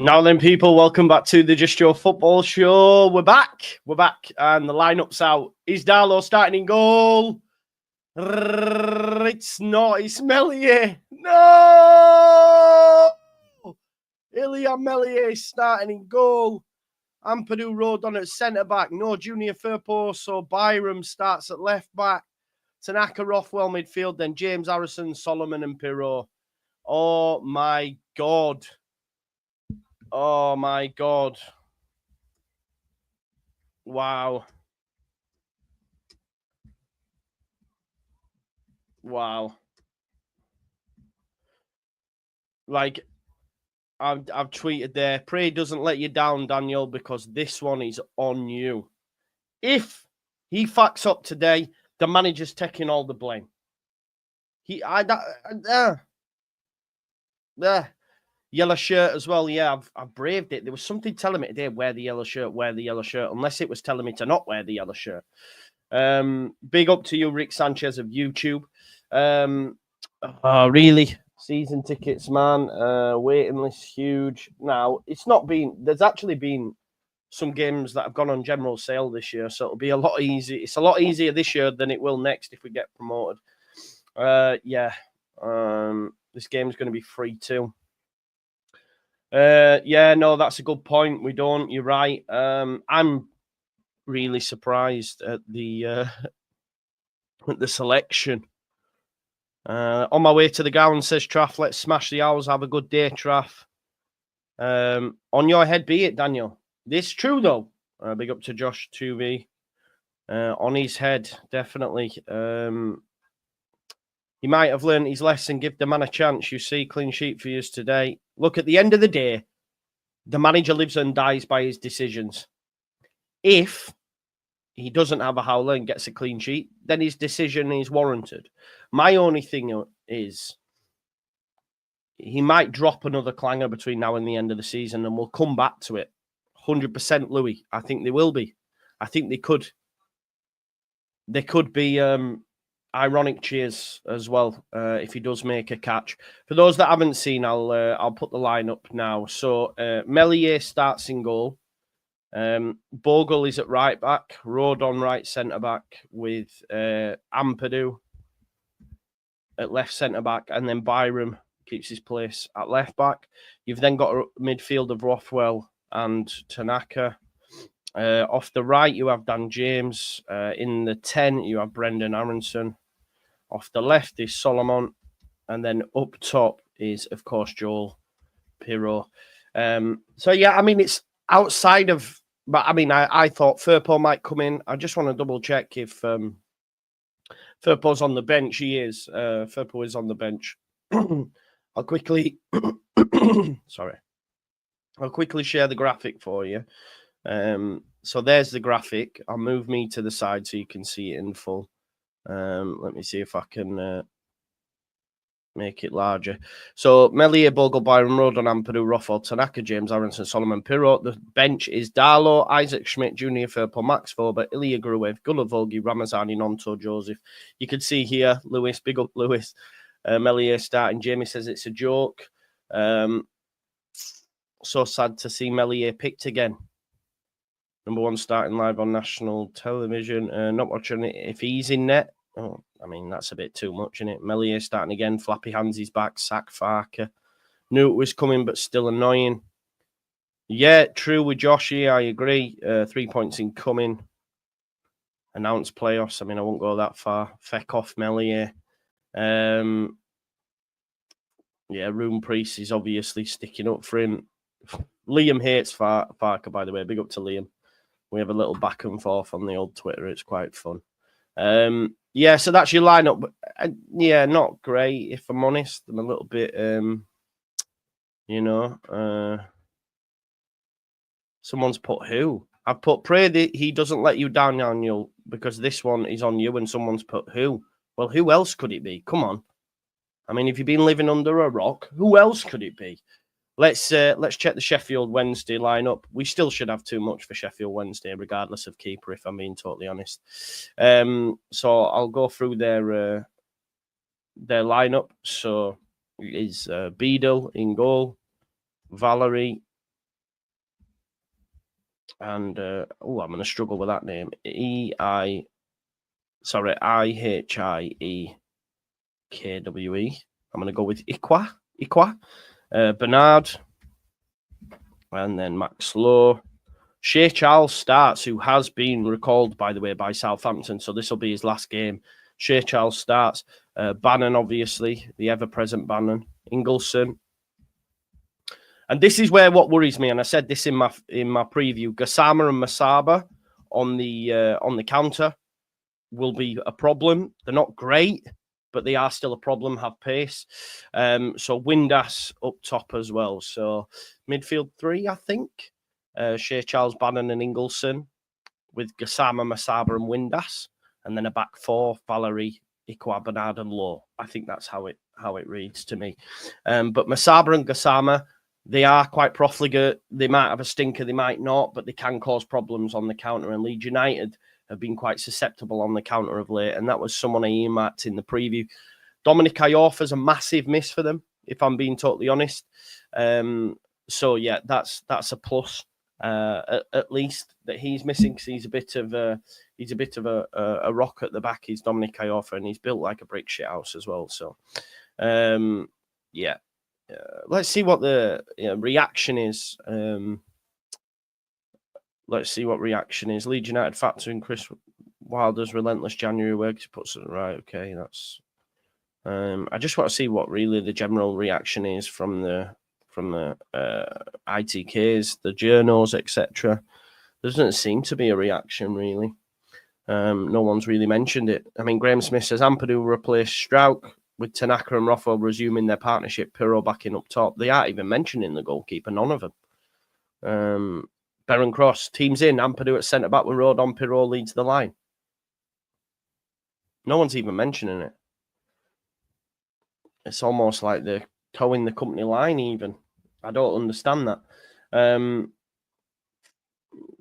Now then, people, welcome back to the Just Joe Football Show. We're back, and the lineup's out. Is Darlow starting in goal? It's not. It's Meslier. No! Ilya Meslier starting in goal. Ampadu rode on at centre-back. No Junior Firpo, so Byram starts at left-back. Tanaka, Rothwell midfield, then James Harrison, Solomon and Pirot. Oh, my God. Oh, my God. Wow. Wow. Like, I've tweeted there, pray doesn't let you down, Daniel, because this one is on you. If he fucks up today, the manager's taking all the blame. Yellow shirt as well. Yeah, I've braved it. There was something telling me today, wear the yellow shirt, unless it was telling me to not wear the yellow shirt. Big up to you, Rick Sanchez of YouTube. Really? Season tickets, man. Waiting list huge. Now, there's actually been some games that have gone on general sale this year, so it'll be a lot easier. It's a lot easier this year than it will next if we get promoted. This game's going to be free too. No, that's a good point. We don't. You're right. I'm really surprised at the selection. On my way to the ground, says Traff, let's smash the Owls. Have a good day, Traff. On your head be it, Daniel. This is true, though. Big up to Josh 2V. On his head, definitely. He might have learned his lesson. Give the man a chance. You see, clean sheet for you today. Look, at the end of the day, the manager lives and dies by his decisions. If he doesn't have a howler and gets a clean sheet, then his decision is warranted. My only thing is he might drop another clanger between now and the end of the season, and we'll come back to it. 100%, Louis. I think they will be. I think they could. There could be ironic cheers as well if he does make a catch. For those that haven't seen, I'll put the line up now. So Meslier starts in goal. Bogle is at right back, Rode on right centre back with Ampadu at left centre back, and then Byram keeps his place at left back. You've then got a midfield of Rothwell and Tanaka. Off the right, you have Dan James. In the 10, you have Brendan Aronson. Off the left is Solomon, and then up top is, of course, Joel Pirot. It's outside of. But, I thought Firpo might come in. I just want to double-check if Firpo's on the bench. He is. Firpo is on the bench. I'll quickly... Sorry. I'll quickly share the graphic for you. So there's the graphic. I'll move me to the side so you can see it in full. Let me see if I can... make it larger. So Meslier, Bogle, Byron, Rodon, Ampadu, Rothwell, Tanaka, James Aronson, Solomon, Pirot. The bench is Darlow, Isaac Schmidt, Junior Firpo, Max Fober, Ilya Gruev, Gulavolgi, Ramazani, Nonto, Joseph. You can see here, Lewis, big up Lewis. Meslier starting. Jamie says it's a joke. So sad to see Meslier picked again. Number one starting live on national television. Not watching it if he's in net. Oh, that's a bit too much, isn't it? Meslier starting again. Flappy hands his back. Sack Farker. Knew it was coming, but still annoying. Yeah, true with Josh. Yeah, I agree. 3 points incoming. Announced playoffs. I won't go that far. Feck off Meslier. Room Priest is obviously sticking up for him. Liam hates Farker, by the way. Big up to Liam. We have a little back and forth on the old Twitter. It's quite fun. So that's your lineup. But, not great, if I'm honest. I'm a little bit, someone's put who? I've put pray that he doesn't let you down, Daniel, because this one is on you, and someone's put who? Well, who else could it be? Come on. If you've been living under a rock, who else could it be? Let's check the Sheffield Wednesday lineup. We still should have too much for Sheffield Wednesday, regardless of keeper, if I'm being totally honest. So I'll go through their lineup. So it is Beadle in goal, Valerie, And I'm going to struggle with that name. IHIEKWE. I'm going to go with Ikwa. Bernard. And then Max Lowe. Shea Charles starts, who has been recalled, by the way, by Southampton. So this will be his last game. Shea Charles starts. Bannon, obviously, the ever-present Bannon. Ingleson. And this is where what worries me, and I said this in my preview. Gassama and Masaba on the counter will be a problem. They're not great, but they are still a problem. Have pace. So Windass up top as well. So midfield 3, I think. Shea Charles, Bannon, and Ingleson, with Gassama, Masaba, and Windass, and then a back 4: Valerie, Ikwa, Bernard, and Lowe. I think that's how it reads to me. But Masaba and Gassama, they are quite profligate. They might have a stinker, they might not, but they can cause problems on the counter. And Leeds United have been quite susceptible on the counter of late, and that was someone I earmarked in the preview. Dominic Iorfa's a massive miss for them, if I'm being totally honest. So yeah, that's a plus. At least that he's missing, because he's a bit of a rock at the back. He's Dominic Iorfa, and he's built like a brick shit house as well. So yeah. Let's see what the reaction is. Let's see what reaction is. Leeds United factor in Chris Wilder's relentless January work. He puts it right. Okay, that's. I just want to see what really the general reaction is from the ITKs, the journals, etc. There doesn't seem to be a reaction really. No one's really mentioned it. I mean, Graham Smith says Ampadu replaced Strauch, with Tanaka and Rothwell resuming their partnership, Pirro backing up top. They aren't even mentioning the goalkeeper, none of them. Baron Cross, teams in, Ampadu at centre-back with Rodon, Pirro leads the line. No one's even mentioning it. It's almost like they're towing the company line even. I don't understand that.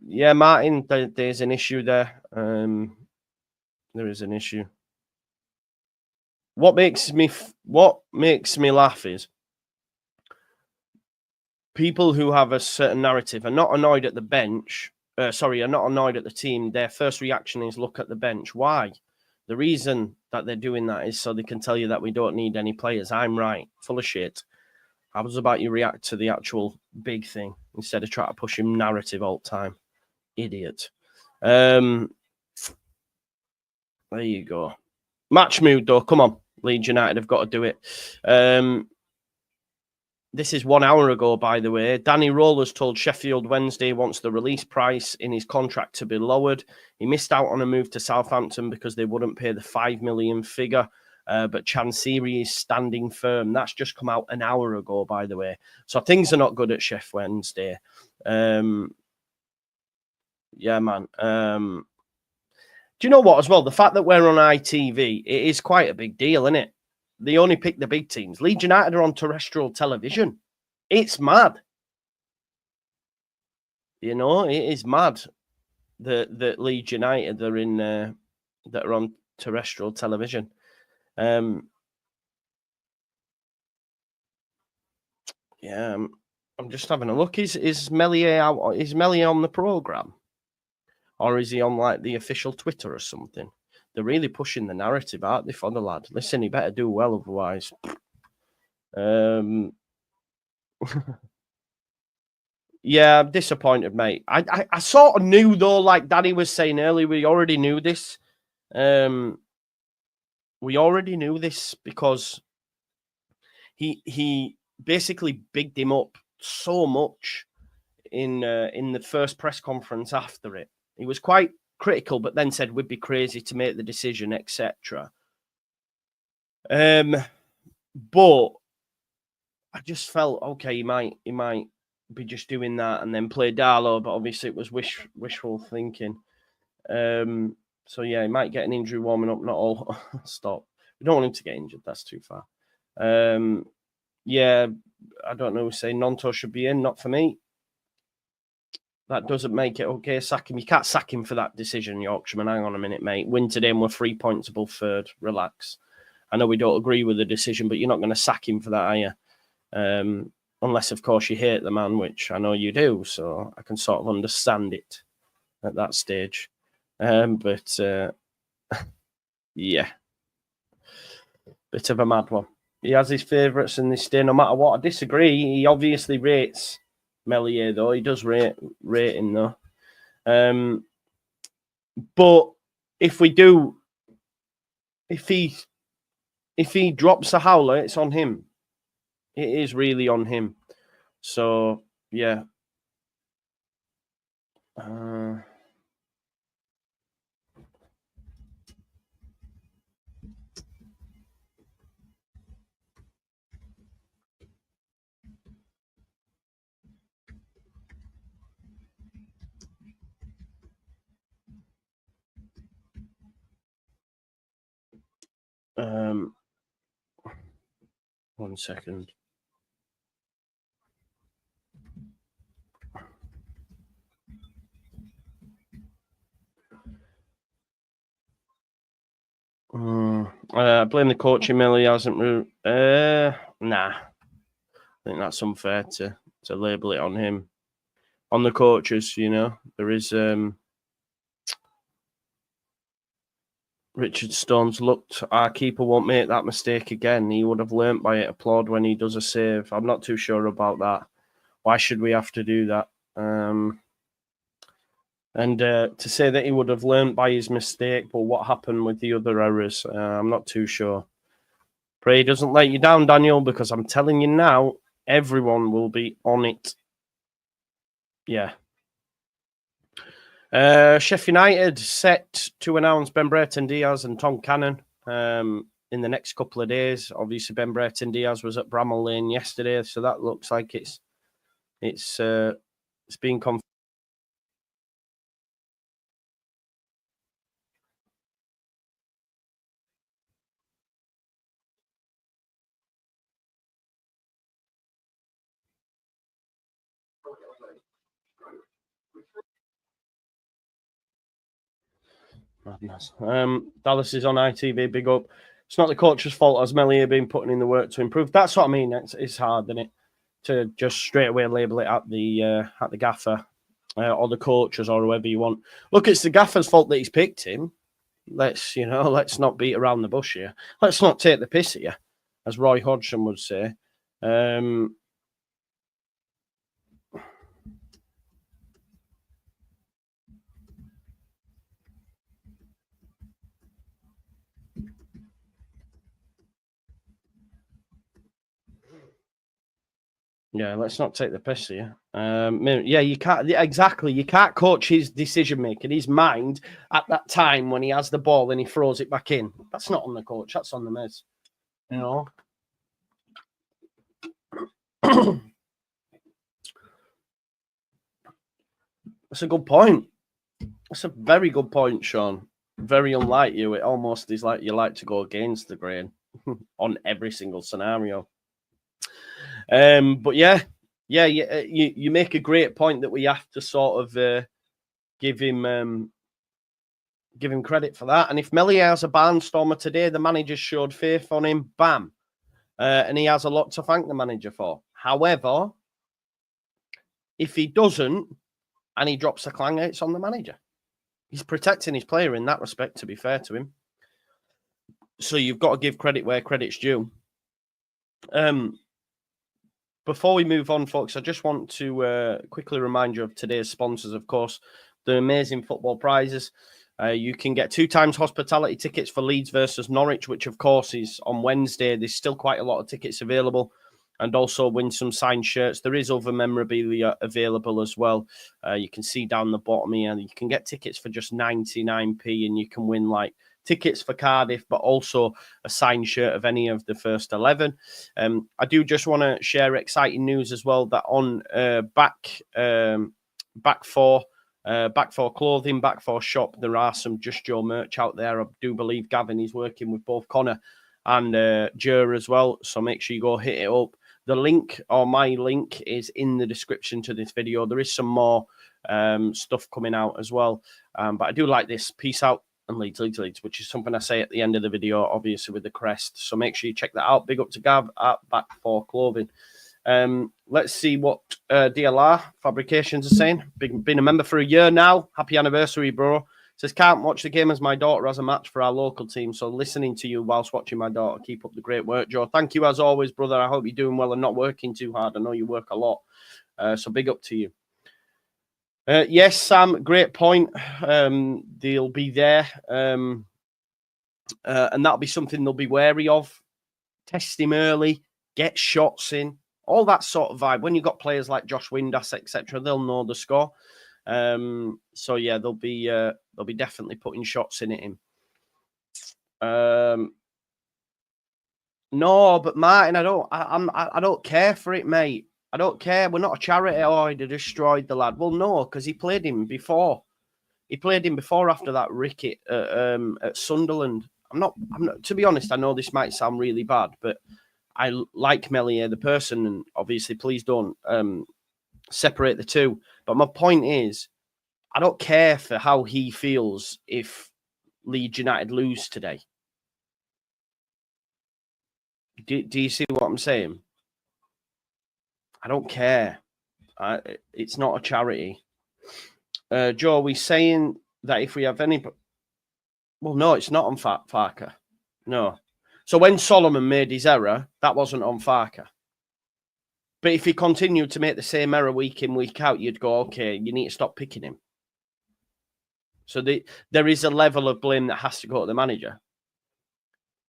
Yeah, Martin, there's an issue there. There is an issue. What makes me laugh is people who have a certain narrative are not annoyed at the bench. Are not annoyed at the team. Their first reaction is look at the bench. Why? The reason that they're doing that is so they can tell you that we don't need any players. I'm right. Full of shit. How was about you react to the actual big thing instead of trying to push him narrative all the time? Idiot. There you go. Match mood though. Come on. Leeds United have got to do it. This is 1 hour ago, by the way. Danny Roller's told Sheffield Wednesday wants the release price in his contract to be lowered. He missed out on a move to Southampton because they wouldn't pay the 5 million figure. But Chansiri is standing firm. That's just come out an hour ago, by the way. So things are not good at Sheffield Wednesday. Yeah, man. Do you know what, as well? The fact that we're on ITV, it is quite a big deal, isn't it? They only pick the big teams. Leeds United are on terrestrial television. It's mad. You know, it is mad that Leeds United are in that are on terrestrial television. Yeah, I'm just having a look. Is Melier out? Is Melier on the programme? Or is he on like the official Twitter or something? They're really pushing the narrative, aren't they, for the lad? Listen, he better do well otherwise. Yeah, I'm disappointed, mate. I sort of knew though, like Danny was saying earlier, we already knew this. We already knew this because he basically bigged him up so much in the first press conference after it. He was quite critical, but then said we'd be crazy to make the decision, etc. But I just felt okay. He might be just doing that and then play Darlow, but obviously it was wishful thinking. So yeah, he might get an injury warming up. Not all. Stop. We don't want him to get injured. That's too far. Yeah, I don't know. Say Nonto should be in. Not for me. That doesn't make it okay. Sack him. You can't sack him for that decision, Yorkshireman. Hang on a minute, mate. Win today and we're 3 points above third. Relax. I know we don't agree with the decision, but you're not going to sack him for that, are you? Unless, of course, you hate the man, which I know you do, so I can sort of understand it at that stage. But yeah, bit of a mad one. He has his favourites in this day, no matter what. I disagree. He obviously rates Meslier, though. He does rate him, though. But if he drops a howler, it's on him. It is really on him. So yeah. One second. I blame the coach. He hasn't. Nah, I think that's unfair to label it on him. On the coaches, you know, there is. Richard Stone's looked. Our keeper won't make that mistake again. He would have learnt by it. Applaud when he does a save. I'm not too sure about that. Why should we have to do that? And to say that he would have learnt by his mistake, but what happened with the other errors, I'm not too sure. Pray he doesn't let you down, Daniel, because I'm telling you now, everyone will be on it. Yeah. Sheffield United set to announce Ben Brereton Diaz and Tom Cannon in the next couple of days. Obviously, Ben Brereton Diaz was at Bramall Lane yesterday, so that looks like it's been confirmed. Madness. Dallas is on ITV. Big up. It's not the coach's fault, as Meslier been putting in the work to improve. That's what I mean. It's hard, isn't it, to just straight away label it at the gaffer or the coaches or whoever you want. Look, it's the gaffer's fault that he's picked him. Let's not beat around the bush here. Let's not take the piss here, as Roy Hodgson would say. Yeah, let's not take the piss here. Yeah, you can't. Exactly, you can't coach his decision making, his mind at that time when he has the ball and he throws it back in. That's not on the coach. That's on the mess. You know. That's a good point. That's a very good point, Sean. Very unlike you. It almost is like you like to go against the grain on every single scenario. But yeah, you make a great point that we have to sort of give him credit for that. And if Meslier has a barnstormer today, the manager showed faith on him. Bam, and he has a lot to thank the manager for. However, if he doesn't and he drops a clanger, it's on the manager. He's protecting his player in that respect, to be fair to him. So you've got to give credit where credit's due. Before we move on, folks, I just want to quickly remind you of today's sponsors, of course, the amazing football prizes. You can get 2 times hospitality tickets for Leeds versus Norwich, which, of course, is on Wednesday. There's still quite a lot of tickets available, and also win some signed shirts. There is other memorabilia available as well. You can see down the bottom here, you can get tickets for just 99p, and you can win like tickets for Cardiff, but also a signed shirt of any of the first 11. I do just want to share exciting news as well that on back for clothing, back for shop, there are some Just Joe merch out there. I do believe Gavin is working with both Connor and Joe as well, so make sure you go hit it up. The link, or my link, is in the description to this video. There is some more stuff coming out as well, but I do like this. Peace out and Leeds, which is something I say at the end of the video, obviously with the crest. So make sure you check that out. Big up to Gav at Back for Clothing. Let's see what DLR Fabrications are saying. Been a member for a year now. Happy anniversary, bro. Says, can't watch the game as my daughter has a match for our local team. So listening to you whilst watching my daughter. Keep up the great work, Joe. Thank you as always, brother. I hope you're doing well and not working too hard. I know you work a lot. So big up to you. Yes, Sam, great point. They'll be there. And that'll be something they'll be wary of. Test him early, get shots in, all that sort of vibe. When you've got players like Josh Windass, etc., they'll know the score. So yeah, they'll be definitely putting shots in at him. No, but Martin, I don't care for it, mate. I don't care. We're not a charity. Oh, he destroyed the lad. Well, no, because he played him before. He played him before after that ricket at Sunderland. I'm not. To be honest, I know this might sound really bad, but I like Meslier, the person, and obviously, please don't separate the two. But my point is, I don't care for how he feels if Leeds United lose today. Do you see what I'm saying? I don't care. It's not a charity. Joe, are we saying that if we have any... Well, no, it's not on Farker. No. So when Solomon made his error, that wasn't on Farker. But if he continued to make the same error week in, week out, you'd go, okay, you need to stop picking him. So there is a level of blame that has to go to the manager.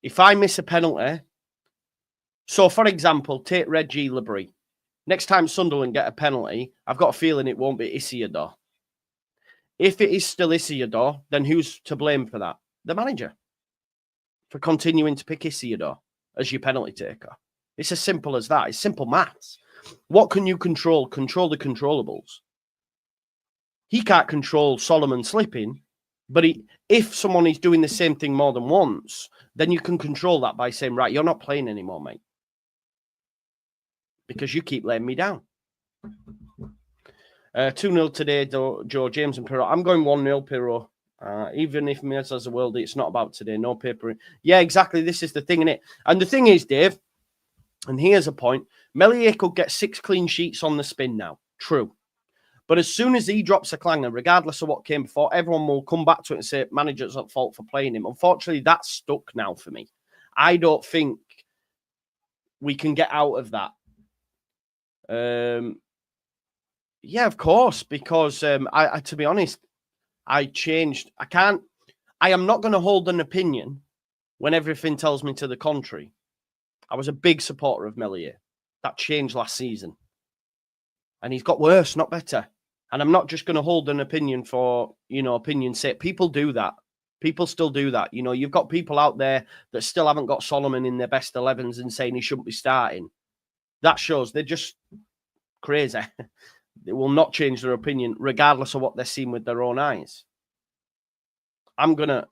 If I miss a penalty... So, for example, take Reggie Labrie. Next time Sunderland get a penalty, I've got a feeling it won't be Isiodor. If it is still Isiodor, then who's to blame for that? The manager. For continuing to pick Isiodor as your penalty taker. It's as simple as that. It's simple maths. What can you control? Control the controllables. He can't control Solomon slipping, but if someone is doing the same thing more than once, then you can control that by saying, right, you're not playing anymore, mate. Because you keep laying me down. 2-0 today, Joe, James and Pirro. I'm going 1-0, Pirro. Even if Miaz has a worldie, it's not about today. No paper. Yeah, exactly. This is the thing, innit? And the thing is, Dave, and here's a point. Meslier could get 6 clean sheets on the spin now. True. But as soon as he drops a clanger, regardless of what came before, everyone will come back to it and say, manager's at fault for playing him. Unfortunately, that's stuck now for me. I don't think we can get out of that. Yeah, of course, because I to be honest, I changed. I am not going to hold an opinion when everything tells me to the contrary. I was a big supporter of Meslier. That changed last season. And he's got worse, not better. And I'm not just going to hold an opinion for, opinion's sake. People do that. People still do that. You've got people out there that still haven't got Solomon in their best 11s and saying he shouldn't be starting. That shows they're just crazy. They will not change their opinion regardless of what they're seeing with their own eyes. I'm going to,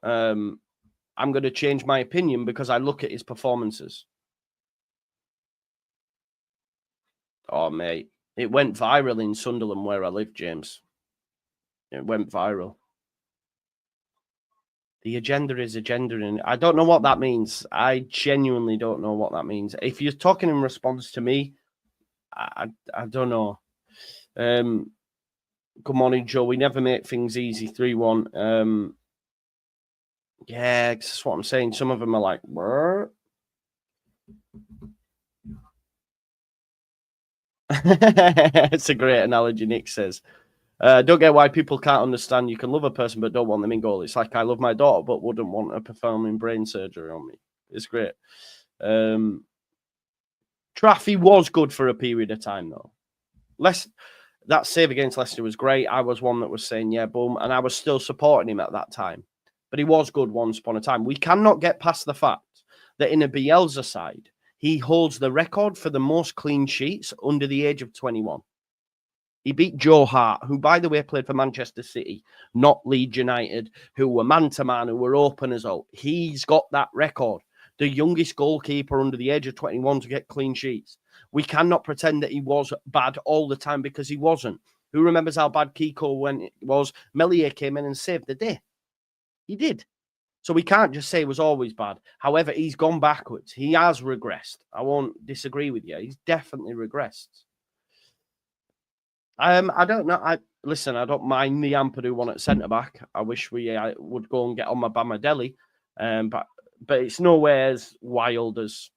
I'm going to change my opinion because I look at his performances. Oh, mate. It went viral in Sunderland where I live, James. It went viral. The agenda is agenda. And I don't know what that means. I genuinely don't know what that means. If you're talking in response to me, I don't know. Good morning, Joe. We never make things easy. 3-1. Yeah, that's what I'm saying. Some of them are like, what? It's a great analogy, Nick says. Don't get why people can't understand you can love a person but don't want them in goal. It's like I love my daughter but wouldn't want her performing brain surgery on me. It's great. Traffy was good for a period of time, though. That save against Leicester was great. I was one that was saying, yeah, boom. And I was still supporting him at that time. But he was good once upon a time. We cannot get past the fact that in a Bielsa side, he holds the record for the most clean sheets under the age of 21. He beat Joe Hart, who, by the way, played for Manchester City, not Leeds United, who were man-to-man, who were open as well. He's got that record. The youngest goalkeeper under the age of 21 to get clean sheets. We cannot pretend that he was bad all the time because he wasn't. Who remembers how bad Kiko when it was? Meslier came in and saved the day. He did. So we can't just say it was always bad. However, he's gone backwards. He has regressed. I won't disagree with you. He's definitely regressed. I don't know. Listen, I don't mind the Ampadu one at centre back. I wish we would go and get on my Bamadelli, but it's nowhere as wild as.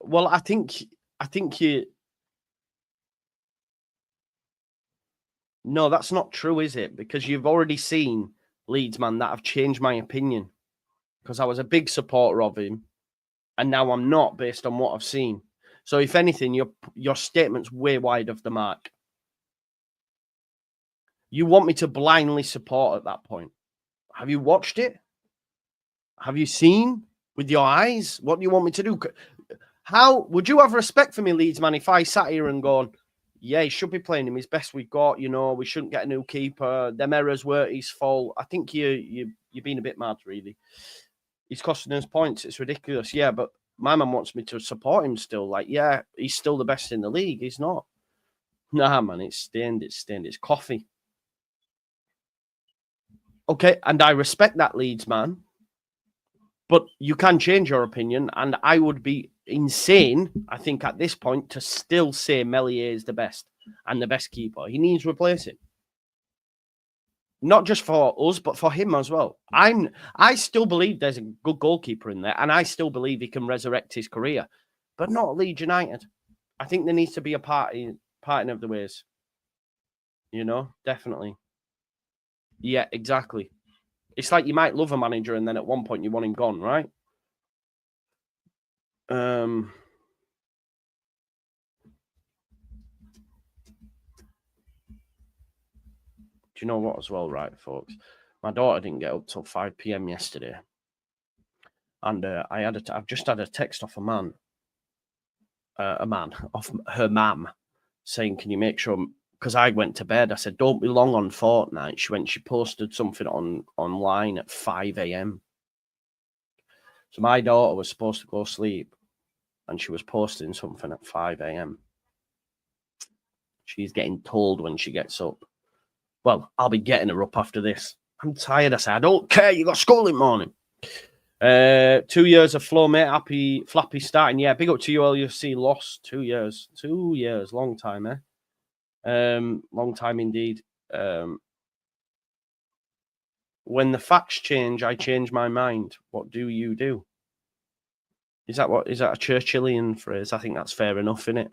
Well, I think you. No, that's not true, is it? Because you've already seen Leeds, man, that have changed my opinion. Because I was a big supporter of him, and now I'm not, based on what I've seen. So, if anything, your statement's way wide of the mark. You want me to blindly support at that point? Have you watched it? Have you seen with your eyes? What do you want me to do? How would you have respect for me, Leeds, man, if I sat here and gone, yeah, he should be playing him. He's best we've got. You know, we shouldn't get a new keeper. Them errors were his fault. I think you're being a bit mad, really. He's costing us points. It's ridiculous. Yeah, but my man wants me to support him still. Like, yeah, he's still the best in the league. He's not. Nah, man, it's stained. It's stained. It's coffee. Okay, and I respect that, Leeds, man. But you can change your opinion, and I would be insane, I think, at this point, to still say Meslier is the best and the best keeper. He needs replacing. Not just for us, but for him as well. I still believe there's a good goalkeeper in there, and I still believe he can resurrect his career, but not Leeds United. I think there needs to be a parting of the ways. You know, definitely. Yeah, exactly. It's like you might love a manager, and then at one point you want him gone, right? Do you know what as well, right, folks? My daughter didn't get up till 5 p.m. yesterday. And I've just had a text off a man off her mum saying, can you make sure, because I went to bed, I said, don't be long on Fortnite. She posted something online at 5 a.m. So my daughter was supposed to go sleep, and she was posting something at 5 a.m. She's getting told when she gets up. Well, I'll be getting her up after this. I'm tired. I said, I don't care. You got school in the morning. 2 years of flow, mate. Happy, flappy starting. Yeah, big up to you, LUFC. Lost 2 years. 2 years. Long time, eh? Long time indeed. When the facts change, I change my mind. What do you do? Is that a Churchillian phrase? I think that's fair enough, innit?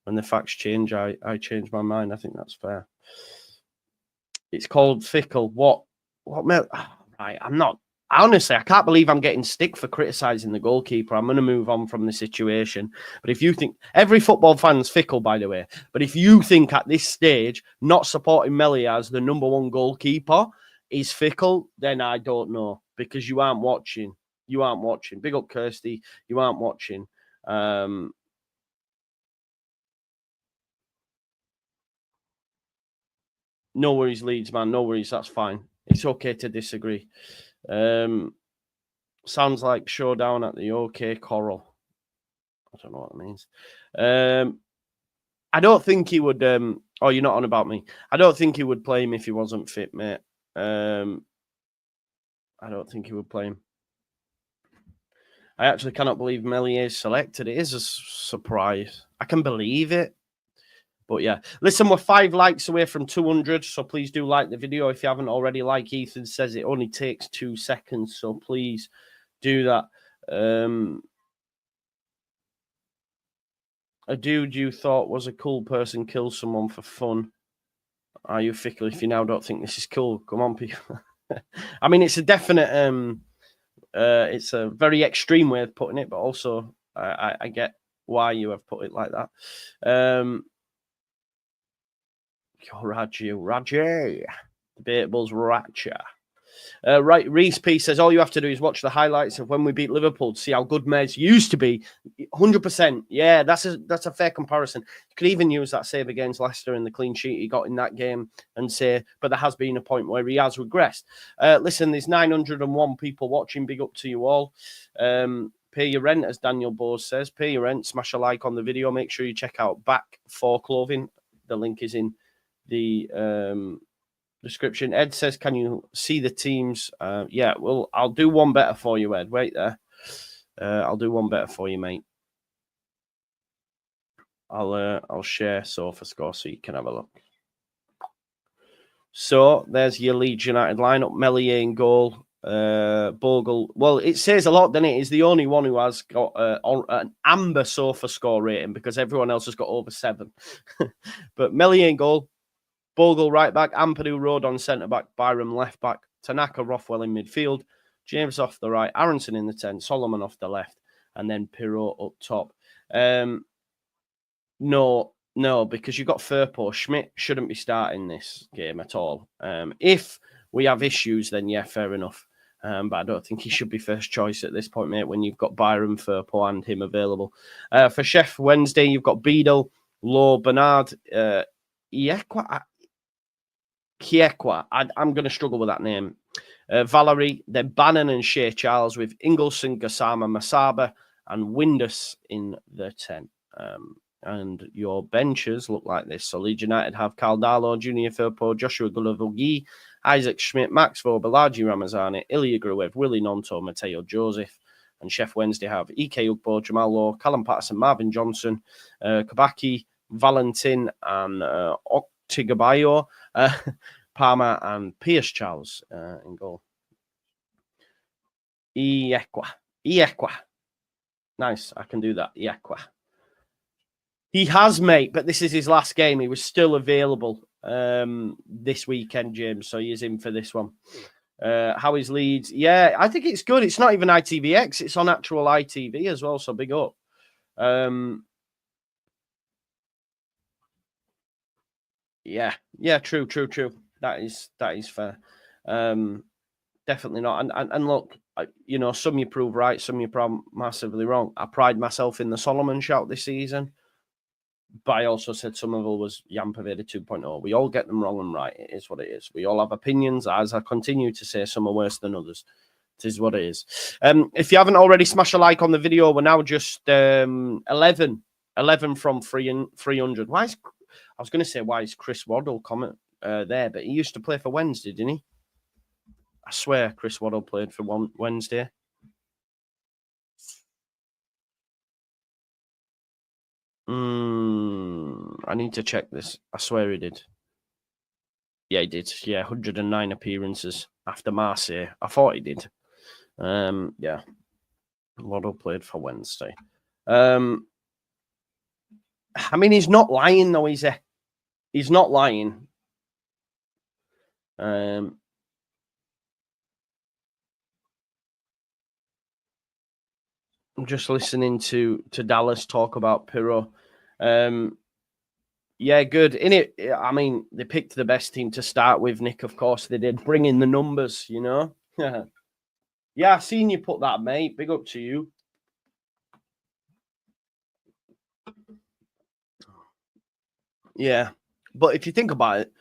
When the facts change, I change my mind. I think that's fair. It's called fickle. What? Right, I'm not. Honestly, I can't believe I'm getting stick for criticising the goalkeeper. I'm going to move on from the situation. But if you think every football fan's fickle, by the way, but if you think at this stage not supporting Meslier as the number one goalkeeper is fickle, then I don't know, because you aren't watching. You aren't watching. Big up, Kirsty. You aren't watching. No worries, Leeds, man. No worries. That's fine. It's okay to disagree. Sounds like showdown at the OK Coral. I don't know what that means. I don't think he would. Oh, you're not on about me. I don't think he would play him if he wasn't fit, mate. I don't think he would play him. I actually cannot believe Meslier is selected. It is a surprise. I can believe it. But yeah, listen, we're 5 likes away from 200, so please do like the video if you haven't already. Like Ethan says, it only takes 2 seconds, so please do that. A dude you thought was a cool person kills someone for fun. Are you fickle if you now don't think this is cool? Come on, people. I mean, it's a definite, it's a very extreme way of putting it, but also I get why you have put it like that. Raji. Debatable's Ratcha. Right, Reese P says, all you have to do is watch the highlights of when we beat Liverpool to see how good Mez used to be. 100%. Yeah, that's a fair comparison. You could even use that save against Leicester and the clean sheet he got in that game and say, but there has been a point where he has regressed. Listen, there's 901 people watching. Big up to you all. Pay your rent, as Daniel Bose says. Pay your rent. Smash a like on the video. Make sure you check out Back for Clothing. The link is in the description. Ed says, "Can you see the teams?" Yeah, well, I'll do one better for you, Ed. Wait there. I'll do one better for you, mate. I'll share SofaScore so you can have a look. So there's your Leeds United lineup: Meslier in goal, Bogle. Well, it says a lot, doesn't it? He's the only one who has got an amber SofaScore rating because everyone else has got over 7. But Meslier in goal, Bogle right back, Ampadu Road on centre back, Byram left back, Tanaka Rothwell in midfield, James off the right, Aronson in the 10, Solomon off the left, and then Pirot up top. No, because you've got Firpo. Schmidt shouldn't be starting this game at all. If we have issues, then yeah, fair enough. But I don't think he should be first choice at this point, mate, when you've got Byram, Firpo, and him available. For Sheffield Wednesday, you've got Beadle, Lowe, Bernard, Kiekwa. I'm going to struggle with that name. Valerie, then Bannon and Shea Charles with Ingleson, Gassama, Masaba, and Windus in the 10. And your benches look like this. So Leeds United have Caldalo, Junior Firpo, Joshua Gulavogui, Isaac Schmidt, Max Balaji Ramazani, Ilya Gruev, Willie Nonto, Mateo Joseph. And Sheffield Wednesday have Ike Ugbo, Jamal Lowe, Callum Patterson, Marvin Johnson, Kabaki, Valentin, and Octigabayo, Palmer, and Pierce Charles in goal. Iekwa. Nice, I can do that. Iekwa. He has, mate, but this is his last game. He was still available this weekend, James, so he is in for this one. How is Leeds? Yeah, I think it's good. It's not even ITVX. It's on actual ITV as well, so big up. Yeah, true. That is fair. Definitely not. And look, you know, some you prove right, some you prove massively wrong. I pride myself in the Solomon shout this season. But I also said Somerville was Yampaveda 2.0. We all get them wrong and right. It is what it is. We all have opinions. As I continue to say, some are worse than others. It is what it is. If you haven't already, smash a like on the video. We're now just 11 from 300. I was going to say, why is Chris Waddle comment there? But he used to play for Wednesday, didn't he? I swear Chris Waddle played for Wednesday. I need to check this. I swear he did. Yeah, he did. Yeah, 109 appearances after Marseille. I thought he did. Yeah. Waddle played for Wednesday. I mean, he's not lying, though, is he? He's not lying. I'm just listening to Dallas talk about Pirot. Yeah, good. In it, I mean, they picked the best team to start with, Nick. Of course, they did. Bring in the numbers, you know. Yeah, I've seen you put that, mate. Big up to you. Yeah, but if you think about it,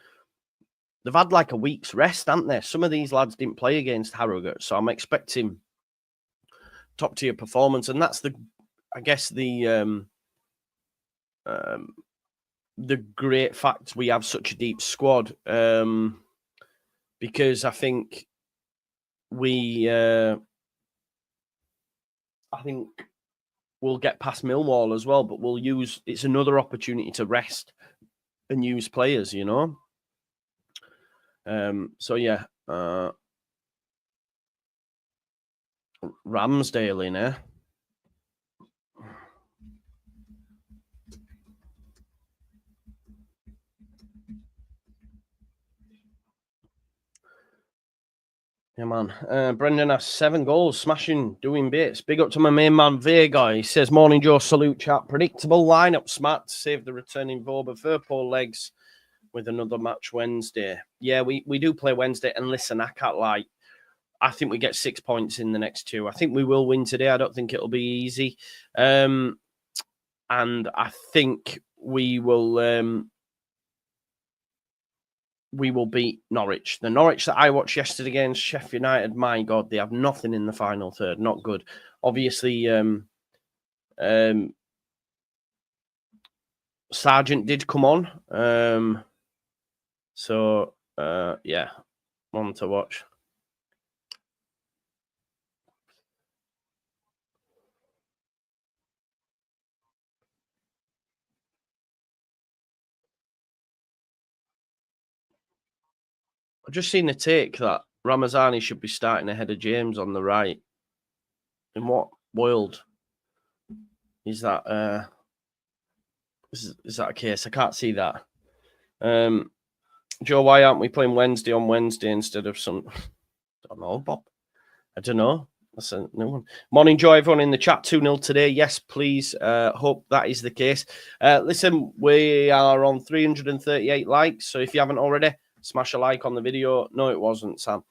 they've had like a week's rest, haven't they? Some of these lads didn't play against Harrogate, so I'm expecting top tier performance, and that's I guess the great fact we have such a deep squad, because I think I think we'll get past Millwall as well, but it's another opportunity to rest and use players, you know. So yeah, Ramsdale in there. Yeah, man. Brendan has 7 goals, smashing, doing bits. Big up to my main man, Vega. He says, morning, Joe, salute, chat. Predictable lineup, smart to save the returning Voba. Firpo legs with another match Wednesday. Yeah, we do play Wednesday. And listen, I can't lie. I think we get 6 points in the next 2. I think we will win today. I don't think it'll be easy. And I think we will beat Norwich. The Norwich that I watched yesterday against Sheffield United, my God, they have nothing in the final third. Not good. Obviously, Sargent did come on. So, yeah, one to watch. I've just seen a take that Ramazani should be starting ahead of James on the right. In what world is that? Is that a case? I can't see that. Joe, why aren't we playing Wednesday on Wednesday instead of some? I don't know, Bob. I don't know. That's a new one. Morning, Joe. Everyone in the chat, 2-0 today. Yes, please. Hope that is the case. Listen, we are on 338 likes. So if you haven't already, smash a like on the video. No, it wasn't, Sam.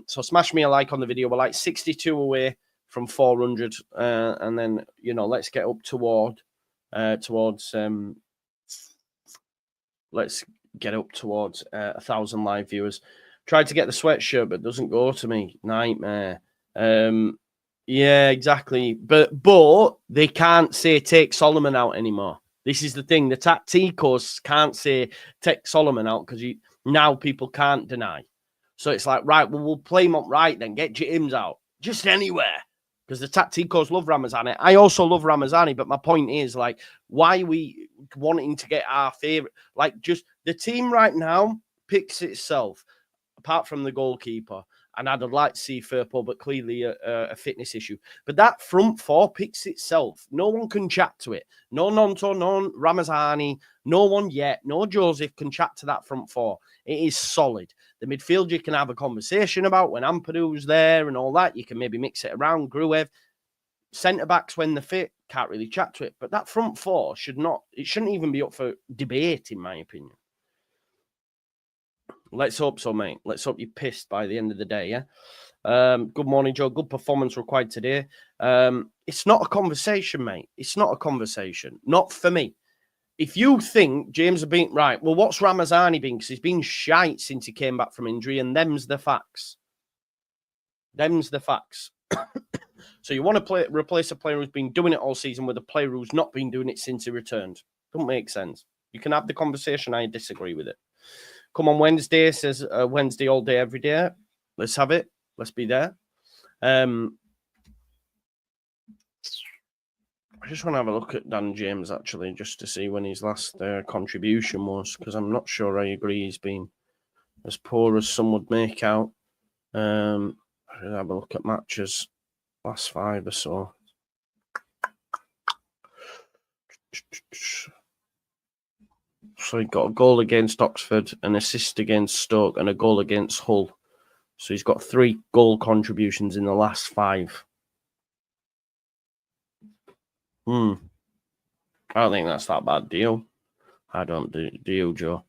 So smash me a like on the video. We're like 62 away from 400. And then, let's get up towards let's get up towards 1,000 live viewers. Tried to get the sweatshirt, but it doesn't go to me. Nightmare. Yeah, exactly. But they can't say take Solomon out anymore. This is the thing. The tacticos can't say take Solomon out because now people can't deny. So it's like, right, well, we'll play him up right then. Get James out. Just anywhere. Because the tacticos love Ramazani. I also love Ramazani, but my point is, like, why are we wanting to get our favourite? Like, just the team right now picks itself, apart from the goalkeeper. And I'd like to see Firpo, but clearly a fitness issue. But that front four picks itself. No one can chat to it. No Nonto, no Ramazani, no one yet. No Joseph can chat to that front four. It is solid. The midfield you can have a conversation about when Ampadu's there and all that. You can maybe mix it around. Gruev. Centre-backs when they're fit, can't really chat to it. But that front four shouldn't even be up for debate, in my opinion. Let's hope so, mate. Let's hope you're pissed by the end of the day, yeah? Good morning, Joe. Good performance required today. It's not a conversation, mate. It's not a conversation. Not for me. If you think James has been... Right, well, what's Ramazani been? Because he's been shite since he came back from injury, and them's the facts. Them's the facts. So you want to replace a player who's been doing it all season with a player who's not been doing it since he returned. Don't make sense. You can have the conversation. I disagree with it. Come on Wednesday, says Wednesday all day, every day. Let's have it. Let's be there. I just want to have a look at Dan James, actually, just to see when his last contribution was, because I'm not sure I agree he's been as poor as some would make out. I'll have a look at matches, last 5 or so. So he got a goal against Oxford, an assist against Stoke, and a goal against Hull. So he's got 3 goal contributions in the last 5. I don't think that's that bad deal. I don't do, Joe.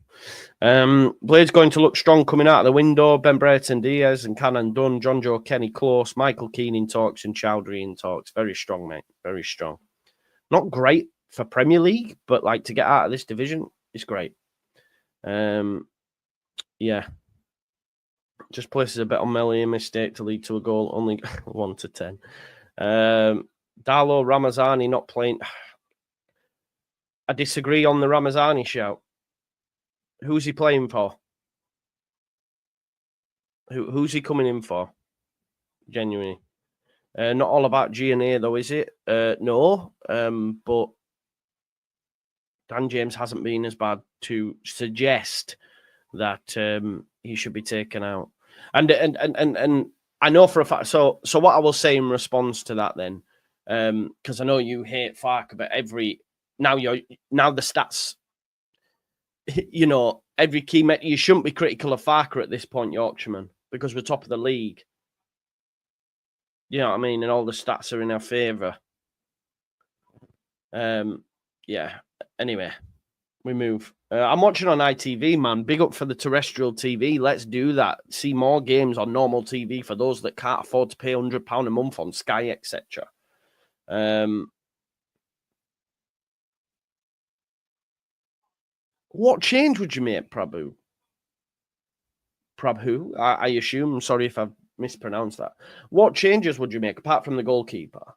Blade's going to look strong coming out of the window. Ben Brereton, Diaz and Cannon Dunn, John Joe Kenny close, Michael Keane in talks and Chowdhury in talks. Very strong, mate. Very strong. Not great for Premier League, but like to get out of this division is great. Yeah. Just places a bet on Melly, a mistake to lead to a goal, only 1 to 10. Darlow Ramazani not playing. I disagree on the Ramazani shout. Who's he playing for? Who's he coming in for? Genuinely. Not all about G&A though, is it? No. But Dan James hasn't been as bad to suggest that he should be taken out. And I know for a fact. So what I will say in response to that then, because I know you hate Farke, but now the stats, every key metric, you shouldn't be critical of Farke at this point, Yorkshireman, because we're top of the league. You know what I mean? And all the stats are in our favour. Yeah. Anyway, we move. I'm watching on ITV, man. Big up for the terrestrial TV. Let's do that. See more games on normal TV for those that can't afford to pay £100 a month on Sky, etc. What change would you make, Prabhu? Prabhu, I assume. I'm sorry if I've mispronounced that. What changes would you make apart from the goalkeeper?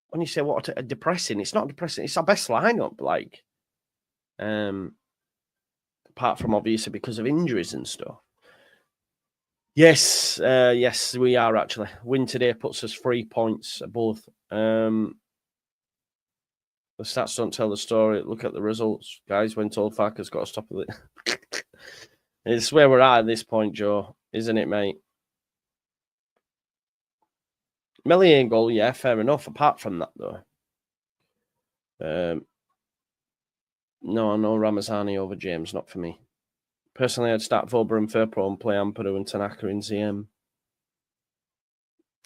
When you say what depressing, it's not depressing. It's our best lineup. Like, apart from obviously because of injuries and stuff. Yes, yes, we are actually. Win today puts us 3 points above. The stats don't tell the story. Look at the results, guys. When told Farker's got to stop with it. It's where we're at this point, Joe, isn't it, mate? Melian goal, yeah, fair enough. Apart from that, though, no Ramazani over James, not for me. Personally, I'd start Vober and Firpo and play Ampadu and Tanaka in CM.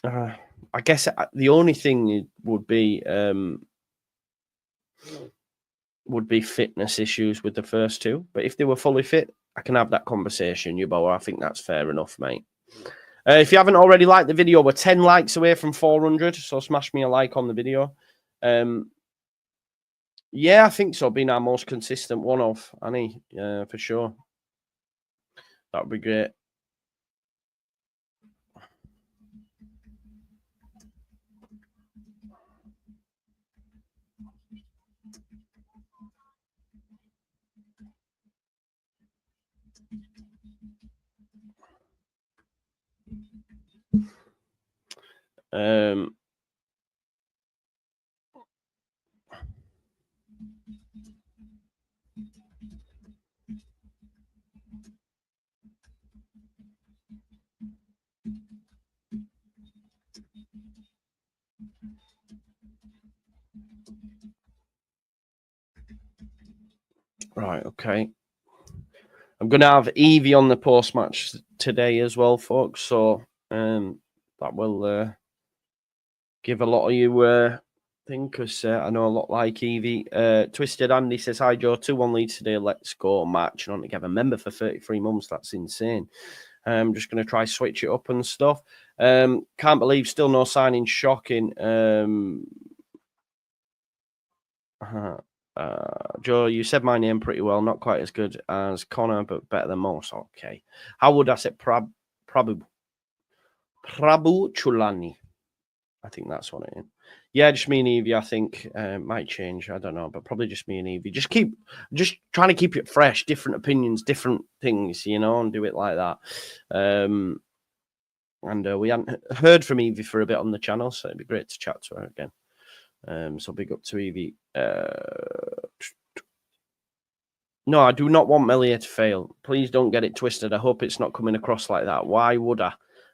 I guess the only thing would be fitness issues with the first two. But if they were fully fit, I can have that conversation, Yubo. I think that's fair enough, mate. If you haven't already liked the video, we're 10 likes away from 400, so smash me a like on the video. Yeah, I think so. Being our most consistent one of Annie, for sure. That would be great. Right, okay. I'm going to have Evie on the post-match today as well, folks. So that will give a lot of you thing, because I know a lot like Evie. Twisted Andy says, hi, Joe. 2-1 Leeds today. Let's go. Match on together. Member for 33 months. That's insane. I'm just going to try switch it up and stuff. Can't believe still no signing. Shocking. Joe, you said my name pretty well. Not quite as good as Connor, but better than most. Okay. How would I say Prabhu Chulani? I think that's what it is. Yeah, just me and Evie, I think. Might change. I don't know, but probably just me and Evie. Just trying to keep it fresh, different opinions, different things, and do it like that. And we hadn't heard from Evie for a bit on the channel, so it'd be great to chat to her again. So big up to Evie. No, I do not want Melia to fail. Please don't get it twisted. I hope it's not coming across like that. Why would I?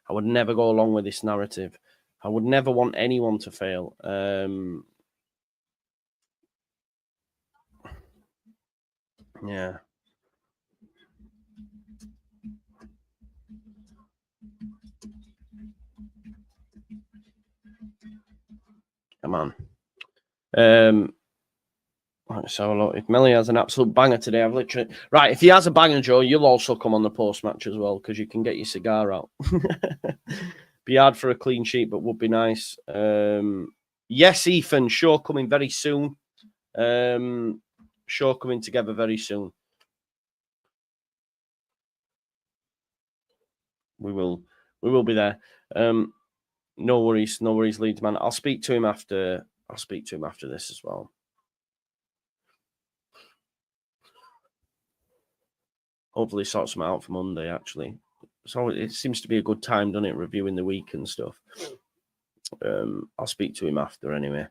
I would never go along with this narrative. I would never want anyone to fail. Yeah. Come on. So look, if Melly has an absolute banger today, I've literally right. If he has a banger, Joe, you'll also come on the post match as well, because you can get your cigar out. Be hard for a clean sheet, but would be nice. Yes, Ethan, show coming very soon. Show coming together very soon. We will be there. No worries, Leeds man. I'll speak to him after this as well. Hopefully sort some out for Monday, actually. So it seems to be a good time, doesn't it, reviewing the week and stuff. I'll speak to him after anyway.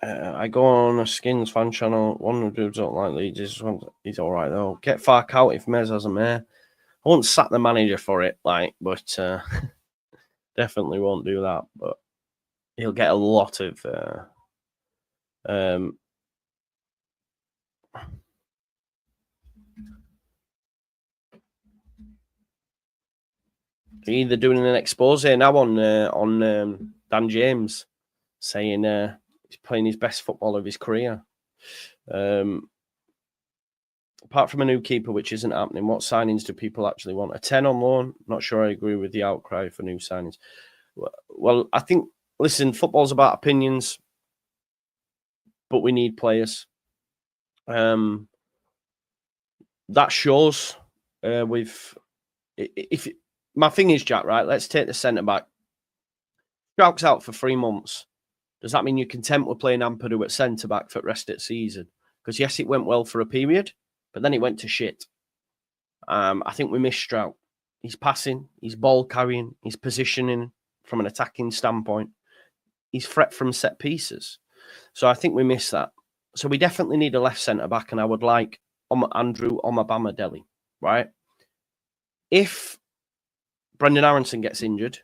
I go on a Skins fan channel. One of the dudes don't like Leeds. He's all right, though. Get Fark out if Mez has a mayor. I won't sack the manager for it, but definitely won't do that. But he'll get a lot of either doing an expose now on Dan James, saying he's playing his best football of his career. Apart from a new keeper, which isn't happening, what signings do people actually want? A 10 on loan? Not sure I agree with the outcry for new signings. Well, I think, listen, football's about opinions, but we need players. That shows with... My thing is, Jack, right? Let's take the centre-back. Strouk's out for 3 months. Does that mean you're content with playing Ampadu at centre-back for the rest of the season? Because, yes, it went well for a period, but then it went to shit. I think we missed Strouk. He's passing, he's ball carrying, he's positioning from an attacking standpoint. He's threat from set pieces. So I think we missed that. So we definitely need a left centre-back, and I would like Andrew Omabama-Dele, right? If Brendan Aronson gets injured,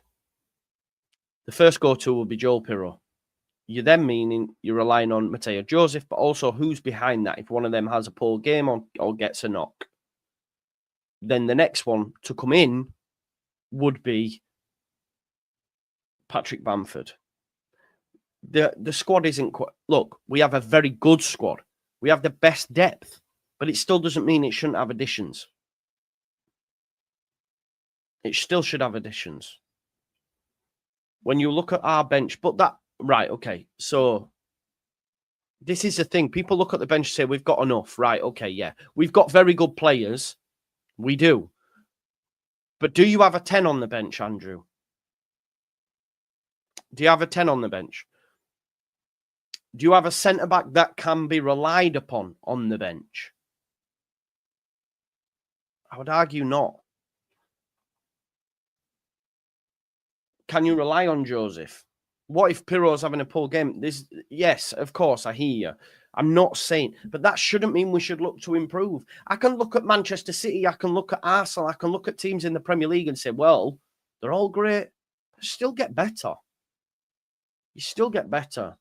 the first go-to will be Joel Pirro. You're then meaning you're relying on Mateo Joseph, but also who's behind that if one of them has a poor game or gets a knock. Then the next one to come in would be Patrick Bamford. The squad isn't quite... Look, we have a very good squad. We have the best depth, but it still doesn't mean it shouldn't have additions. It still should have additions. When you look at our bench, but that... Right, okay, so this is the thing. People look at the bench and say, we've got enough. Right, okay, yeah. We've got very good players. We do. But do you have a 10 on the bench, Andrew? Do you have a 10 on the bench? Do you have a centre-back that can be relied upon on the bench? I would argue not. Can you rely on Joseph? What if Pirro's having a poor game? Yes, of course, I hear you. I'm not saying, but that shouldn't mean we should look to improve. I can look at Manchester City, I can look at Arsenal, I can look at teams in the Premier League and say, well, they're all great. Still get better. You still get better.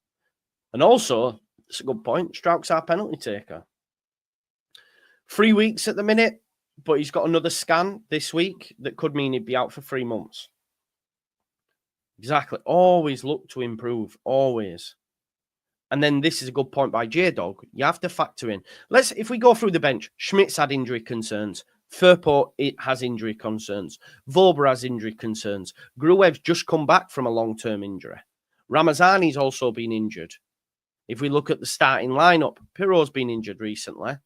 And also, it's a good point, Strouk's our penalty taker. 3 weeks at the minute, but he's got another scan this week that could mean he'd be out for 3 months. Exactly. Always look to improve. Always. And then this is a good point by J-Dog. You have to factor in. If we go through the bench, Schmidt's had injury concerns. Firpo has injury concerns. Vobra has injury concerns. Gruev's just come back from a long-term injury. Ramazani's also been injured. If we look at the starting lineup, Pirro's been injured recently.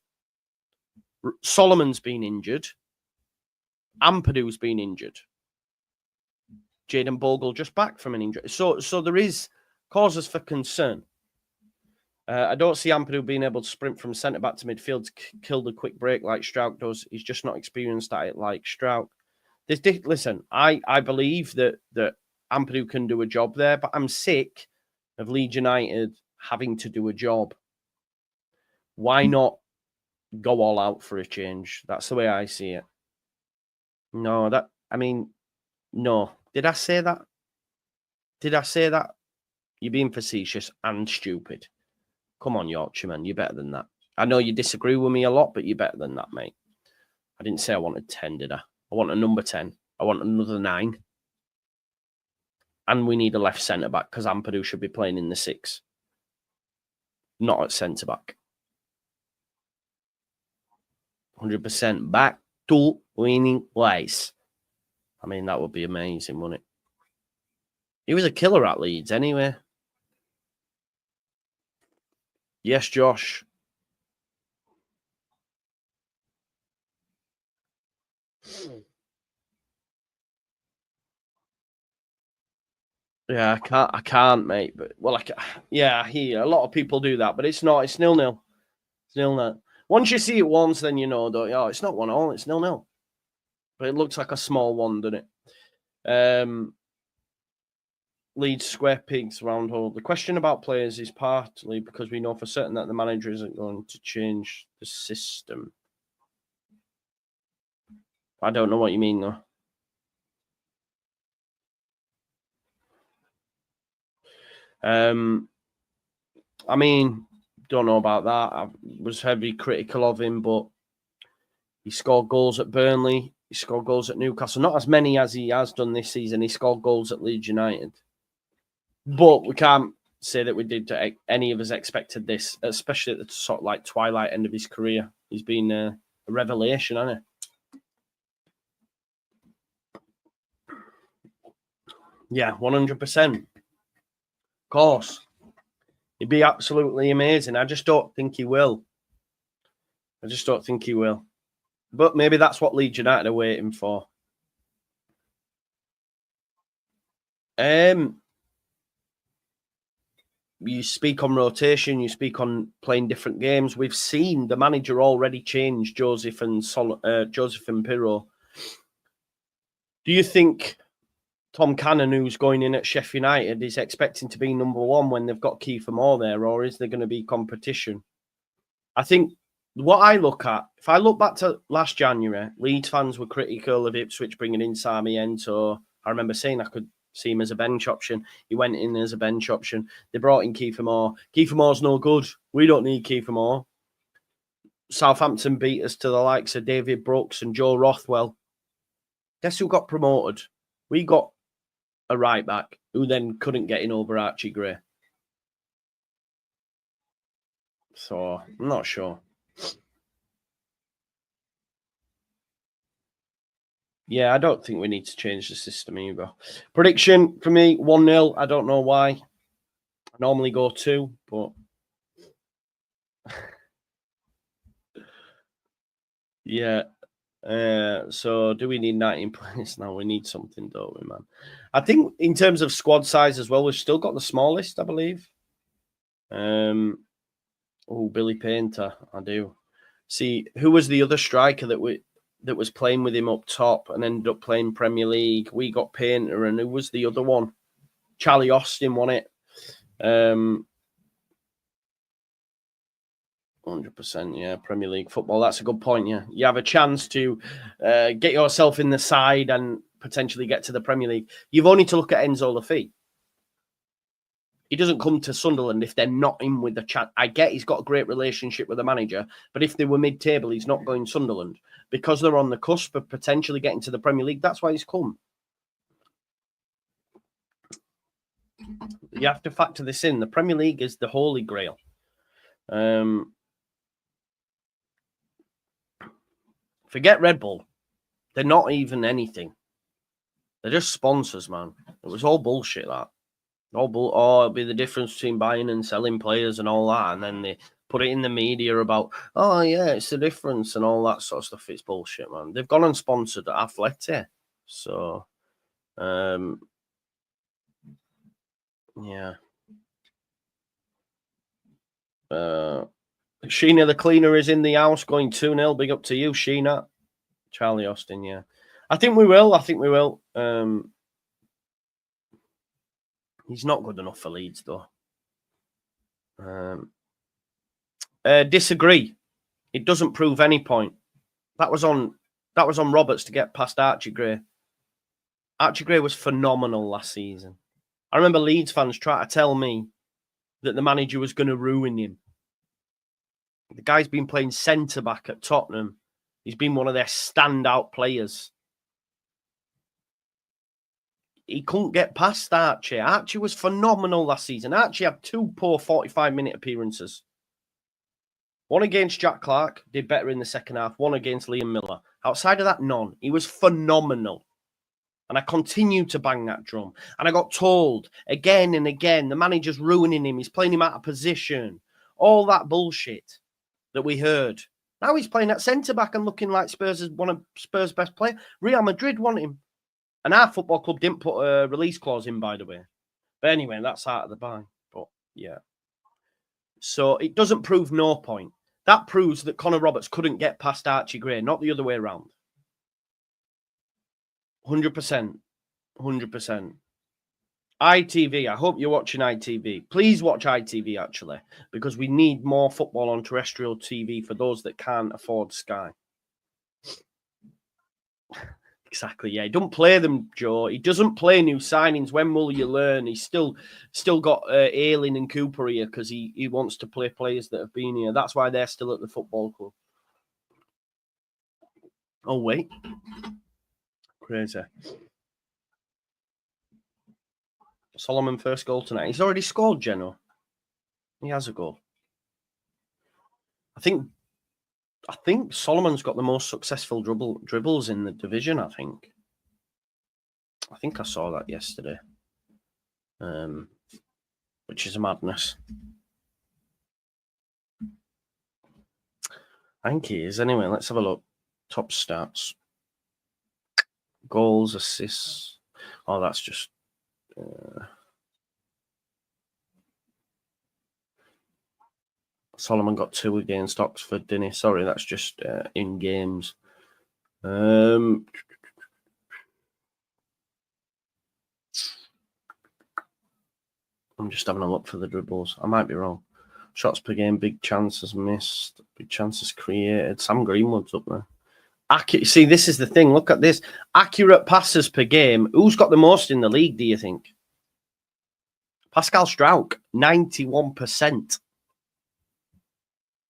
Solomon's been injured. Ampadu's been injured. Jayden Bogle just back from an injury. So there is causes for concern. I don't see Ampadu being able to sprint from centre-back to midfield to kill the quick break like Strouk does. He's just not experienced at it like Strouk. Listen, I believe that Ampadu can do a job there, but I'm sick of Leeds United having to do a job. Why not go all out for a change? That's the way I see it. No. Did I say that? Did I say that? You're being facetious and stupid. Come on, Yorkshireman, you're better than that. I know you disagree with me a lot, but you're better than that, mate. I didn't say I wanted 10, did I? I want a number 10. I want another 9. And we need a left centre-back because Ampadu should be playing in the 6. Not at centre-back. 100% back to winning ways. I mean, that would be amazing, wouldn't it? He was a killer at Leeds anyway. Yes, Josh. Yeah, I can't, mate. But yeah, I hear a lot of people do that, but it's not. It's 0-0. It's 0-0. Once you see it once, then you know, don't you? Oh, it's not 1-1. It's 0-0. But it looks like a small one, doesn't it? Leeds square pigs round hole. The question about players is partly because we know for certain that the manager isn't going to change the system. I don't know what you mean, though. I mean, don't know about that. I was heavily critical of him, but he scored goals at Burnley. He scored goals at Newcastle. Not as many as he has done this season. He scored goals at Leeds United. But we can't say that we did. Any of us expected this, especially at the sort of like twilight end of his career. He's been a revelation, hasn't he? Yeah, 100%. Of course. He'd be absolutely amazing. I just don't think he will. But maybe that's what Leeds United are waiting for. you speak on rotation, you speak on playing different games. We've seen the manager already change Joseph and Pirro. Do you think Tom Cannon, who's going in at Sheffield United, is expecting to be number one when they've got Kiefer Moore there, or is there going to be competition? I think what I look at, if I look back to last January, Leeds fans were critical of Ipswich bringing in Sami Ento. I remember saying I could see him as a bench option. He went in as a bench option. They brought in Kiefer Moore. Kiefer Moore's no good. We don't need Kiefer Moore. Southampton beat us to the likes of David Brooks and Joe Rothwell. Guess who got promoted? We got a right back who then couldn't get in over Archie Gray. So I'm not sure. Yeah, I don't think we need to change the system either. Prediction for me, 1-0. I don't know why. I normally go 2, but yeah. So do we need 19 players now? We need something, don't we, man? I think in terms of squad size as well, we've still got the smallest, I believe. Oh, Billy Painter, I do. See, who was the other striker that was playing with him up top and ended up playing Premier League? We got Painter, and who was the other one? Charlie Austin won it. 100%, yeah. Premier League football. That's a good point. Yeah, you have a chance to get yourself in the side and potentially get to the Premier League. You've only to look at Enzo Lafite. He doesn't come to Sunderland if they're not in with the chat. I get he's got a great relationship with the manager, but if they were mid-table, he's not going Sunderland because they're on the cusp of potentially getting to the Premier League. That's why he's come. You have to factor this in. The Premier League is the holy grail. Forget Red Bull. They're not even anything. They're just sponsors, man. It was all bullshit, that. It'll be the difference between buying and selling players and all that. And then they put it in the media about, oh, yeah, it's the difference and all that sort of stuff. It's bullshit, man. They've gone and sponsored Athletic. So, yeah. Sheena the cleaner is in the house going 2-0. Big up to you, Sheena. Charlie Austin, yeah. I think we will. He's not good enough for Leeds, though. Disagree. It doesn't prove any point. That was on Roberts to get past Archie Gray. Archie Gray was phenomenal last season. I remember Leeds fans trying to tell me that the manager was going to ruin him. The guy's been playing centre-back at Tottenham. He's been one of their standout players. He couldn't get past Archie. Archie was phenomenal last season. Archie had 2 poor 45-minute appearances. One against Jack Clark, did better in the second half. One against Liam Miller. Outside of that, none. He was phenomenal. And I continued to bang that drum. And I got told again and again, the manager's ruining him. He's playing him out of position. All that bullshit that we heard. Now he's playing at centre-back and looking like Spurs is one of Spurs' best players. Real Madrid want him. And our football club didn't put a release clause in, by the way. But anyway, that's out of the bag. But, yeah. So it doesn't prove no point. That proves that Connor Roberts couldn't get past Archie Gray, not the other way around. 100%. 100%. ITV, I hope you're watching ITV. Please watch ITV, actually, because we need more football on terrestrial TV for those that can't afford Sky. Exactly, yeah. He don't play them, Joe. He doesn't play new signings. When will you learn? He's still got Ayling and Cooper here because he wants to play players that have been here. That's why they're still at the football club. Oh, wait. Crazy. Solomon first goal tonight. He's already scored, Geno. He has a goal. I think Solomon's got the most successful dribbles in the division, I think. I think I saw that yesterday. Which is a madness. I think he is. Anyway, let's have a look. Top stats. Goals, assists. Oh, that's just... Solomon got 2 against Oxford, didn't he? Sorry, that's just in games. I'm just having a look for the dribbles. I might be wrong. Shots per game, big chances missed, big chances created. Sam Greenwood's up there. See, this is the thing. Look at this. Accurate passes per game. Who's got the most in the league, do you think? Pascal Struijk, 91%.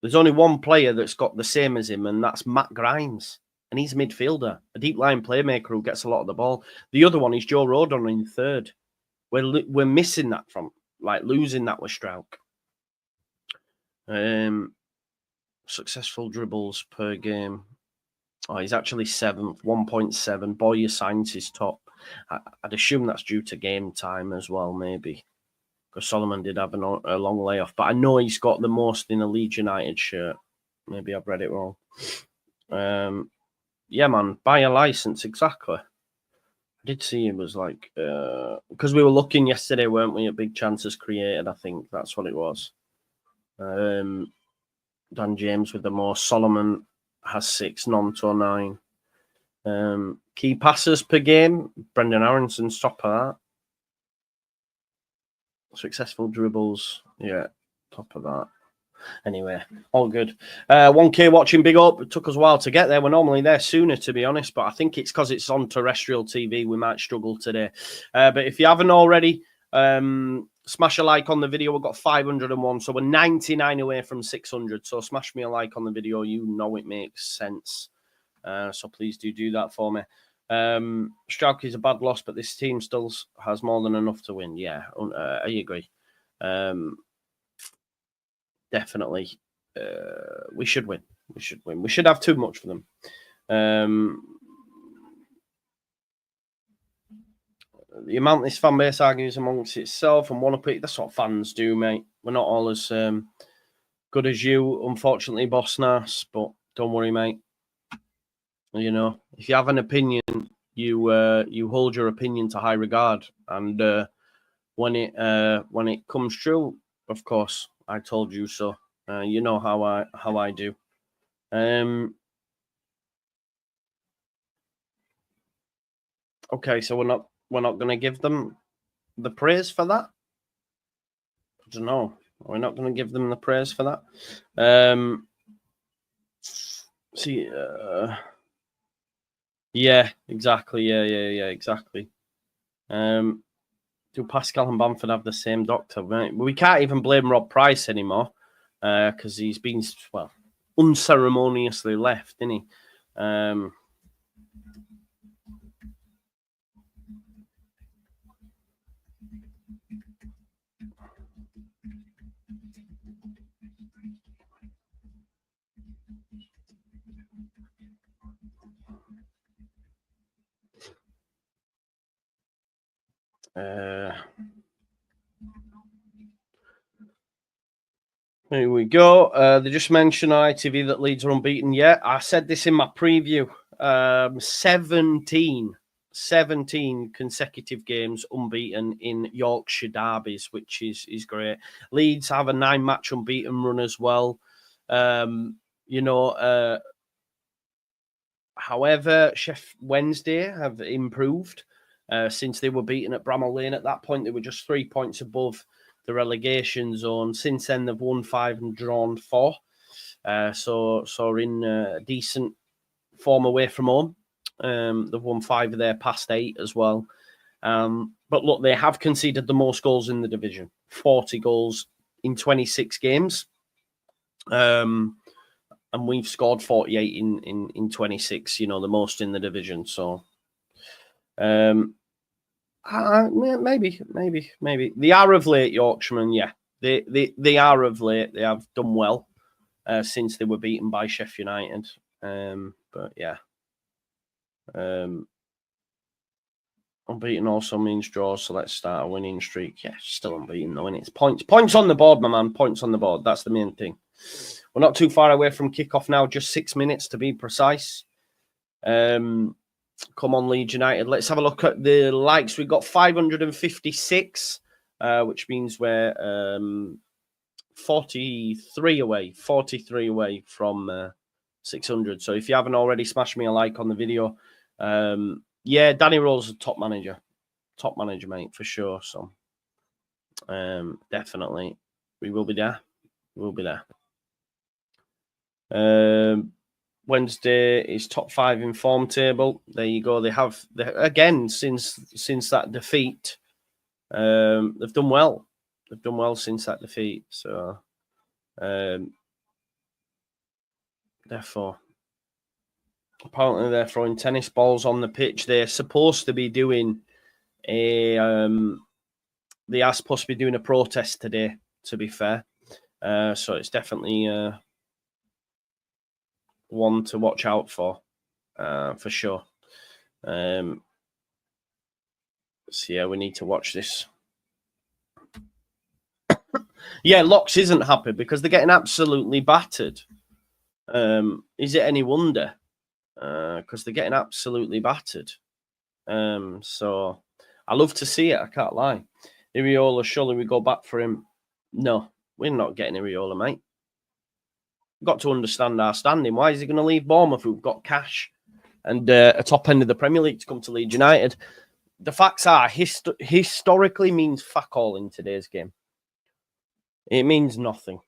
There's only one player that's got the same as him, and that's Matt Grimes. And he's a midfielder, a deep line playmaker who gets a lot of the ball. The other one is Joe Rodon in third. We're missing that from, like, losing that with Struijk. Successful dribbles per game. Oh, he's actually 7th, 1.7. Boyer signs his top. I'd assume that's due to game time as well, maybe. Because Solomon did have a long layoff. But I know he's got the most in a Leeds United shirt. Maybe I've read it wrong. Yeah, man. Buy a license, exactly. I did see it was like... because we were looking yesterday, weren't we, at big chances created, I think. That's what it was. Dan James with the most. Solomon has 6, Nonto 9. Key passes per game. Brendan Aronson's top of that. Successful dribbles. Yeah, top of that. Anyway, all good. 1K watching, big up. It took us a while to get there. We're normally there sooner, to be honest, but I think it's because it's on terrestrial TV. We might struggle today. But if you haven't already, smash a like on the video. We've got 501, so we're 99 away from 600. So smash me a like on the video. You know it makes sense. So please do that for me. Struijk is a bad loss, but this team still has more than enough to win. Yeah, I agree. Definitely. We should win. We should win. We should have too much for them. The amount this fan base argues amongst itself and want to pick, that's what fans do, mate. We're not all as good as you, unfortunately, Boss Nass, but don't worry, mate. You know, if you have an opinion, you hold your opinion to high regard, and when it comes true, of course, I told you so. You know how I do. Okay, so we're not going to give them the praise for that. I don't know. We're not going to give them the praise for that. See. Yeah, exactly. Yeah, exactly. Do Pascal and Bamford have the same doctor? We can't even blame Rob Price anymore because he's been, well, unceremoniously left, didn't he? Here we go. They just mentioned on ITV that Leeds are unbeaten. Yeah, I said this in my preview. 17 consecutive games unbeaten in Yorkshire derbies, which is great. Leeds have a 9-match unbeaten run as well. However, Sheffield Wednesday have improved since they were beaten at Bramall Lane. At that point, they were just 3 points above the relegation zone. Since then, they've won 5 and drawn 4. So in decent form away from home. They've won 5 of their past 8 as well. But look, they have conceded the most goals in the division. 40 goals in 26 games. And we've scored 48 in 26, the most in the division. So maybe. They are of late, Yorkshiremen, yeah. They are of late. They have done well since they were beaten by Sheffield United. But yeah. Unbeaten also means draws, so let's start a winning streak. Yeah, still unbeaten though, isn't it? It's points on the board, my man. Points on the board. That's the main thing. We're not too far away from kickoff now, just 6 minutes to be precise. Come on, Leeds United. Let's have a look at the likes. We've got 556, which means we're 43 away from 600. So if you haven't already, smash me a like on the video. Yeah, Danny Rowe's a top manager, mate, for sure. So definitely, we will be there. We'll be there. Wednesday is top 5 in form table. There you go. They have again since that defeat. They've done well. They've done well since that defeat. So therefore, apparently they're throwing tennis balls on the pitch. They're supposed to be doing they are supposed to be doing a protest today, to be fair. So it's definitely one to watch out for sure. So yeah, we need to watch this. Yeah, Locks isn't happy because they're getting absolutely battered. Is it any wonder? Because they're getting absolutely battered. So I love to see it, I can't lie. Iriola, surely we go back for him. No, we're not getting Iriola, mate. We've got to understand our standing. Why is he going to leave Bournemouth, who've got cash and a top end of the Premier League, to come to Leeds United? The facts are, historically means fuck all in today's game. It means nothing.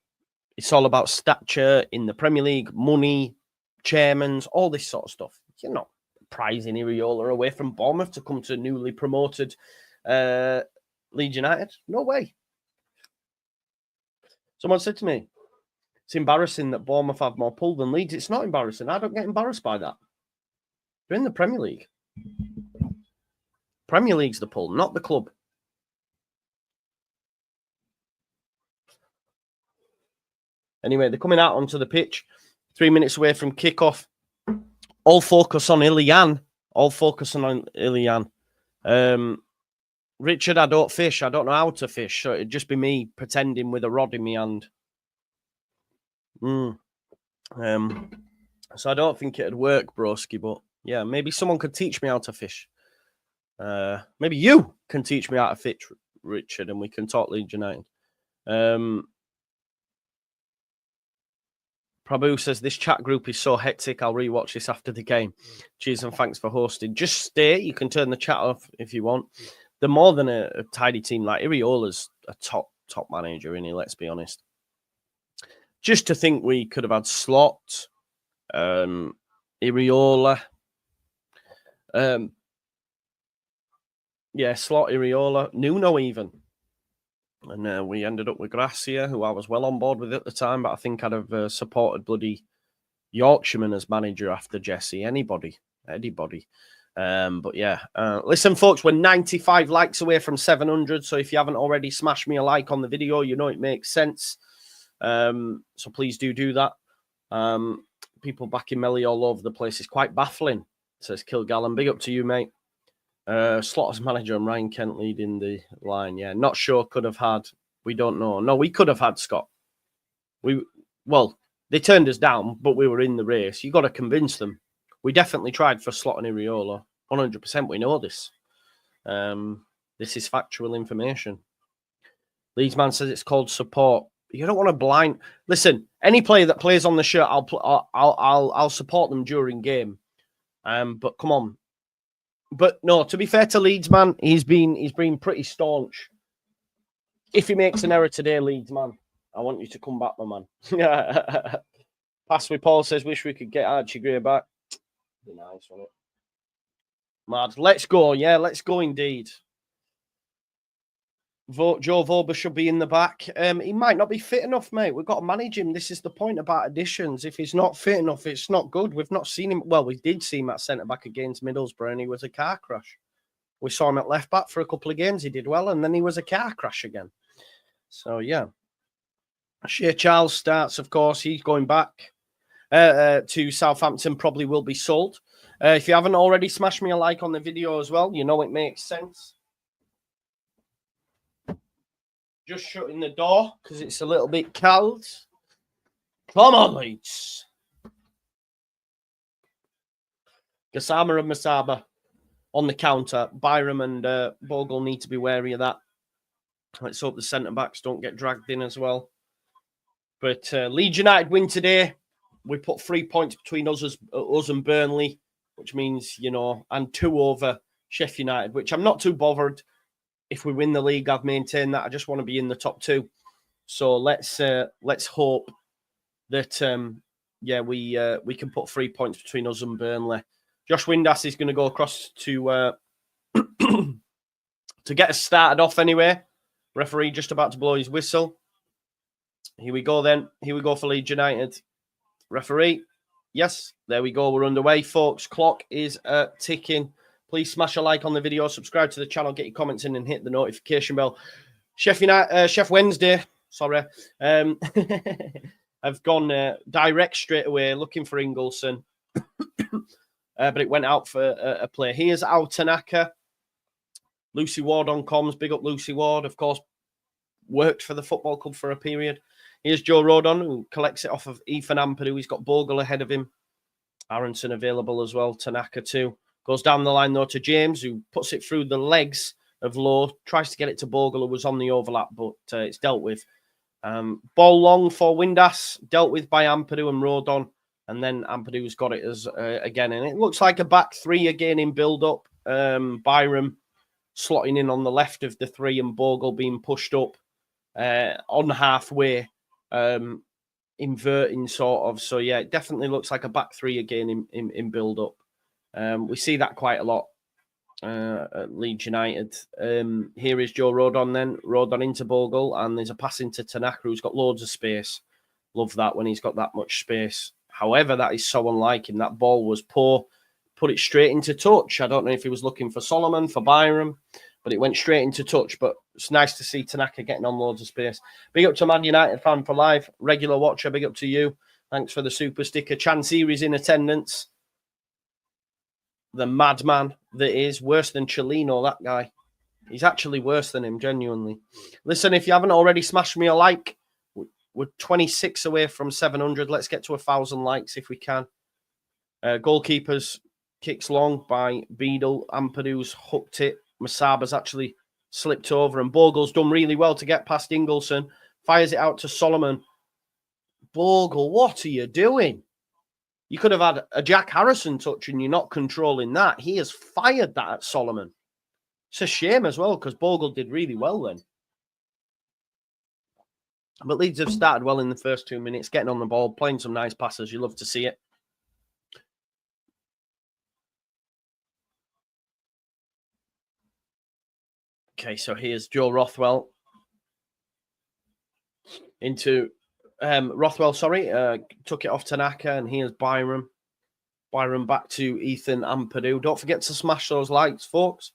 It's all about stature in the Premier League, money, chairmans, all this sort of stuff. You're not prizing Iriola away from Bournemouth to come to newly promoted Leeds United. No way. Someone said to me, it's embarrassing that Bournemouth have more pull than Leeds. It's not embarrassing. I don't get embarrassed by that. They're in the Premier League. Premier League's the pull, not the club. Anyway, they're coming out onto the pitch. 3 minutes away from kickoff. All focus on Ilian. Richard, I don't fish. I don't know how to fish. So it'd just be me pretending with a rod in my hand. So I don't think it'd work, broski. But yeah, maybe someone could teach me how to fish. Maybe you can teach me how to fish, Richard, and we can talk Leeds United. Prabhu says, this chat group is so hectic, I'll rewatch this after the game. Cheers and thanks for hosting. Just stay. You can turn the chat off if you want. They're more than a tidy team. Like, Iriola's a top manager, isn't he? Let's be honest. Just to think we could have had Slot, Iriola. Yeah, Slot, Iriola, Nuno even. And we ended up with Gracia, who I was well on board with at the time, but I think I'd have supported bloody Yorkshireman as manager after Jesse. Anybody. But yeah, listen, folks, we're 95 likes away from 700. So if you haven't already, smash me a like on the video. You know it makes sense. So please do that. People backing Melly all over the place is quite baffling, says Kilgallen. Big up to you, mate. Slot as manager and Ryan Kent leading the line. Yeah, not sure. Could have had. We don't know. No, we could have had Scott. They turned us down, but we were in the race. You got to convince them. We definitely tried for Slot and Iriola. 100%. We know this. This is factual information. Leedsman says it's called support. You don't want to blind. Listen, any player that plays on the shirt, I'll support them during game. But come on. But no, to be fair to Leeds, man, he's been pretty staunch. If he makes an error today, Leeds, man, I want you to come back, my man. Pass with Paul says, wish we could get Archie Gray back. Be nice, wouldn't it? Mad. Let's go. Yeah, let's go indeed. Joe Vober should be in the back. He might not be fit enough, mate. We've got to manage him. This is the point about additions. If he's not fit enough, it's not good. We've not seen him. Well, we did see him at centre-back against Middlesbrough, and he was a car crash. We saw him at left-back for a couple of games. He did well, and then he was a car crash again. So, yeah. Shea Charles starts, of course. He's going back to Southampton, probably will be sold. If you haven't already, smash me a like on the video as well. You know it makes sense. Just shutting the door because it's a little bit cold. Come on, Leeds. Gassama and Masaba on the counter. Byram and Bogle need to be wary of that. Let's hope the centre-backs don't get dragged in as well. But Leeds United win today. We put 3 points between us and Burnley, which means, you know, and 2 over Sheffield United, which I'm not too bothered. If we win the league, I've maintained that. I just want to be in the top 2. So let's hope that we can put 3 points between us and Burnley. Josh Windass is going to go across to to get us started off anyway. Referee just about to blow his whistle. Here we go then. Here we go for Leeds United. Referee. Yes, there we go. We're underway, folks. Clock is ticking. Please smash a like on the video, subscribe to the channel, get your comments in and hit the notification bell. Sheffield Wednesday, sorry, I've gone direct straight away looking for Ingleson, but it went out for a play. Here's Al Tanaka. Lucy Ward on comms. Big up Lucy Ward, of course, worked for the football club for a period. Here's Joe Rodon, who collects it off of Ethan Ampadu. He's got Bogle ahead of him. Aronson available as well. Tanaka too. Goes down the line, though, to James, who puts it through the legs of Lowe. Tries to get it to Bogle, who was on the overlap, but it's dealt with. Ball long for Windass. Dealt with by Ampadu and Rodon. And then Ampadu's got it as again. And it looks like a back 3 again in build-up. Byram slotting in on the left of the 3 and Bogle being pushed up on halfway. Inverting sort of. So, yeah, it definitely looks like a back 3 again in build-up. We see that quite a lot at Leeds United. Here is Joe Rodon then. Rodon into Bogle, and there's a pass into Tanaka, who's got loads of space. Love that when he's got that much space. However, that is so unlike him. That ball was poor. Put it straight into touch. I don't know if he was looking for Solomon, for Byram, but it went straight into touch. But it's nice to see Tanaka getting on loads of space. Big up to Man United fan for life. Regular watcher, big up to you. Thanks for the super sticker. Chansiri's in attendance. The madman that is. Worse than Chelino, that guy. He's actually worse than him, genuinely. Listen, if you haven't already smashed me a like, we're 26 away from 700. Let's get to 1,000 likes if we can. Goalkeepers kicks long by Beadle. Ampadu's hooked it. Masaba's actually slipped over, and Bogle's done really well to get past Ingleson. Fires it out to Solomon. Bogle, what are you doing? You could have had a Jack Harrison touch and you're not controlling that. He has fired that at Solomon. It's a shame as well because Bogle did really well then. But Leeds have started well in the first 2 minutes, getting on the ball, playing some nice passes. You love to see it. Okay, so here's Joe Rothwell into... Rothwell, took it off Tanaka, and here's Byram. Byram back to Ethan Ampadu. Don't forget to smash those likes, folks.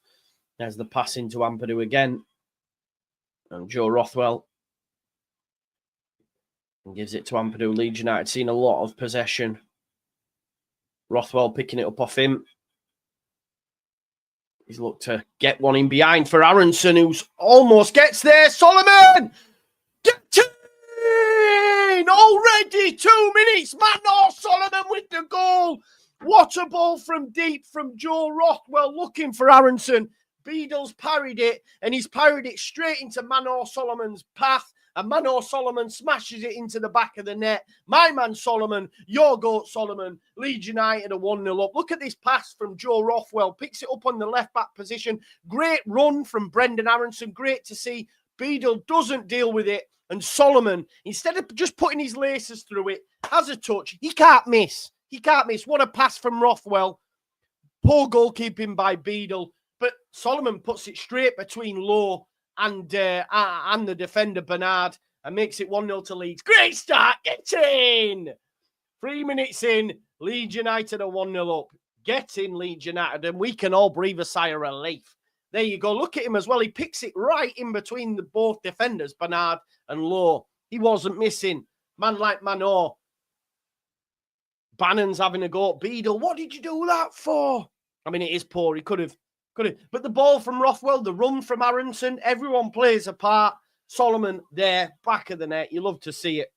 There's the pass into Ampadu again. And Joe Rothwell gives it to Ampadu. Leeds United seen a lot of possession. Rothwell picking it up off him. He's looked to get one in behind for Aronson, who's almost gets there. Solomon! Already 2 minutes. Manor Solomon with the goal. What a ball from deep from Joe Rothwell looking for Aronson. Beadle's parried it, and he's parried it straight into Manor Solomon's path. And Manor Solomon smashes it into the back of the net. My man Solomon, your goat Solomon. Leeds United are 1-0 up. Look at this pass from Joe Rothwell. Picks it up on the left-back position. Great run from Brendan Aronson. Great to see. Beadle doesn't deal with it. And Solomon, instead of just putting his laces through it, has a touch. He can't miss. He can't miss. What a pass from Rothwell. Poor goalkeeping by Beadle. But Solomon puts it straight between Lowe and the defender, Bernard, and makes it 1-0 to Leeds. Great start. Get in. 3 minutes in. Leeds United are 1-0 up. Get in, Leeds United, and we can all breathe a sigh of relief. There you go. Look at him as well. He picks it right in between the both defenders, Bernard and Lowe. He wasn't missing. Man like Manor. Bannon's having a go at Beadle. What did you do that for? I mean, it is poor. He could have. But the ball from Rothwell, the run from Aronson, everyone plays a part. Solomon there, back of the net. You love to see it.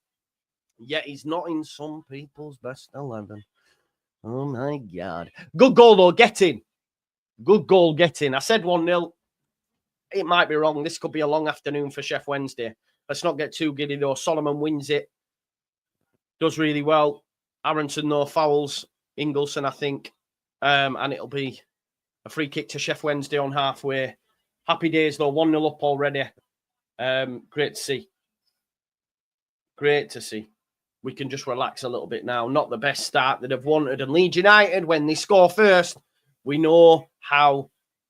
Yet he's not in some people's best 11. Oh, my God. Good goal, though. Get in. Good goal, get in. I said 1-0. It might be wrong. This could be a long afternoon for Sheffield Wednesday. Let's not get too giddy, though. Solomon wins it. Does really well. Aronson, no fouls. Ingleson, I think. And it'll be a free kick to Sheffield Wednesday on halfway. Happy days, though. 1-0 up already. Great to see. Great to see. We can just relax a little bit now. Not the best start that I've wanted. And Leeds United, when they score first, we know how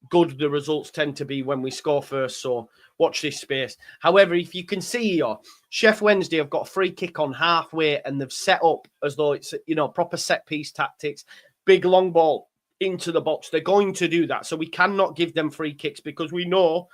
good the results tend to be when we score first. So watch this space. However, if you can see here, Sheffield Wednesday have got a free kick on halfway and they've set up as though it's, you know, proper set piece tactics. Big long ball into the box. They're going to do that. So we cannot give them free kicks because we know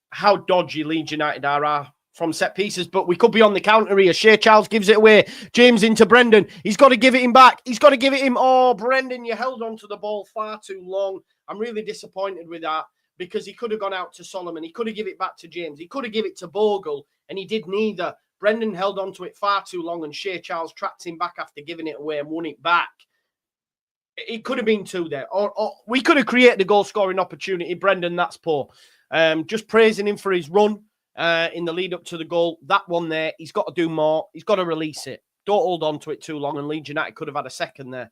how dodgy Leeds United are from set pieces, but we could be on the counter here. Shea Charles gives it away. James into Brendan. He's got to give it him back. He's got to give it him. Oh, Brendan, you held on to the ball far too long. I'm really disappointed with that because he could have gone out to Solomon. He could have given it back to James. He could have given it to Bogle, and he did neither. Brendan held on to it far too long, and Shea Charles tracked him back after giving it away and won it back. It could have been two there. Or we could have created a goal-scoring opportunity. Brendan, that's poor. Just praising him for his run. In the lead up to the goal, that one there, he's got to do more. He's got to release it. Don't hold on to it too long, and Leeds United could have had a second there.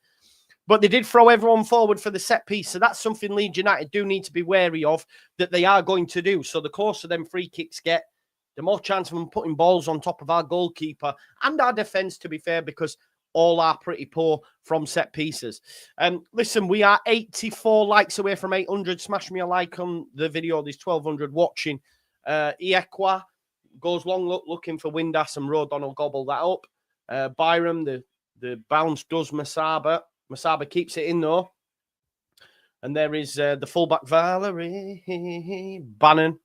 But they did throw everyone forward for the set piece, so that's something Leeds United do need to be wary of, that they are going to do. So the closer them free kicks get, the more chance of them putting balls on top of our goalkeeper and our defence, to be fair, because all are pretty poor from set pieces. Listen, we are 84 likes away from 800. Smash me a like on the video. There's 1,200 watching. Iekwa goes long looking for Windass and Rodon will gobble that up. Byram, the bounce does Masaba. Masaba keeps it in though. And there is the fullback Valerie Bannon.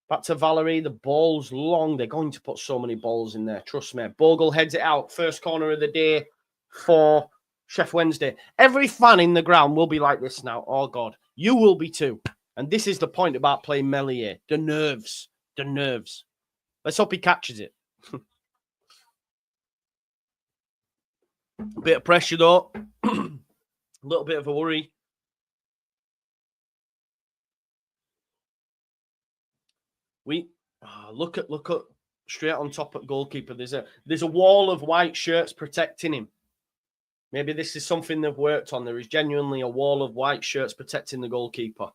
Back to Valerie. The ball's long. They're going to put so many balls in there. Trust me. Bogle heads it out. First corner of the day for Sheffield Wednesday. Every fan in the ground will be like this now. Oh, God. You will be too. And this is the point about playing Meslier. The nerves. The nerves. Let's hope he catches it. A bit of pressure, though. A little bit of a worry. Look at straight on top at goalkeeper. There's a wall of white shirts protecting him. Maybe this is something they've worked on. There is genuinely a wall of white shirts protecting the goalkeeper.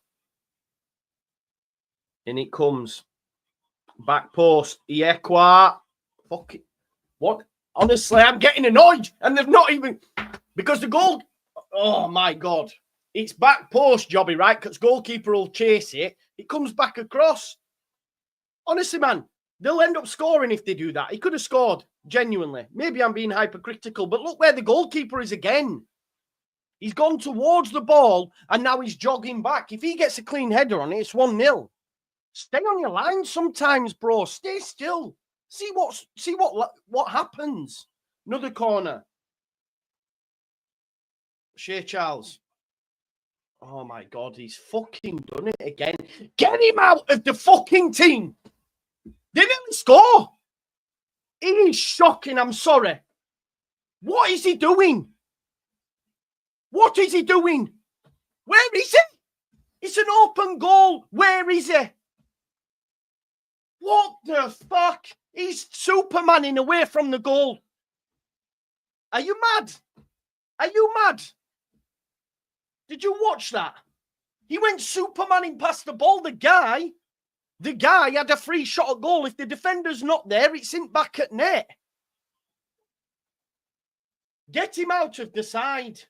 And it comes. Back post. Iekwa. Fuck it. What? Honestly, I'm getting annoyed. And they've not even... Because the goal... Oh, my God. It's back post, Jobby, right? Because goalkeeper will chase it. It comes back across. Honestly, man, they'll end up scoring if they do that. He could have scored, genuinely. Maybe I'm being hypercritical, but look where the goalkeeper is again. He's gone towards the ball, and now he's jogging back. If he gets a clean header on it, it's 1-0. Stay on your line sometimes, bro. Stay still. See what happens. Another corner. Shea Charles. Oh, my God. He's fucking done it again. Get him out of the fucking team. They didn't score. It is shocking. I'm sorry. What is he doing? What is he doing? Where is he? It's an open goal. Where is he? What the fuck? He's Supermaning away from the goal. Are you mad? Are you mad? Did you watch that? He went Supermaning past the ball. The guy had a free shot at goal. If the defender's not there, it's in back at net. Get him out of the side.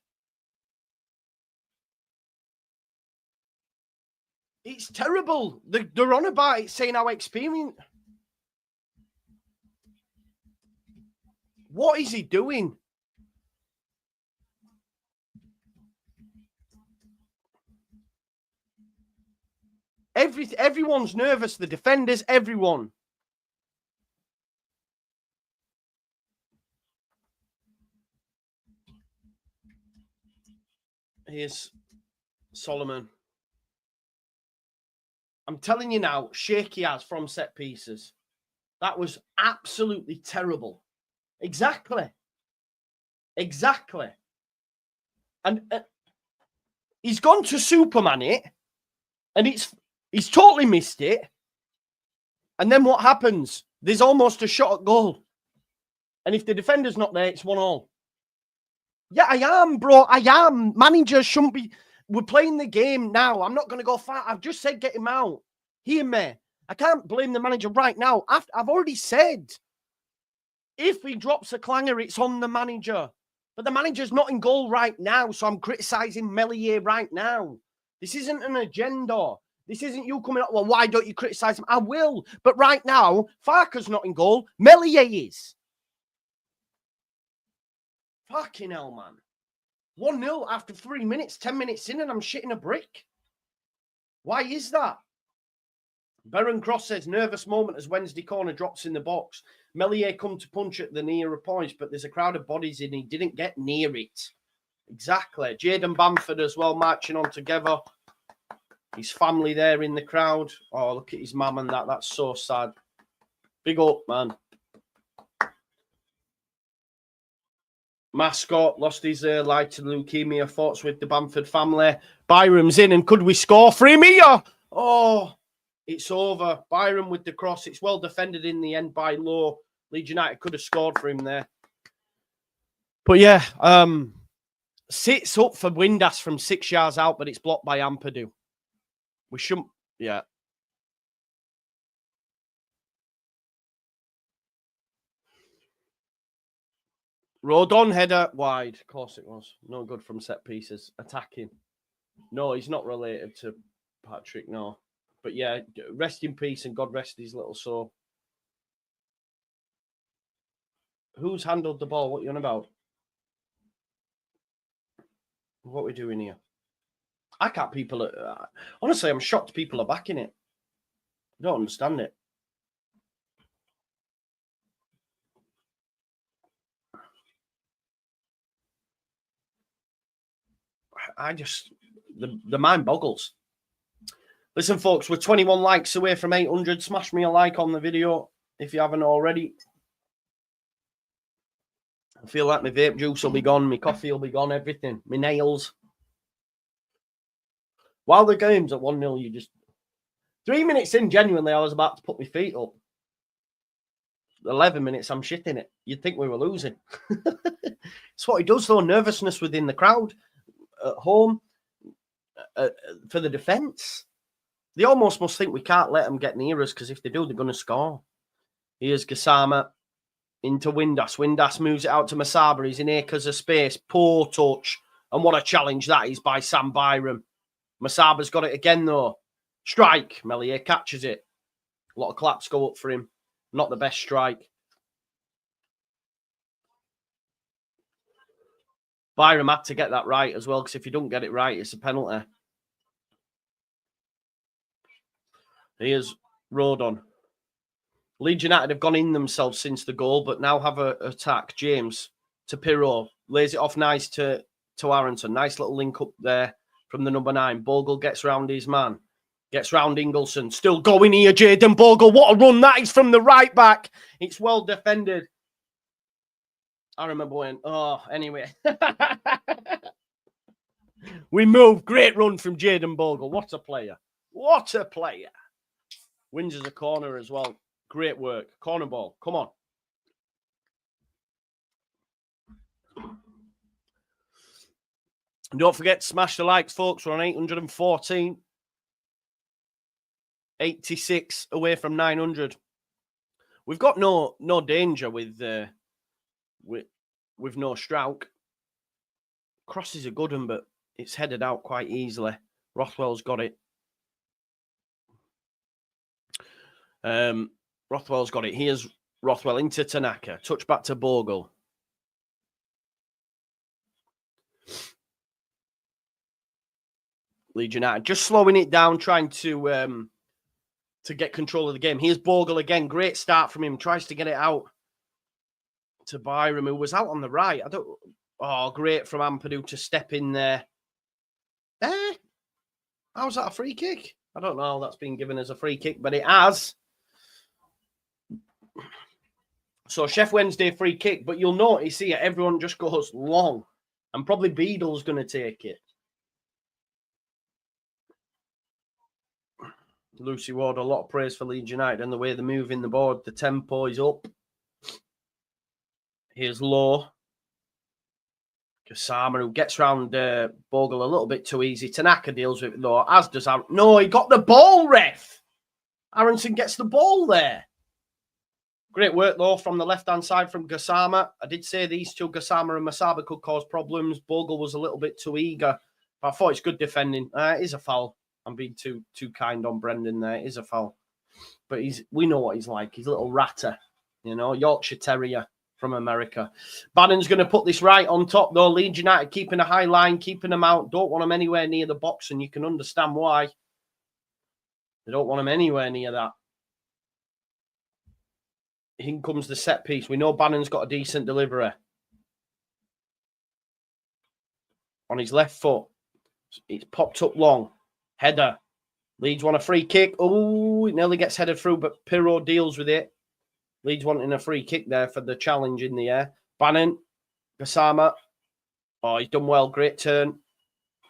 It's terrible. They're on about it, saying how experienced. What is he doing? Everyone's nervous. The defenders, everyone. Here's Solomon. I'm telling you now, shaky has from set pieces. That was absolutely terrible. Exactly. Exactly. And he's gone to Superman it, and he's totally missed it. And then what happens? There's almost a shot at goal. And if the defender's not there, it's 1-1. Yeah, I am, bro. I am. Managers shouldn't be. We're playing the game now. I'm not going to go far. I've just said get him out. Hear me. I can't blame the manager right now. I've already said, if he drops a clanger, it's on the manager. But the manager's not in goal right now, so I'm criticising Meslier right now. This isn't an agenda. This isn't you coming up, well, why don't you criticise him? I will. But right now, Farker's not in goal. Meslier is. Fucking hell, man. 1-0 after 3 minutes, 10 minutes in, and I'm shitting a brick. Why is that? Baron Cross says, nervous moment as Wednesday corner drops in the box. Meslier come to punch at the nearer point, but there's a crowd of bodies in. He didn't get near it. Exactly. Jayden Bamford as well, marching on together. His family there in the crowd. Oh, look at his mum and that. That's so sad. Big up, man. Mascot lost his light to leukemia. Thoughts with the Bamford family. Byram's in, and could we score for him here? Oh, it's over. Byram with the cross. It's well defended in the end by Lowe. Leeds United could have scored for him there. But yeah, sits up for Windass from 6 yards out, but it's blocked by Ampadu. We shouldn't, yeah. Rodon header wide. Of course it was. No good from set pieces. Attacking. No, he's not related to Patrick, no. But yeah, rest in peace and God rest his little soul. Who's handled the ball? What are you on about? What are we doing here? I can't people... honestly, I'm shocked people are backing it. I don't understand it. I just... The mind boggles. Listen, folks, we're 21 likes away from 800. Smash me a like on the video if you haven't already. I feel like my vape juice will be gone, my coffee will be gone, everything. My nails. While the game's at 1-0, you just... 3 minutes in, genuinely, I was about to put my feet up. 11 minutes, I'm shitting it. You'd think we were losing. It's what he does, though. Nervousness within the crowd. At home. For the defence. They almost must think we can't let them get near us, because if they do, they're going to score. Here's Gassama into Windass. Windass moves it out to Masaba. He's in acres of space. Poor touch. And what a challenge that is by Sam Byram. Masaba's got it again, though. Strike. Meslier catches it. A lot of claps go up for him. Not the best strike. Byram had to get that right as well, because if you don't get it right, it's a penalty. Here's Rodon. Leeds United have gone in themselves since the goal, but now have an attack. James to Pirro. Lays it off nice to Aronson. Nice little link up there from the number 9. Bogle gets round his man. Gets round Ingleson. Still going here, Jayden Bogle. What a run that is from the right back. It's well defended. I remember when... Oh, anyway. We move. Great run from Jayden Bogle. What a player. What a player. Wins as a corner as well. Great work. Corner ball. Come on. And don't forget to smash the likes, folks. We're on 814. 86 away from 900. We've got no danger with no Strauch. Crosses are good one, but it's headed out quite easily. Rothwell's got it. Rothwell's got it. Here's Rothwell into Tanaka. Touch back to Bogle. Leeds United just slowing it down, trying to get control of the game. Here's Bogle again. Great start from him. Tries to get it out to Byram, who was out on the right. Oh, great from Ampadu to step in there. How's that a free kick? I don't know how that's been given as a free kick, but it has. So Sheffield Wednesday free kick, but you'll notice here everyone just goes long, and probably Beadle's going to take it. Lucy Ward, a lot of praise for Leeds United and the way they're moving the board. The tempo is up. Here's Low. Kasama, who gets round Bogle a little bit too easy. Tanaka deals with it, though, as does Aaron. No, he got the ball, ref. Aronson gets the ball there. Great work, though, from the left-hand side from Gassama. I did say these two, Gassama and Masaba, could cause problems. Bogle was a little bit too eager. But I thought it's good defending. It is a foul. I'm being too kind on Brendan there. It is a foul. But we know what he's like. He's a little ratter, you know, Yorkshire Terrier from America. Bannon's going to put this right on top, though. Leeds United keeping a high line, keeping them out. Don't want them anywhere near the box, and you can understand why. They don't want them anywhere near that. In comes the set piece. We know Bannon's got a decent delivery. On his left foot. It's popped up long. Header. Leeds want a free kick. Oh, it nearly gets headed through, but Pirro deals with it. Leeds wanting a free kick there for the challenge in the air. Bannon. Gassama. Oh, he's done well. Great turn.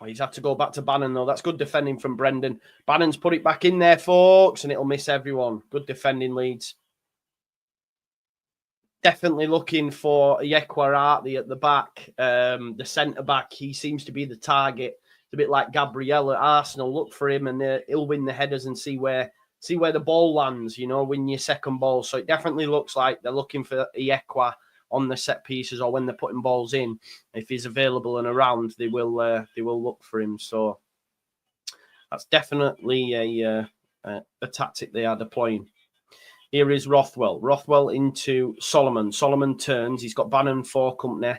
Oh, he's had to go back to Bannon, though. That's good defending from Brendan. Bannon's put it back in there, folks, and it'll miss everyone. Good defending, Leeds. Definitely looking for Yekwa at the back, the centre-back. He seems to be the target. It's a bit like Gabriel at Arsenal. Look for him, and he'll win the headers and see where the ball lands, you know, win your second ball. So it definitely looks like they're looking for Yekwa on the set pieces or when they're putting balls in. If he's available and around, they will look for him. So that's definitely a tactic they are deploying. Here is Rothwell. Rothwell into Solomon. Solomon turns. He's got Bannon for company.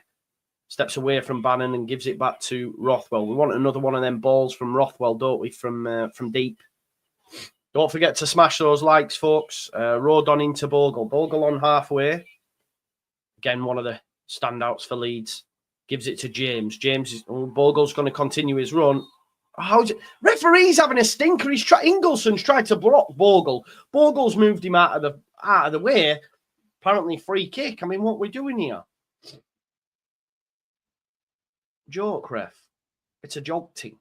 Steps away from Bannon and gives it back to Rothwell. We want another one of them balls from Rothwell, don't we, from deep. Don't forget to smash those likes, folks. Rodon into Bogle. Bogle on halfway. Again, one of the standouts for Leeds. Gives it to James. Bogle's going to continue his run. How's it? Referee's having a stinker. Ingleson's tried to block Bogle. Bogle's moved him out of the way. Apparently, free kick. I mean, what are we doing here? Joke, ref. It's a joke team.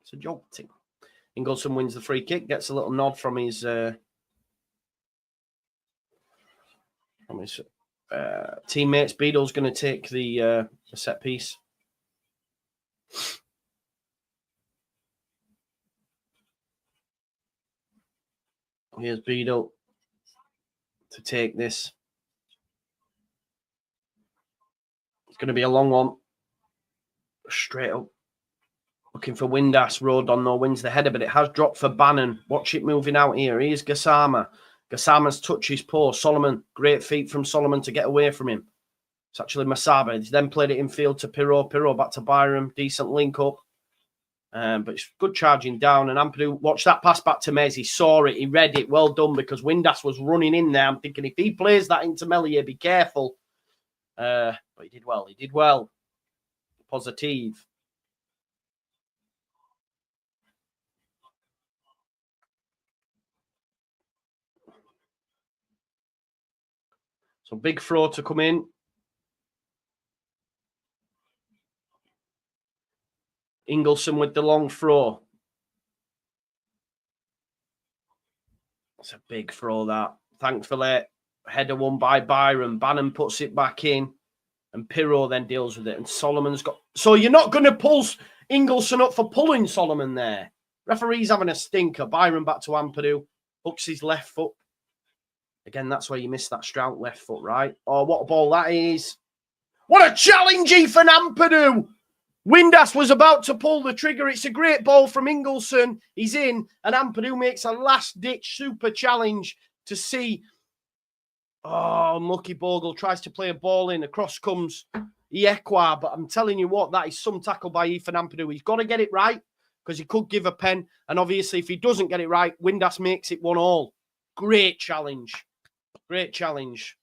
It's a joke team. Ingleson wins the free kick. Gets a little nod from his teammates. Beadle's going to take the set piece. Here's Beadle to take this. It's going to be a long one. Straight up. Looking for Windass. Rodon, though, wins the header, but it has dropped for Bannon. Watch it moving out here. Here's Gassama. Gassama's touch his post. Solomon. Great feet from Solomon to get away from him. It's actually Masaba. He's then played it infield to Pirro. Pirro back to Byram. Decent link up. But it's good charging down. And Ampadu, watch that pass back to Mez. He saw it. He read it. Well done, because Windass was running in there. I'm thinking if he plays that into Melier, be careful. But he did well. He did well. Positive. So big throw to come in. Ingleson with the long throw. It's a big throw, that. Thankfully, header won by Byron. Bannon puts it back in, and Pirro then deals with it. And Solomon's got... So you're not going to pull Ingleson up for pulling Solomon there. Referee's having a stinker. Byron back to Ampadu. Hooks his left foot. Again, that's where you missed that Strout left foot, right? Oh, what a ball that is. What a challenge, Ethan Ampadu! Windass was about to pull the trigger. It's a great ball from Ingleson. He's in, and Ampadu makes a last-ditch super challenge to see. Oh, unlucky Bogle tries to play a ball in. Across comes Yekwa, but I'm telling you what, that is some tackle by Ethan Ampadu. He's got to get it right, because he could give a pen, and obviously if he doesn't get it right, Windass makes it 1-1. Great challenge. Great challenge.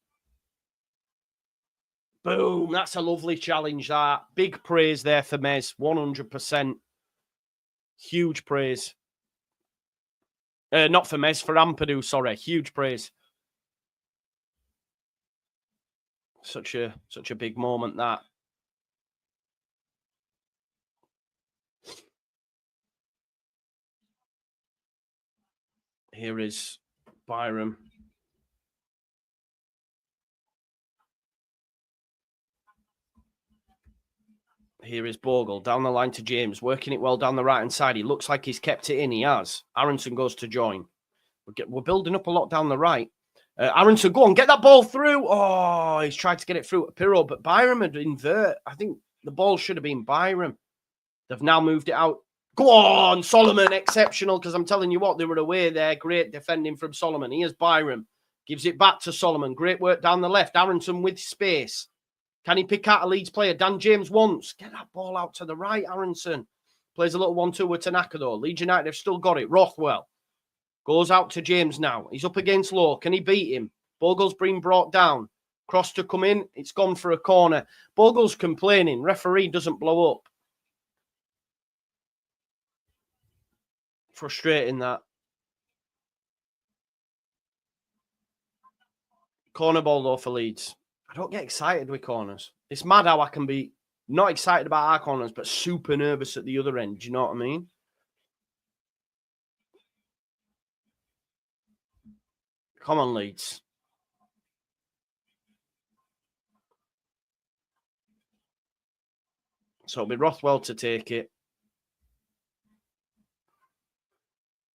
Boom. That's a lovely challenge, that. Big praise there for Mez. 100%. Huge praise. Not for Mez, for Ampadu, sorry. Huge praise. Such a big moment, that. Here is Byram. Here is Bogle down the line to James, working it well down the right-hand side. He looks like he's kept it in. He has. Aronson goes to join. We're building up a lot down the right. Aronson, go on, get that ball through. Oh, he's tried to get it through at Pirro, but Byram had invert. I think the ball should have been Byram. They've now moved it out. Go on, Solomon, exceptional, because I'm telling you what, they were away there. Great defending from Solomon. Here's Byram. Gives it back to Solomon. Great work down the left. Aronson with space. Can he pick out a Leeds player? Dan James wants. Get that ball out to the right, Aronson. Plays a little 1-2 with Tanaka, though. Leeds United have still got it. Rothwell goes out to James now. He's up against Lowe. Can he beat him? Bogle's been brought down. Cross to come in. It's gone for a corner. Bogle's complaining. Referee doesn't blow up. Frustrating, that. Corner ball, though, for Leeds. I don't get excited with corners. It's mad how I can be not excited about our corners, but super nervous at the other end. Do you know what I mean? Come on, Leeds. So it'll be Rothwell to take it.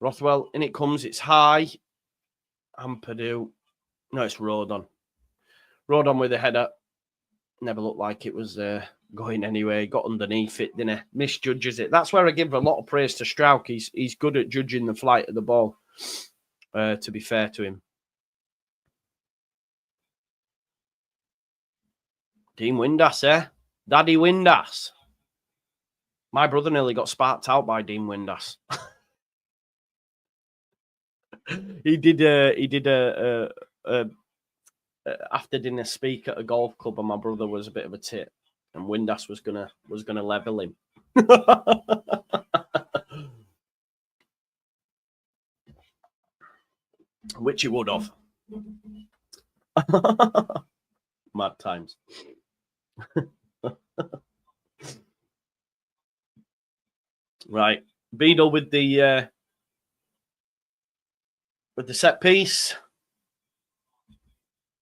Rothwell, in it comes. It's high. Ampadu. No, it's Rodon. Rodon with a header. Never looked like it was going anywhere. Got underneath it, didn't he? Misjudges it. That's where I give a lot of praise to Strauch. He's good at judging the flight of the ball, to be fair to him. Dean Windass, eh? Daddy Windass. My brother nearly got sparked out by Dean Windass. He did a after dinner speak at a golf club, and my brother was a bit of a tit, and Windass was gonna level him. Which he would have. Mad times. Right, Beadle with the set piece.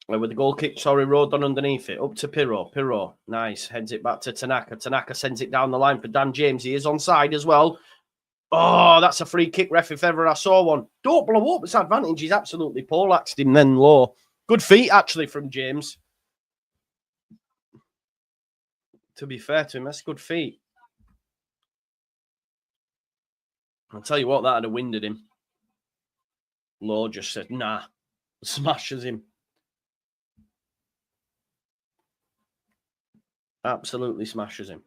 With the goal kick, Rodon underneath it. Up to Pirro. Pirro, nice. Heads it back to Tanaka. Tanaka sends it down the line for Dan James. He is onside as well. Oh, that's a free kick, ref, if ever I saw one. Don't blow up. It's advantage. He's absolutely poleaxed him then low. Good feet, actually, from James. To be fair to him, that's good feet. I'll tell you what, that would have winded him. Lowe just said, nah. Smashes him. Absolutely smashes him.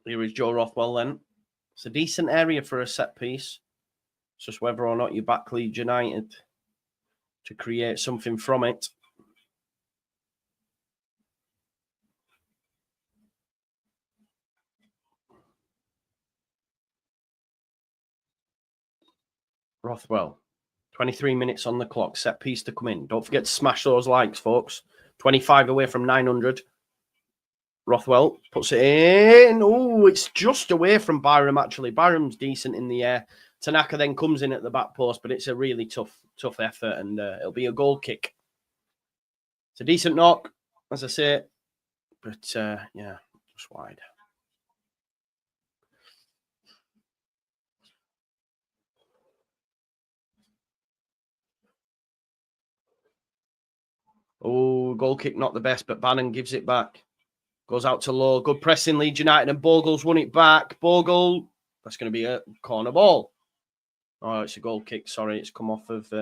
Here is Joe Rothwell then. It's a decent area for a set piece. It's just whether or not you back Leeds United to create something from it. Rothwell, 23 minutes on the clock. Set piece to come in. Don't forget to smash those likes, folks. 25 away from 900. Rothwell puts it in. Oh, it's just away from Byram, actually. Byram's decent in the air. Tanaka then comes in at the back post, but it's a really tough effort, and it'll be a goal kick. It's a decent knock, as I say, but yeah, just wide. Oh, goal kick, not the best, but Bannon gives it back. Goes out to Lowe. Good pressing, Leeds United, and Bogle's won it back. Bogle, that's going to be a corner ball. Oh, it's a goal kick. Sorry, it's come off of...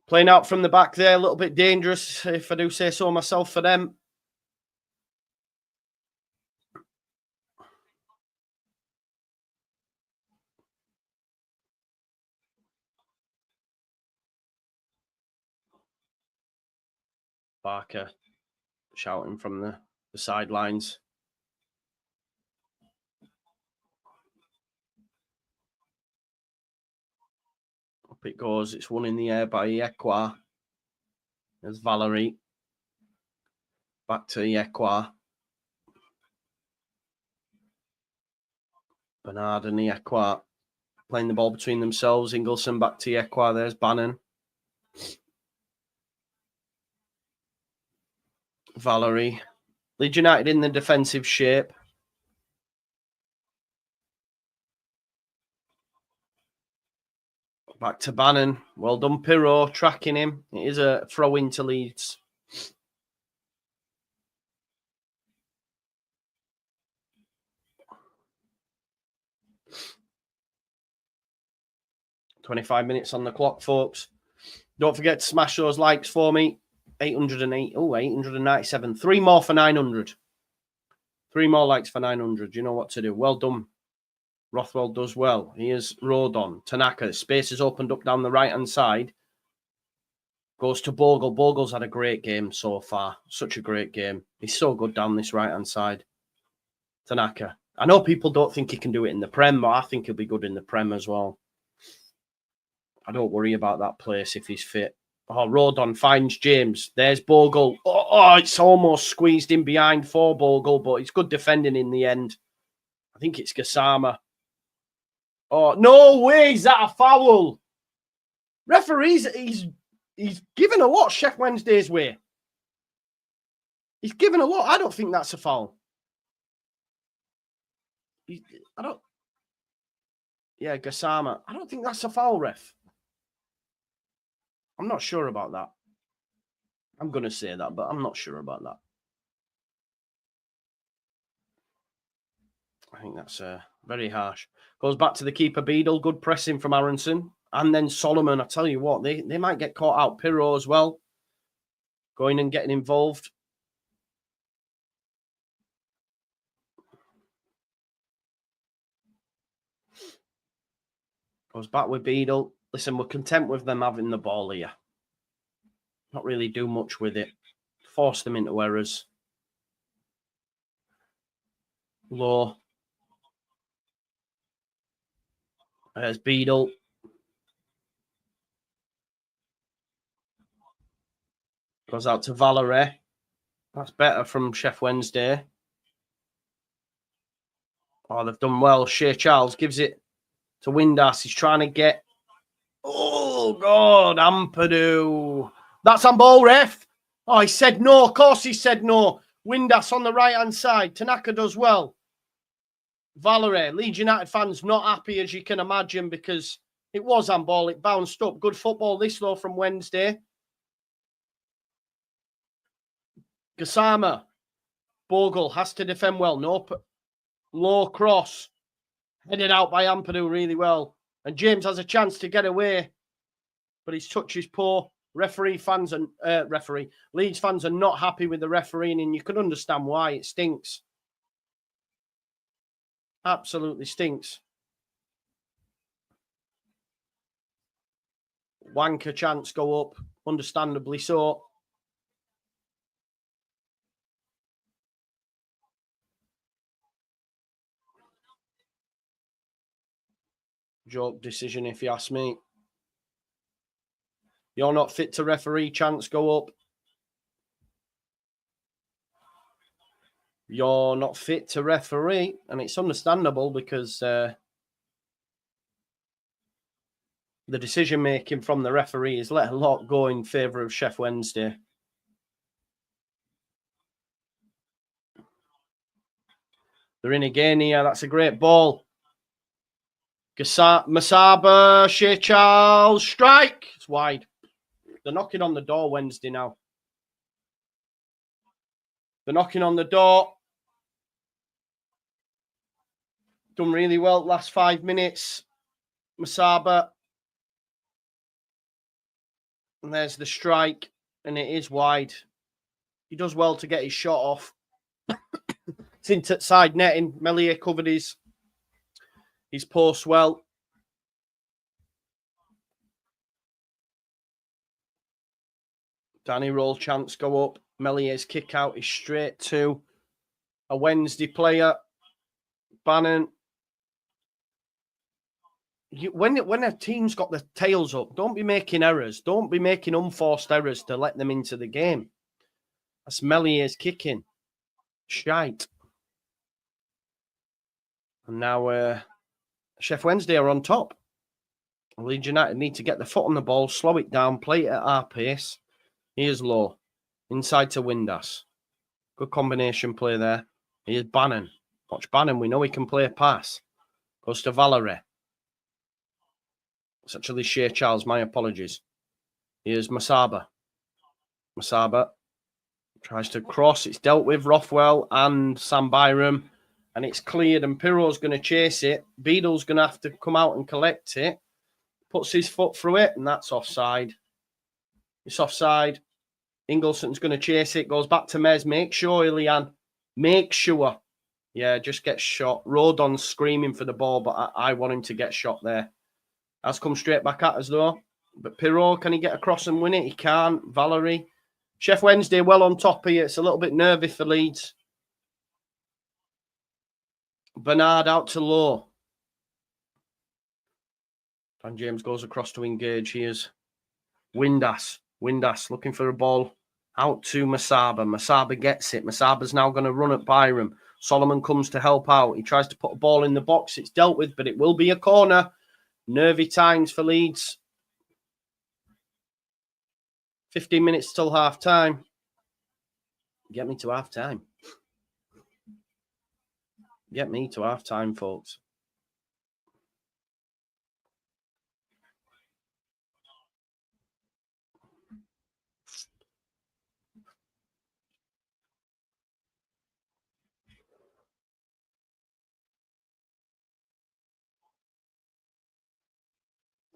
Playing out from the back there, a little bit dangerous, if I do say so myself, for them. Barker shouting from the sidelines. Up it goes. It's won in the air by Yekwa. There's Valerie. Back to Yekwa. Bernard and Yekwa playing the ball between themselves. Ingleson back to Yekwa. There's Bannon. Valerie. Leeds United in the defensive shape. Back to Bannon. Well done, Pirro, tracking him. It is a throw into Leeds. "25 minutes on the clock, folks. Don't forget to smash those likes for me. 808. Oh, 897. 3 more for 900. 3 more likes for 900. You know what to do. Well done. Rothwell does well. Here's Rodon. Tanaka. Space is opened up down the right-hand side. Goes to Bogle. Bogle's had a great game so far. Such a great game. He's so good down this right-hand side. Tanaka. I know people don't think he can do it in the Prem, but I think he'll be good in the Prem as well. I don't worry about that place if he's fit. Oh, Rodon finds James. There's Bogle. Oh, it's almost squeezed in behind for Bogle, but it's good defending in the end. I think it's Gassama. Oh, no way. Is that a foul? Referees, he's given a lot Sheffield Wednesday's way. He's given a lot. I don't think that's a foul. Yeah, Gassama. I don't think that's a foul, ref. I'm not sure about that. I'm going to say that, but I'm not sure about that. I think that's very harsh. Goes back to the keeper, Beadle. Good pressing from Aronson. And then Solomon. I tell you what, they might get caught out. Pirro as well. Going and getting involved. Goes back with Beadle. Listen, we're content with them having the ball here. Not really do much with it. Force them into errors. Low. There's Beadle. Goes out to Valerie. That's better from Sheffield Wednesday. Oh, they've done well. Shea Charles gives it to Windass. He's trying to get... Oh, God. Ampadu. That's on ball, ref. Oh, he said no. Of course he said no. Windass on the right-hand side. Tanaka does well. Valerie. Leeds United fans not happy, as you can imagine, because it was on ball. It bounced up. Good football this, though, from Wednesday. Gassama. Bogle has to defend well. No, low cross. Headed out by Ampadu really well. And James has a chance to get away. But his touch is poor. Leeds fans are not happy with the refereeing, and you can understand why. It stinks. Absolutely stinks. Wanker chance go up. Understandably so. Joke decision, if you ask me. You're not fit to referee, chance go up. You're not fit to referee, and it's understandable because the decision making from the referee has let a lot go in favour of Sheffield Wednesday. They're in again here. That's a great ball. Masaba, Shea Charles, strike. It's wide. They're knocking on the door Wednesday now. They're knocking on the door. Done really well last 5 minutes. Masaba. And there's the strike. And it is wide. He does well to get his shot off. It's into side netting. Melier covered his post well. Danny Roll chance go up. Melier's kick out is straight to a Wednesday player. Bannon. When a team's got the tails up, don't be making errors. Don't be making unforced errors to let them into the game. That's Melier's kicking. Shite. And now Sheffield Wednesday are on top. Leeds United need to get the foot on the ball, slow it down, play it at our pace. Here's Low. Inside to Windass. Good combination play there. Here's Bannon. Watch Bannon. We know he can play a pass. Goes to Valerie. It's actually Shea Charles. My apologies. Here's Masaba. Masaba tries to cross. It's dealt with Rothwell and Sam Byram. And it's cleared. And Pirro's going to chase it. Beadle's going to have to come out and collect it. Puts his foot through it. And that's offside. It's offside. Ingleson's going to chase it. Goes back to Mez. Make sure, Ilian. Make sure. Yeah, just get shot. Rodon's screaming for the ball, but I want him to get shot there. Has come straight back at us, though. But Pirro, can he get across and win it? He can't. Valerie. Sheffield Wednesday well on top here. It's a little bit nervy for Leeds. Bernard out to Low. Van James goes across to engage. Here's Windass. Windass looking for a ball. Out to Masaba. Masaba gets it. Masaba's now going to run at Byram. Solomon comes to help out. He tries to put a ball in the box. It's dealt with, but it will be a corner. Nervy times for Leeds. 15 minutes till half time. Get me to half time. Get me to half time, folks.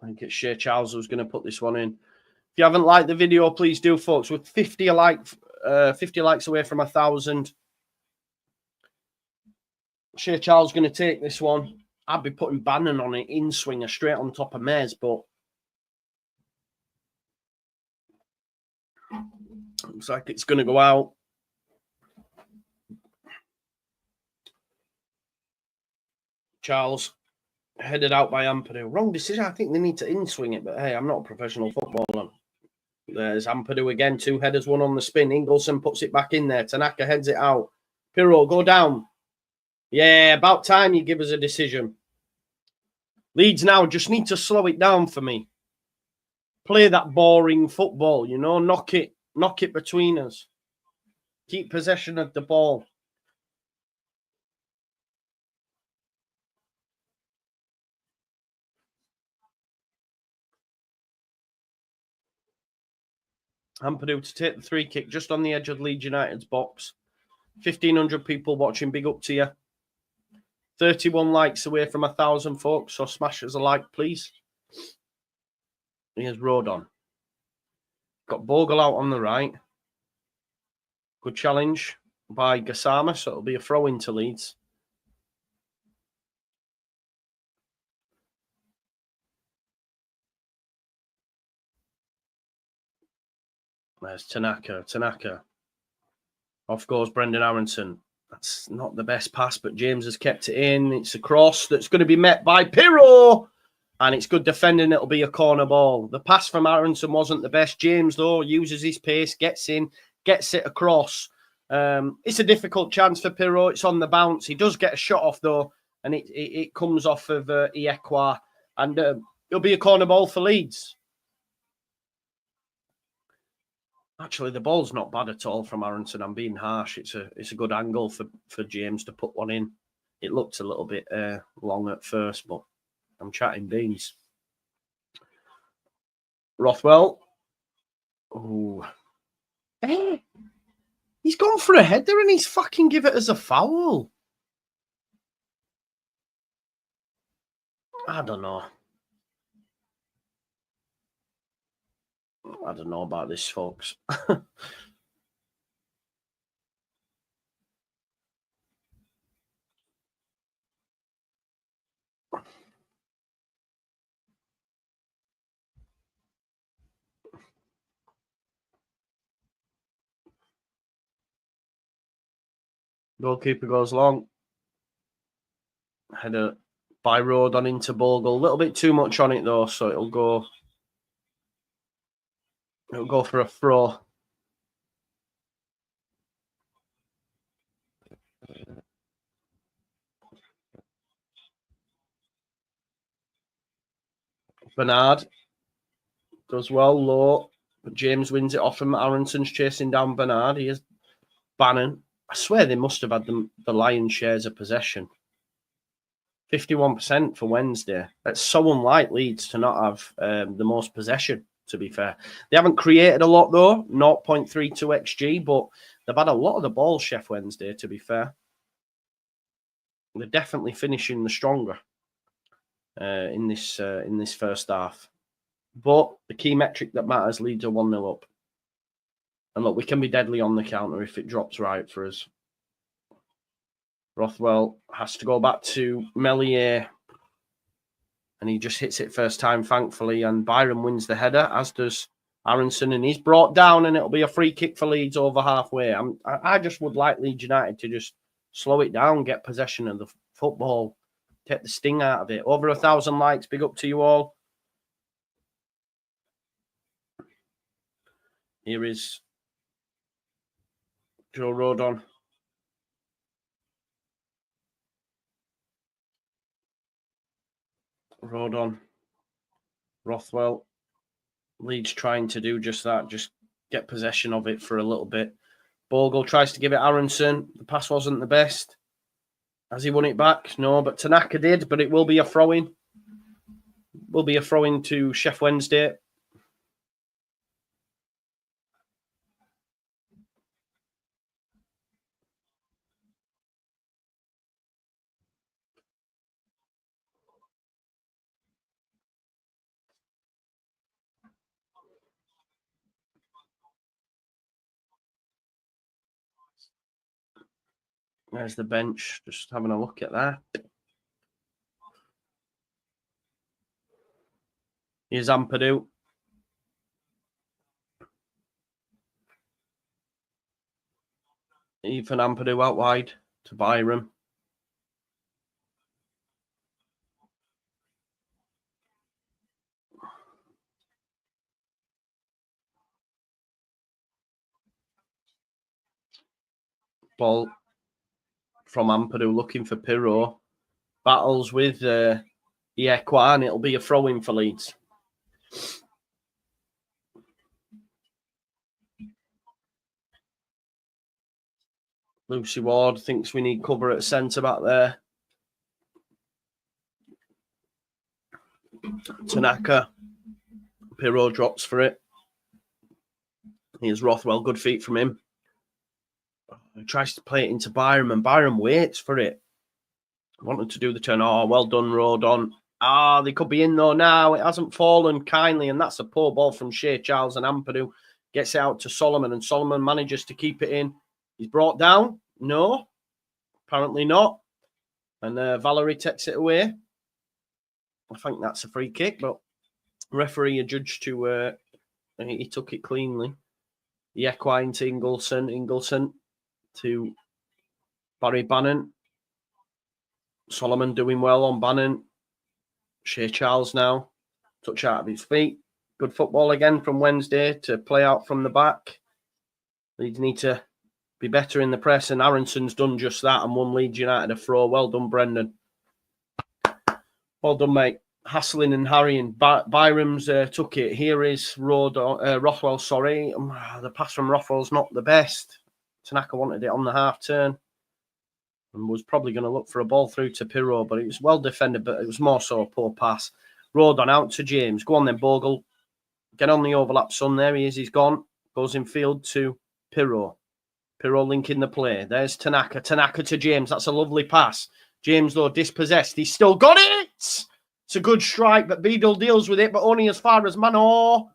I think it's Shea Charles who's going to put this one in. If you haven't liked the video, please do, folks. We're 50 likes away from 1,000. Shea Charles going to take this one. I'd be putting Bannon on it, in swinger, straight on top of Mez, but looks like it's going to go out. Charles headed out by Ampadu. Wrong decision. I think they need to in-swing it, but hey, I'm not a professional footballer. There's Ampadu again. 2 headers, 1 on the spin. Ingleson puts it back in there. Tanaka heads it out. Pirro, go down. Yeah, about time you give us a decision. Leeds now just need to slow it down for me. Play that boring football, you know. Knock it between us. Keep possession of the ball. Ampadu to take the free kick just on the edge of Leeds United's box. 1,500 people watching. Big up to you. 31 likes away from 1,000, folks. So smash us a like, please. Here's Rodon. Got Bogle out on the right. Good challenge by Gassama, so it'll be a throw into Leeds. There's Tanaka. Tanaka. Off goes Brendan Aronson. That's not the best pass, but James has kept it in. It's a cross that's going to be met by Pirro. And it's good defending. It'll be a corner ball. The pass from Aronson wasn't the best. James, though, uses his pace, gets in, gets it across. It's a difficult chance for Pirro. It's on the bounce. He does get a shot off, though, and it comes off of Iekwa. And it'll be a corner ball for Leeds. Actually, the ball's not bad at all from Aronson. I'm being harsh. It's a good angle for James to put one in. It looked a little bit long at first, but I'm chatting beans. Rothwell. Oh. Hey. He's gone for a header and he's fucking give it as a foul. I don't know. I don't know about this, folks. Goalkeeper goes long. Header by Rodon into Bogle. A little bit too much on it, though, so it'll go for a throw. Bernard does well low, but James wins it off him. Aronson's chasing down Bernard. He is Bannon. I swear they must have had the lion's shares of possession. 51% for Wednesday. That's so unlike Leeds to not have the most possession, to be fair. They haven't created a lot, though. 0.32 XG, but they've had a lot of the ball, Sheffield Wednesday, to be fair. They're definitely finishing the stronger in this first half. But the key metric that matters, Leeds are 1-0 up. And look, we can be deadly on the counter if it drops right for us. Rothwell has to go back to Melier. And he just hits it first time, thankfully. And Byram wins the header, as does Aronson. And he's brought down, and it'll be a free kick for Leeds over halfway. I just would like Leeds United to just slow it down, get possession of the football, take the sting out of it. Over 1,000 likes. Big up to you all. Here is Joe Rodon. Rodon. Rothwell. Leeds trying to do just that, just get possession of it for a little bit. Bogle tries to give it Aronson. The pass wasn't the best. Has he won it back? No, but Tanaka did, but it will be a throw-in. Will be a throw-in to Sheffield Wednesday. There's the bench, just having a look at that. Here's Ampadu. Ethan Ampadu out wide to Byram. Ball from Ampadu looking for Pirro. Battles with Iekwa, and it'll be a throw-in for Leeds. Lucy Ward thinks we need cover at centre back there. Tanaka. Pirro drops for it. Here's Rothwell. Good feet from him. He tries to play it into Byram, and Byram waits for it. Wanted to do the turn. Oh, well done, Rodon. They could be in though now. It hasn't fallen kindly, and that's a poor ball from Shea Charles, and Ampadu gets it out to Solomon, and Solomon manages to keep it in. He's brought down. No, apparently not. And Valerie takes it away. I think that's a free kick, but referee adjudged to he took it cleanly. Equine to Ingleson to Barry Bannon. Solomon doing well on Bannon. Shea Charles now. Touch out of his feet. Good football again from Wednesday to play out from the back. Leeds need to be better in the press, and Aronson's done just that and won Leeds United a throw. Well done, Brendan. Well done, mate. Hassling and harrying. Byram's took it. Here is Rothwell, sorry. The pass from Rothwell's not the best. Tanaka wanted it on the half turn and was probably going to look for a ball through to Pirro, but it was well defended, but it was more so a poor pass. Rodon out to James. Go on then, Bogle. Get on the overlap, son. There he is. He's gone. Goes in field to Pirro. Pirro linking the play. There's Tanaka. Tanaka to James. That's a lovely pass. James, though, dispossessed. He's still got it. It's a good strike, but Beadle deals with it, but only as far as Manor.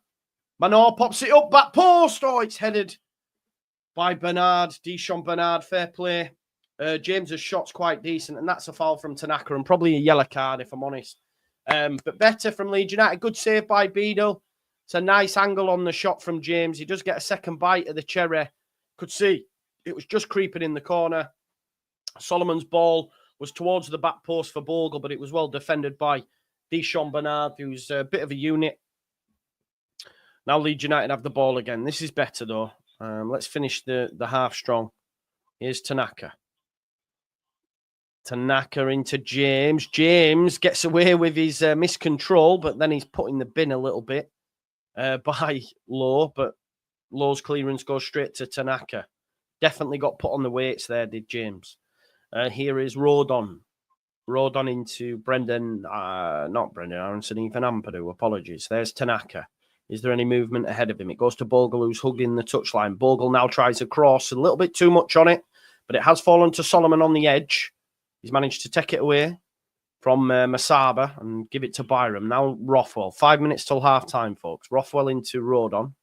Manor pops it up, back post. Oh, it's headed by Bernard. Deschamps Bernard, fair play. James's shot's quite decent, and that's a foul from Tanaka, and probably a yellow card, if I'm honest. But better from Leeds United. Good save by Beadle. It's a nice angle on the shot from James. He does get a second bite of the cherry. Could see it was just creeping in the corner. Solomon's ball was towards the back post for Bogle, but it was well defended by Deschamps Bernard, who's a bit of a unit. Now Leeds United have the ball again. This is better, though. Let's finish the half strong. Here's Tanaka. Tanaka into James. James gets away with his miscontrol, but then he's put in the bin a little bit by Lowe. But Lowe's clearance goes straight to Tanaka. Definitely got put on the weights there, did James. Here is Rodon. Rodon into Brendan, not Brendan Aronson, Ethan Ampadu. Apologies. There's Tanaka. Is there any movement ahead of him? It goes to Bogle, who's hugging the touchline. Bogle now tries a cross, a little bit too much on it, but it has fallen to Solomon on the edge. He's managed to take it away from Masaba and give it to Byram. Now Rothwell. 5 minutes till half time, folks. Rothwell into Rodon.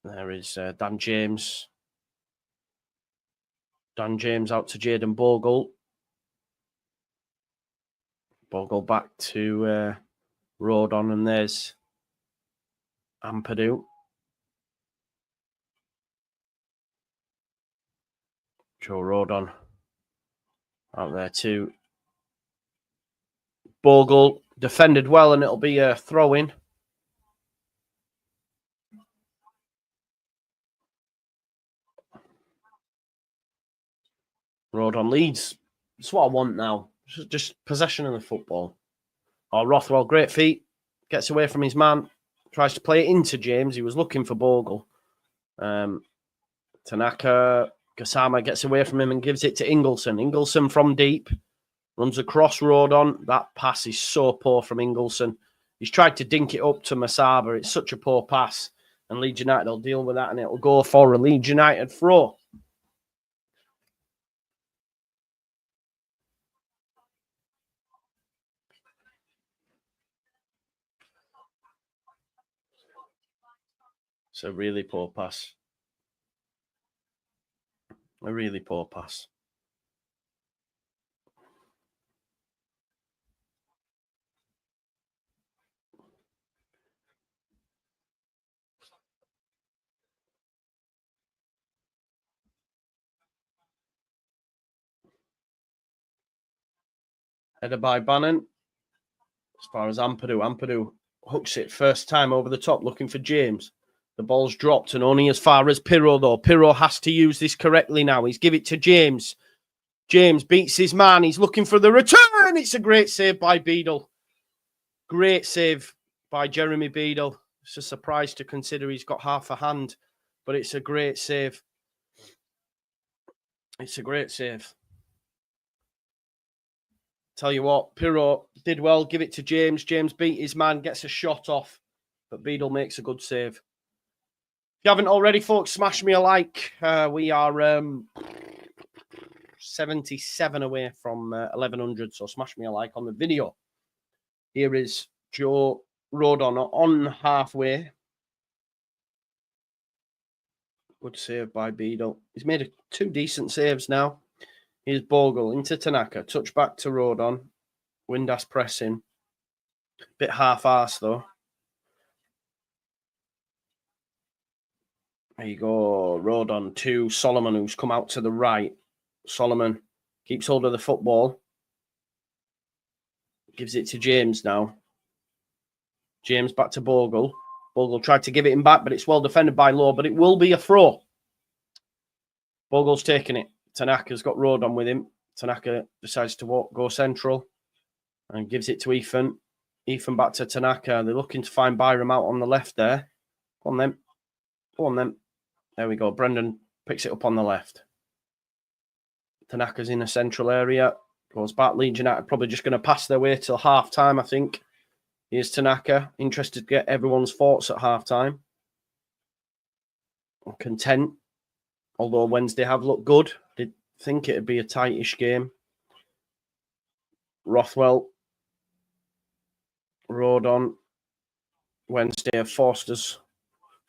There is Dan James. Dan James out to Jayden Bogle. Bogle back to Rodon, and there's Ampadu. Joe Rodon out there too. Bogle defended well, and it'll be a throw-in. Rodon leads. That's what I want now. Just possession of the football. Oh, Rothwell, great feet. Gets away from his man. Tries to play it into James. He was looking for Bogle. Tanaka, Gassama gets away from him and gives it to Ingleson. Ingleson from deep. Runs across Rodon. That pass is so poor from Ingleson. He's tried to dink it up to Masaba. It's such a poor pass. And Leeds United will deal with that, and it'll go for a Leeds United throw. It's a really poor pass. A really poor pass. Headed by Bannon. As far as Ampadu hooks it first time over the top, looking for James. The ball's dropped, and only as far as Pirro, though. Pirro has to use this correctly now. He's give it to James. James beats his man. He's looking for the return. It's a great save by Beadle. Great save by Jeremy Beadle. It's a surprise to consider he's got half a hand, but it's a great save. It's a great save. Tell you what, Pirro did well. Give it to James. James beat his man, gets a shot off, but Beadle makes a good save. If you haven't already, folks, smash me a like. We are 77 away from 1100, so smash me a like on the video. Here is Joe Rodon on halfway. Good save by Beadle. He's made two decent saves now. Here's Bogle into Tanaka. Touch back to Rodon. Windass pressing. Bit half-arsed, though. There you go. Rodon to Solomon, who's come out to the right. Solomon keeps hold of the football. Gives it to James now. James back to Bogle. Bogle tried to give it him back, but it's well defended by Lowe, but it will be a throw. Bogle's taking it. Tanaka's got Rodon with him. Tanaka decides to go central and gives it to Ethan. Ethan back to Tanaka. They're looking to find Byram out on the left there. Go on then. Go on then. There we go. Brendan picks it up on the left. Tanaka's in a central area. Goes back. Leeds United probably just going to pass their way till half time, I think. Here's Tanaka. Interested to get everyone's thoughts at half time. I'm content. Although Wednesday have looked good. Did think it'd be a tightish game. Rothwell. Rodon. Wednesday have forced us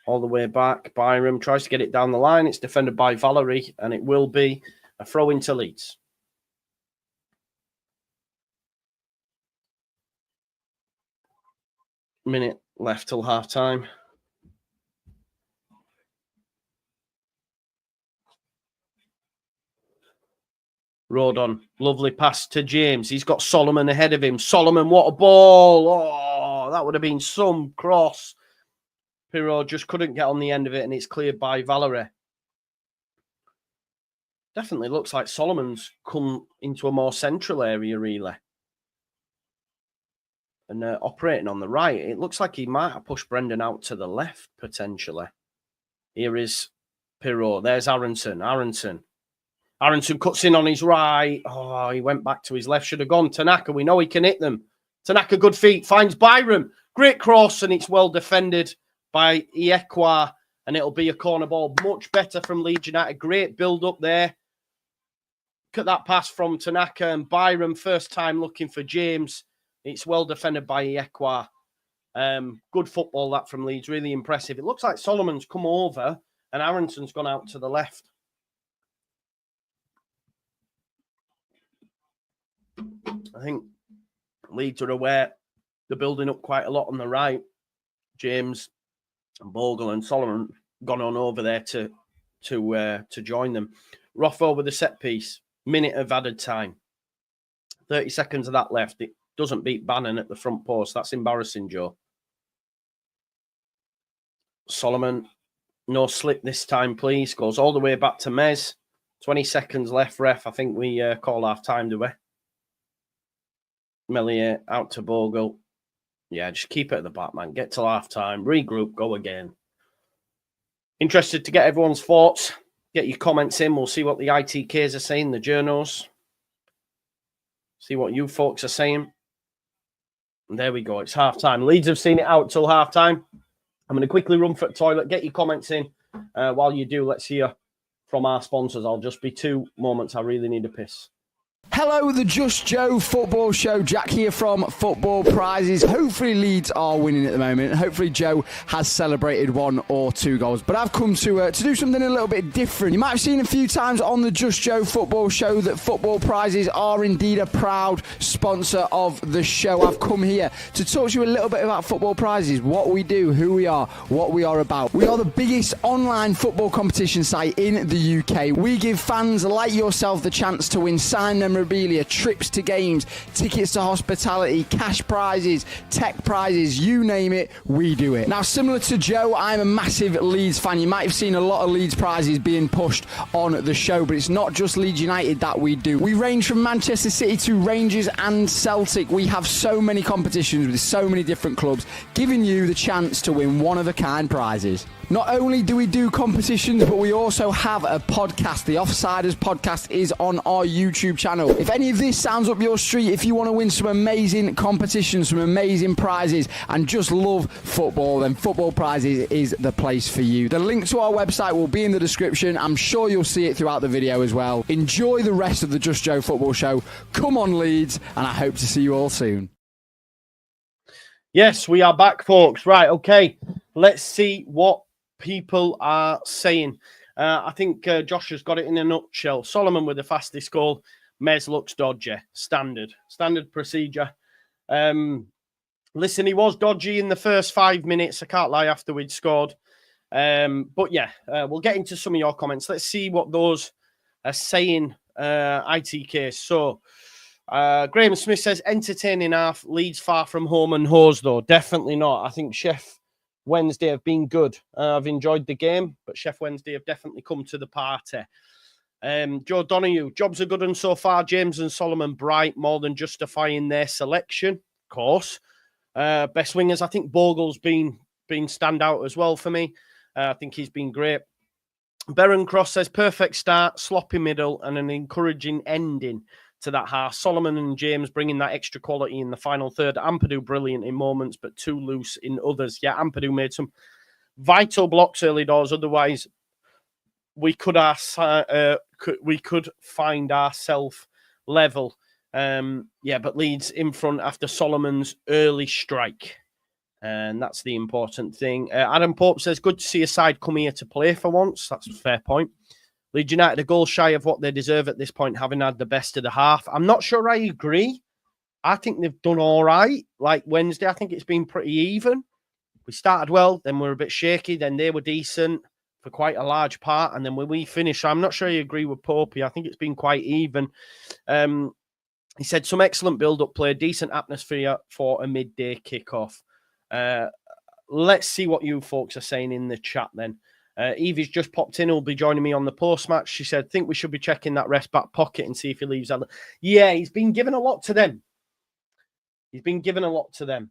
all the way back. Byram tries to get it down the line. It's defended by Valerie, and it will be a throw into Leeds. Minute left till half time. Rodon, lovely pass to James. He's got Solomon ahead of him. Solomon, what a ball. Oh, that would have been some cross. Pirro just couldn't get on the end of it, and it's cleared by Valerie. Definitely looks like Solomon's come into a more central area, really. And operating on the right. It looks like he might have pushed Brendan out to the left, potentially. Here is Pirot. There's Aronson. Aronson cuts in on his right. Oh, he went back to his left. Should have gone. Tanaka, we know he can hit them. Tanaka, good feet. Finds Byram. Great cross, and it's well defended by Iekwa. And it'll be a corner ball. Much better from Leeds United. Great build-up there. Look at that pass from Tanaka and Byram. First time looking for James. It's well defended by Iekwa. Good football, that from Leeds. Really impressive. It looks like Solomon's come over and Aronson's gone out to the left. I think Leeds are aware they're building up quite a lot on the right. James and Bogle and Solomon gone on over there to join them. Rothwell with the set piece. Minute of added time. 30 seconds of that left. It doesn't beat Bannon at the front post. That's embarrassing, Joe. Solomon, no slip this time, please. Goes all the way back to Mez. 20 seconds left, ref. I think we call half time, do we? Melier out to Bogle. Yeah, just keep it at the back, man. Get till half time. Regroup, go again. Interested to get everyone's thoughts. Get your comments in. We'll see what the ITKs are saying, the journos. See what you folks are saying. And there we go. It's half time. Leeds have seen it out till half time. I'm going to quickly run for the toilet. Get your comments in. While you do, let's hear from our sponsors. I'll just be 2 moments. I really need a piss. Hello, the Just Joe football show. Jack here from Football Prizes. Hopefully Leeds are winning at the moment. Hopefully Joe has celebrated 1 or 2 goals. But I've come to do something a little bit different. You might have seen a few times on the Just Joe football show that Football Prizes are indeed a proud sponsor of the show. I've come here to talk to you a little bit about Football Prizes, what we do, who we are, what we are about. We are the biggest online football competition site in the UK. We give fans like yourself the chance to win signed memorabilia, trips to games, tickets to hospitality, cash prizes, tech prizes, you name it, we do it. Now, similar to Joe, I'm a massive Leeds fan. You might have seen a lot of Leeds prizes being pushed on the show, but it's not just Leeds United that we do. We range from Manchester City to Rangers and Celtic. We have so many competitions with so many different clubs, giving you the chance to win one-of-a-kind prizes. Not only do we do competitions, but we also have a podcast. The Offsiders podcast is on our YouTube channel. If any of this sounds up your street, if you want to win some amazing competitions, some amazing prizes, and just love football, then Football Prizes is the place for you. The link to our website will be in the description. I'm sure you'll see it throughout the video as well. Enjoy the rest of the Just Joe football show. Come on, Leeds, and I hope to see you all soon. Yes, we are back, folks. Right, okay. Let's see what people are saying. I think Josh has got it in a nutshell. Solomon with the fastest goal. Mez looks dodgy. Standard procedure. Listen, he was dodgy in the first 5 minutes. I can't lie, after we'd scored. But yeah, we'll get into some of your comments. Let's see what those are saying. ITK. So Graham Smith says, entertaining half. Leeds far from home and hose, though. Definitely not. I think Sheffield Wednesday have been good. I've enjoyed the game, but Sheffield Wednesday have definitely come to the party. Joe Donoghue, jobs are good and so far. James and Solomon bright, more than justifying their selection, of course. Best wingers, I think Bogle's been standout as well for me. I think he's been great. Baron Cross says, perfect start, sloppy middle, and an encouraging ending to that half. Solomon and James bringing that extra quality in the final third. Ampadu brilliant in moments, but too loose in others. Yeah, Ampadu made some vital blocks early doors. Otherwise, we could find ourselves level. Yeah, but Leeds in front after Solomon's early strike. And that's the important thing. Adam Pope says, good to see a side come here to play for once. That's a fair point. Leeds United a goal shy of what they deserve at this point, having had the best of the half. I'm not sure I agree. I think they've done all right. Like Wednesday, I think it's been pretty even. We started well, then we're a bit shaky, then they were decent for quite a large part, and then when we finish, I'm not sure you agree with Popey. I think it's been quite even. He said, some excellent build-up play, decent atmosphere for a midday kickoff. Let's see what you folks are saying in the chat then. Evie's just popped in, who'll be joining me on the post-match. She said, think we should be checking that ref's back pocket and see if he leaves that. Yeah, he's been given a lot to them. He's been given a lot to them.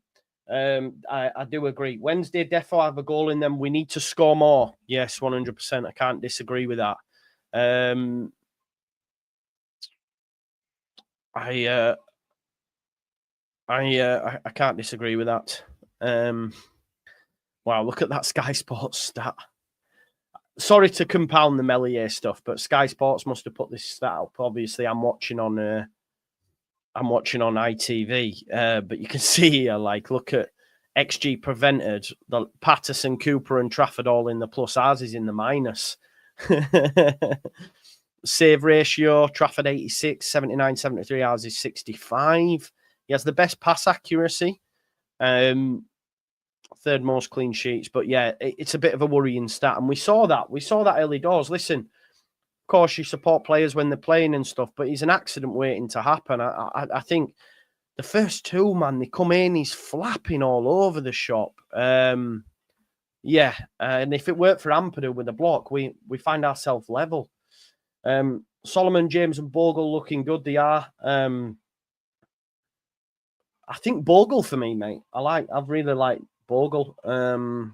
I do agree. Wednesday defo have a goal in them. We need to score more. Yes, 100%. I can't disagree with that. I can't disagree with that. Wow, look at that Sky Sports stat. Sorry to compound the Melier stuff, but Sky Sports must have put this stat up. Obviously, I'm watching on ITV, but you can see here, like, look at XG prevented. The Patterson, Cooper, and Trafford all in the plus. Ours is in the minus. Save ratio, Trafford 86, 79, 73. Ours is 65. He has the best pass accuracy. Third most clean sheets. But yeah, it's a bit of a worrying stat. And we saw that. We saw that early doors. Listen, of course, you support players when they're playing and stuff, but he's an accident waiting to happen. I think the first two, man, they come in, he's flapping all over the shop. Yeah, and if it worked for Ampadu with a block, we find ourselves level. Solomon, James, and Bogle looking good. They are. I think Bogle for me, mate. I've really liked Bogle. I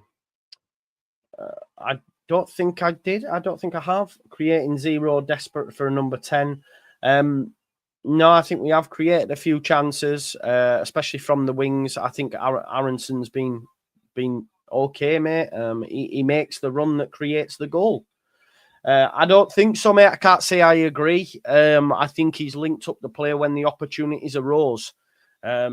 don't think I did. I don't think I have. Creating zero, desperate for a number 10. No, I think we have created a few chances, especially from the wings. I think Aronson's been okay, mate. He makes the run that creates the goal. I don't think so, mate. I can't say I agree. I think he's linked up the player when the opportunities arose. I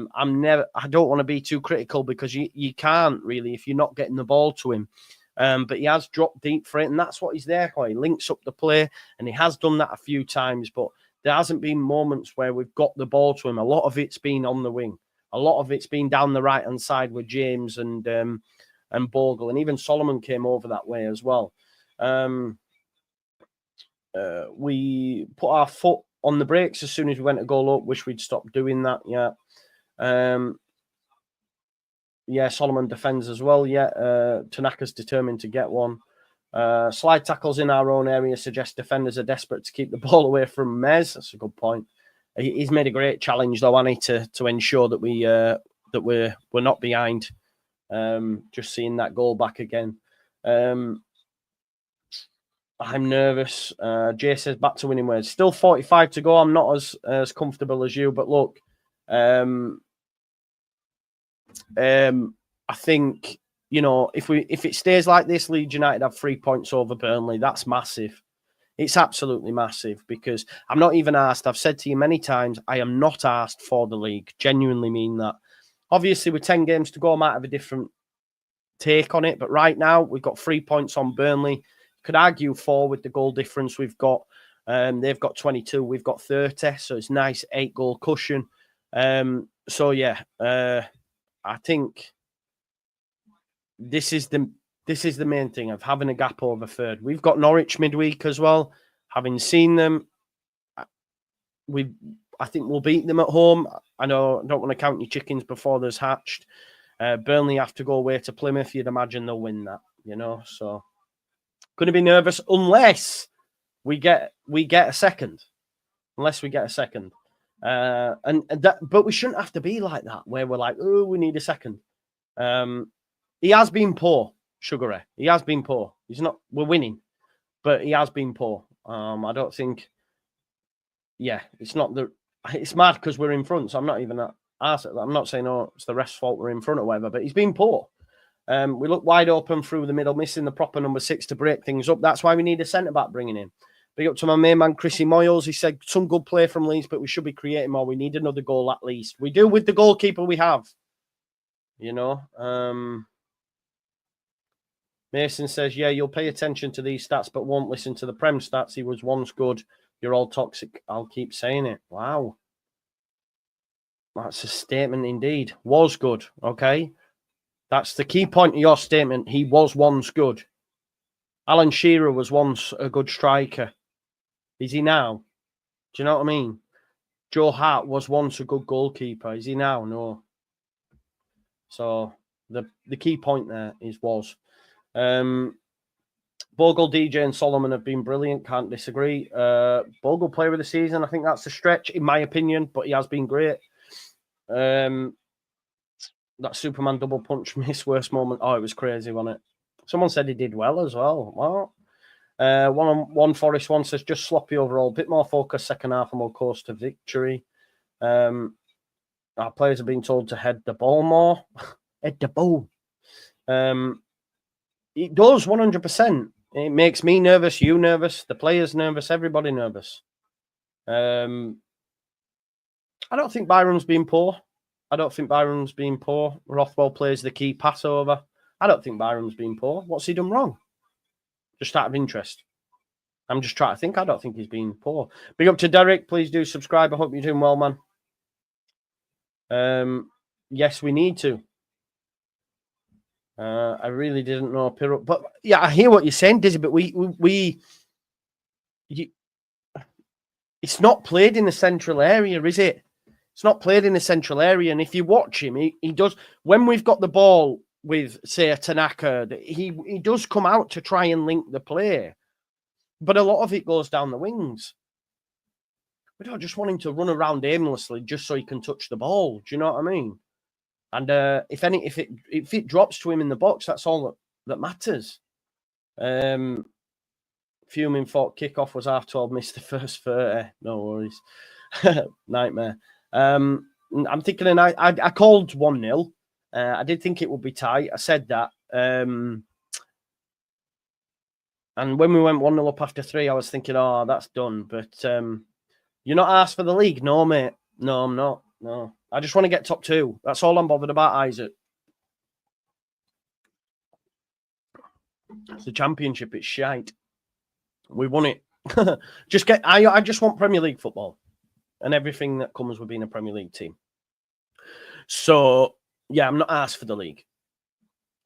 don't want to be too critical because you can't really if you're not getting the ball to him. But he has dropped deep for it, and that's what he's there for. He links up the play, and he has done that a few times, but there hasn't been moments where we've got the ball to him. A lot of it's been on the wing. A lot of it's been down the right-hand side with James and Bogle, and even Solomon came over that way as well. We put our foot on the brakes as soon as we went to goal up. Wish we'd stopped doing that. Yeah. Yeah, Solomon defends as well. Yeah, Tanaka's determined to get one. Slide tackles in our own area suggest defenders are desperate to keep the ball away from Mez. That's a good point. He's made a great challenge, though, hasn't he, to ensure that we're not behind. Just seeing that goal back again. I'm nervous. Jay says back to winning ways. Still 45 to go. I'm not as comfortable as you, but look, I think, you know, if it stays like this, Leeds United have 3 points over Burnley. That's massive. It's absolutely massive because I'm not even asked. I've said to you many times, I am not asked for the league. Genuinely mean that. Obviously, with 10 games to go, I might have a different take on it. But right now, we've got 3 points on Burnley. Could argue 4 with the goal difference we've got. They've got 22. We've got 30. So it's nice 8-goal cushion. So, yeah, I think this is the main thing of having a gap over third. We've got Norwich midweek as well. Having seen them, I think we'll beat them at home. I don't want to count your chickens before there's hatched. Burnley have to go away to Plymouth. You'd imagine they'll win that, you know. So going to be nervous unless we get a second. Unless we get a second. But we shouldn't have to be like that, where we're like, oh, we need a second. He has been poor, Sugar Ray. He has been poor. We're winning, but he has been poor. I don't think, it's mad because we're in front, so I'm not even I'm not saying, oh, it's the ref's fault we're in front or whatever, but he's been poor. We look wide open through the middle, missing the proper number 6 to break things up. That's why we need a centre-back bringing in. Big up to my main man, Chrissy Moyles. He said, some good play from Leeds, but we should be creating more. We need another goal at least. We do with the goalkeeper we have. You know? Mason says, yeah, you'll pay attention to these stats, but won't listen to the Prem stats. He was once good. You're all toxic. I'll keep saying it. Wow. That's a statement indeed. Was good, okay? That's the key point of your statement. He was once good. Alan Shearer was once a good striker. Is he now? Do you know what I mean? Joe Hart was once a good goalkeeper. Is he now? No. So the key point there is was. Bogle, DJ, and Solomon have been brilliant. Can't disagree. Bogle player of the season. I think that's a stretch, in my opinion, but he has been great. That Superman double punch miss worst moment. Oh, it was crazy, wasn't it? Someone said he did well as well. What? One Forest one says just sloppy overall, bit more focus second half and we'll coast to victory. Our players have been told to head the ball more. Head the ball. It does 100%. It makes me nervous, you nervous, the players nervous, everybody nervous. I don't think Byram's been poor. Rothwell plays the key pass over. I don't think Byram's been poor. What's he done wrong? Just out of interest. I'm just trying to think. I don't think he's been poor. Big up to Derek. Please do subscribe. I hope you're doing well, man. Yes, we need to. I really didn't know Pirro, but yeah, I hear what you're saying, Dizzy. But it's not played in the central area, is it? It's not played in the central area, and if you watch him, he does. When we've got the ball with, say, a Tanaka, he does come out to try and link the play, but a lot of it goes down the wings. We don't just want him to run around aimlessly just so he can touch the ball. Do you know what I mean? And if it drops to him in the box, that's all that matters. Fuming thought kickoff was 12:30, missed the first 30. No worries. Nightmare. I'm thinking I called 1-0. I did think it would be tight. I said that. And when we went 1-0 up after 3, I was thinking, oh, that's done. But you're not asked for the league? No, mate. No, I'm not. No. I just want to get top 2. That's all I'm bothered about, Isaac. It's the championship. It's shite. We won it. I just want Premier League football and everything that comes with being a Premier League team. So, yeah, I'm not asked for the league.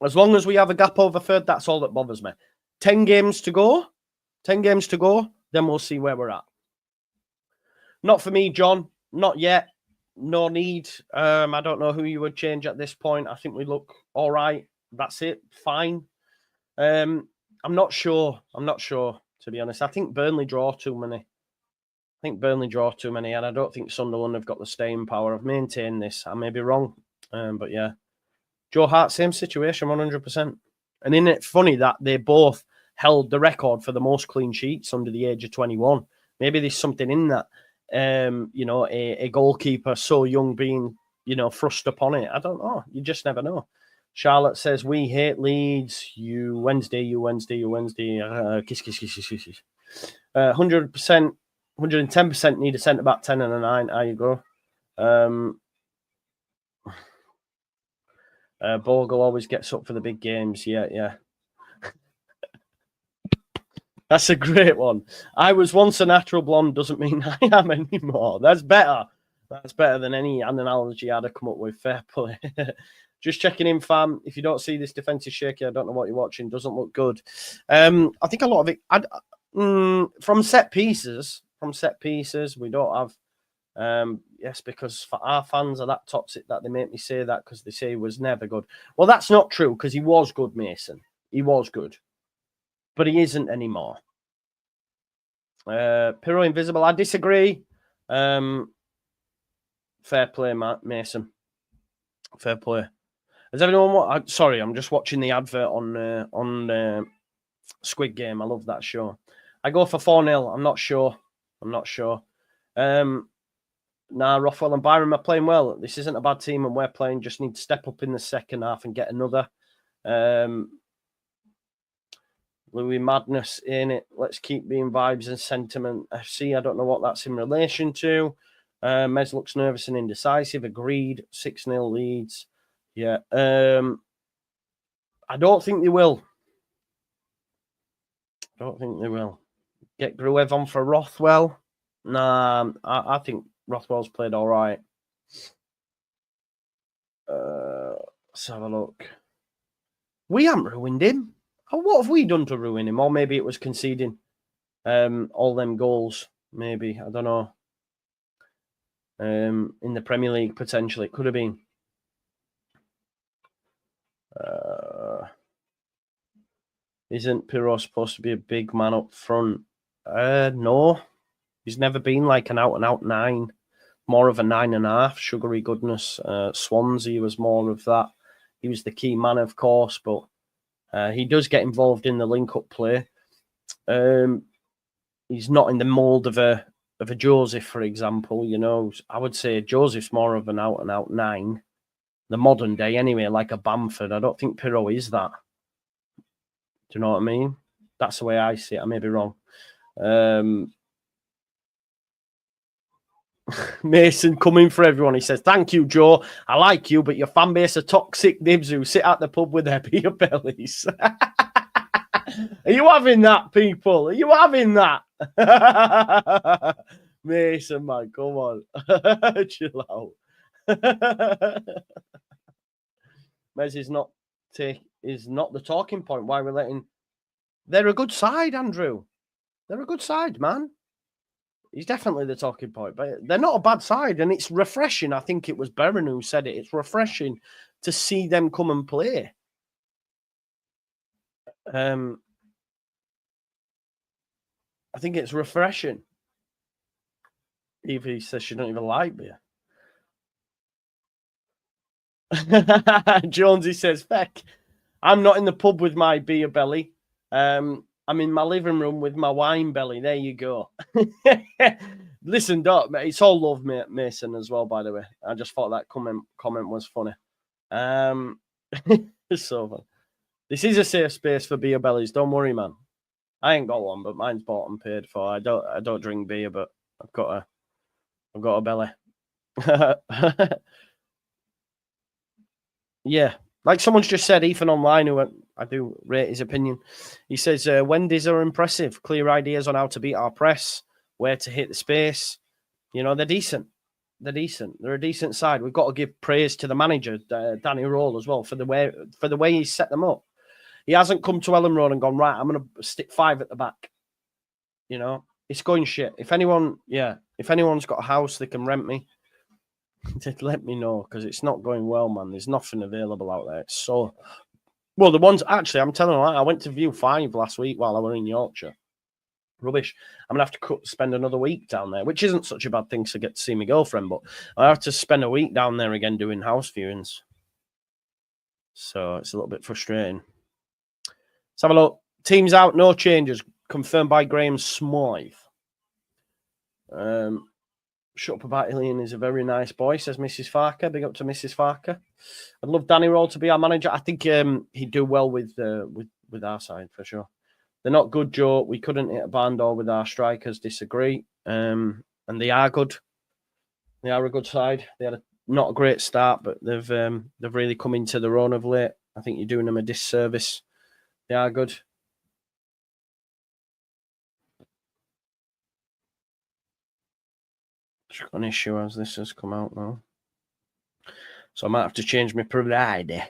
As long as we have a gap over third, that's all that bothers me. 10 games to go. Then we'll see where we're at. Not for me, John. Not yet. No need. I don't know who you would change at this point. I think we look all right. That's it. Fine. I'm not sure, to be honest. I think Burnley draw too many. And I don't think Sunderland have got the staying power. I've maintained this. I may be wrong. But yeah. Joe Hart, same situation, 100%. And isn't it funny that they both held the record for the most clean sheets under the age of 21? Maybe there's something in that. A goalkeeper so young being, thrust upon it. I don't know. You just never know. Charlotte says, we hate Leeds. You Wednesday. Kiss. 100%, 110% need a centre-back, 10 and a 9. There you go. Bogle always gets up for the big games. Yeah. That's a great one. I was once a natural blonde doesn't mean I am anymore. That's better. That's better than any analogy I'd have come up with. Fair play. Just checking in, fam. If you don't see this defensive shaky, I don't know what you're watching. Doesn't look good. I think a lot of it from set pieces. We don't have. Yes, because for our fans are that toxic that they make me say that because they say he was never good. Well, that's not true because he was good, Mason. He was good. But he isn't anymore. Pirro invisible. I disagree. Fair play, Mason. Fair play. Has everyone? Sorry, I'm just watching the advert on Squid Game. I love that show. I go for 4-0. I'm not sure. Rothwell and Byram are playing well. This isn't a bad team, and we're playing. Just need to step up in the second half and get another. Louis Madness in it. Let's keep being vibes and sentiment. FC, I don't know what that's in relation to. Mez looks nervous and indecisive. Agreed. 6-0 Leeds. Yeah. I don't think they will. Get Gruev on for Rothwell. Nah, I think Rothwell's played all right. Let's have a look. We haven't ruined him. What have we done to ruin him? Or maybe it was conceding all them goals. Maybe. I don't know. In the Premier League, potentially. It could have been. Isn't Pirro supposed to be a big man up front? No. He's never been like an out-and-out 9. More of a 9.5, sugary goodness. Swansea was more of that. He was the key man, of course, but he does get involved in the link-up play. He's not in the mould of a Joseph, for example. You know, I would say Joseph's more of an out-and-out 9. The modern day, anyway, like a Bamford. I don't think Pirro is that. Do you know what I mean? That's the way I see it. I may be wrong. Mason coming for everyone. He says, "Thank you, Joe. I like you, but your fan base are toxic nibs who sit at the pub with their beer bellies." Are you having that, people? Are you having that? Mason, man, come on. Chill out. Mez is not the talking point. Why we're letting... They're a good side, Andrew. They're a good side, man. He's definitely the talking point, but they're not a bad side, and it's refreshing. I think it was Berren who said it. It's refreshing to see them come and play. I think it's refreshing. Evie says she don't even like beer. Jonesy says, "Feck, I'm not in the pub with my beer belly. I'm in my living room with my wine belly." There you go. Listen, Doc, it's all love, Mason, as well, by the way. I just thought that comment was funny. It's so fun. This is a safe space for beer bellies. Don't worry, man. I ain't got one, but mine's bought and paid for. I don't drink beer, but I've got a belly. Yeah. Like someone's just said, Ethan online, who I do rate his opinion. He says, Wendy's are impressive. Clear ideas on how to beat our press, where to hit the space. You know, they're decent. They're decent. They're a decent side. We've got to give praise to the manager, Danny Roll, as well, for the way he set them up. He hasn't come to Ellen Road and gone, right, I'm going to stick 5 at the back. You know, it's going shit. If anyone's got a house they can rent me, let me know, because it's not going well, man. There's nothing available out there. It's so... Well, the ones... Actually, I'm telling you, I went to view 5 last week while I was in Yorkshire. Rubbish. I'm going to have to spend another week down there, which isn't such a bad thing to get to see my girlfriend, but I have to spend a week down there again doing house viewings. So it's a little bit frustrating. Let's have a look. Teams out, no changes. Confirmed by Graham Smythe. Shut up about Ilian is a very nice boy, says Mrs. Farker. Big up to Mrs. Farker. I'd love Danny Roll to be our manager. I think he'd do well with our side for sure. They're not good, Joe. We couldn't hit a barn door with our strikers. Disagree. And they are good. They are a good side. They had not a great start, but they've really come into their own of late. I think you're doing them a disservice. They are good. Just got an issue as this has come out now. So I might have to change my provider.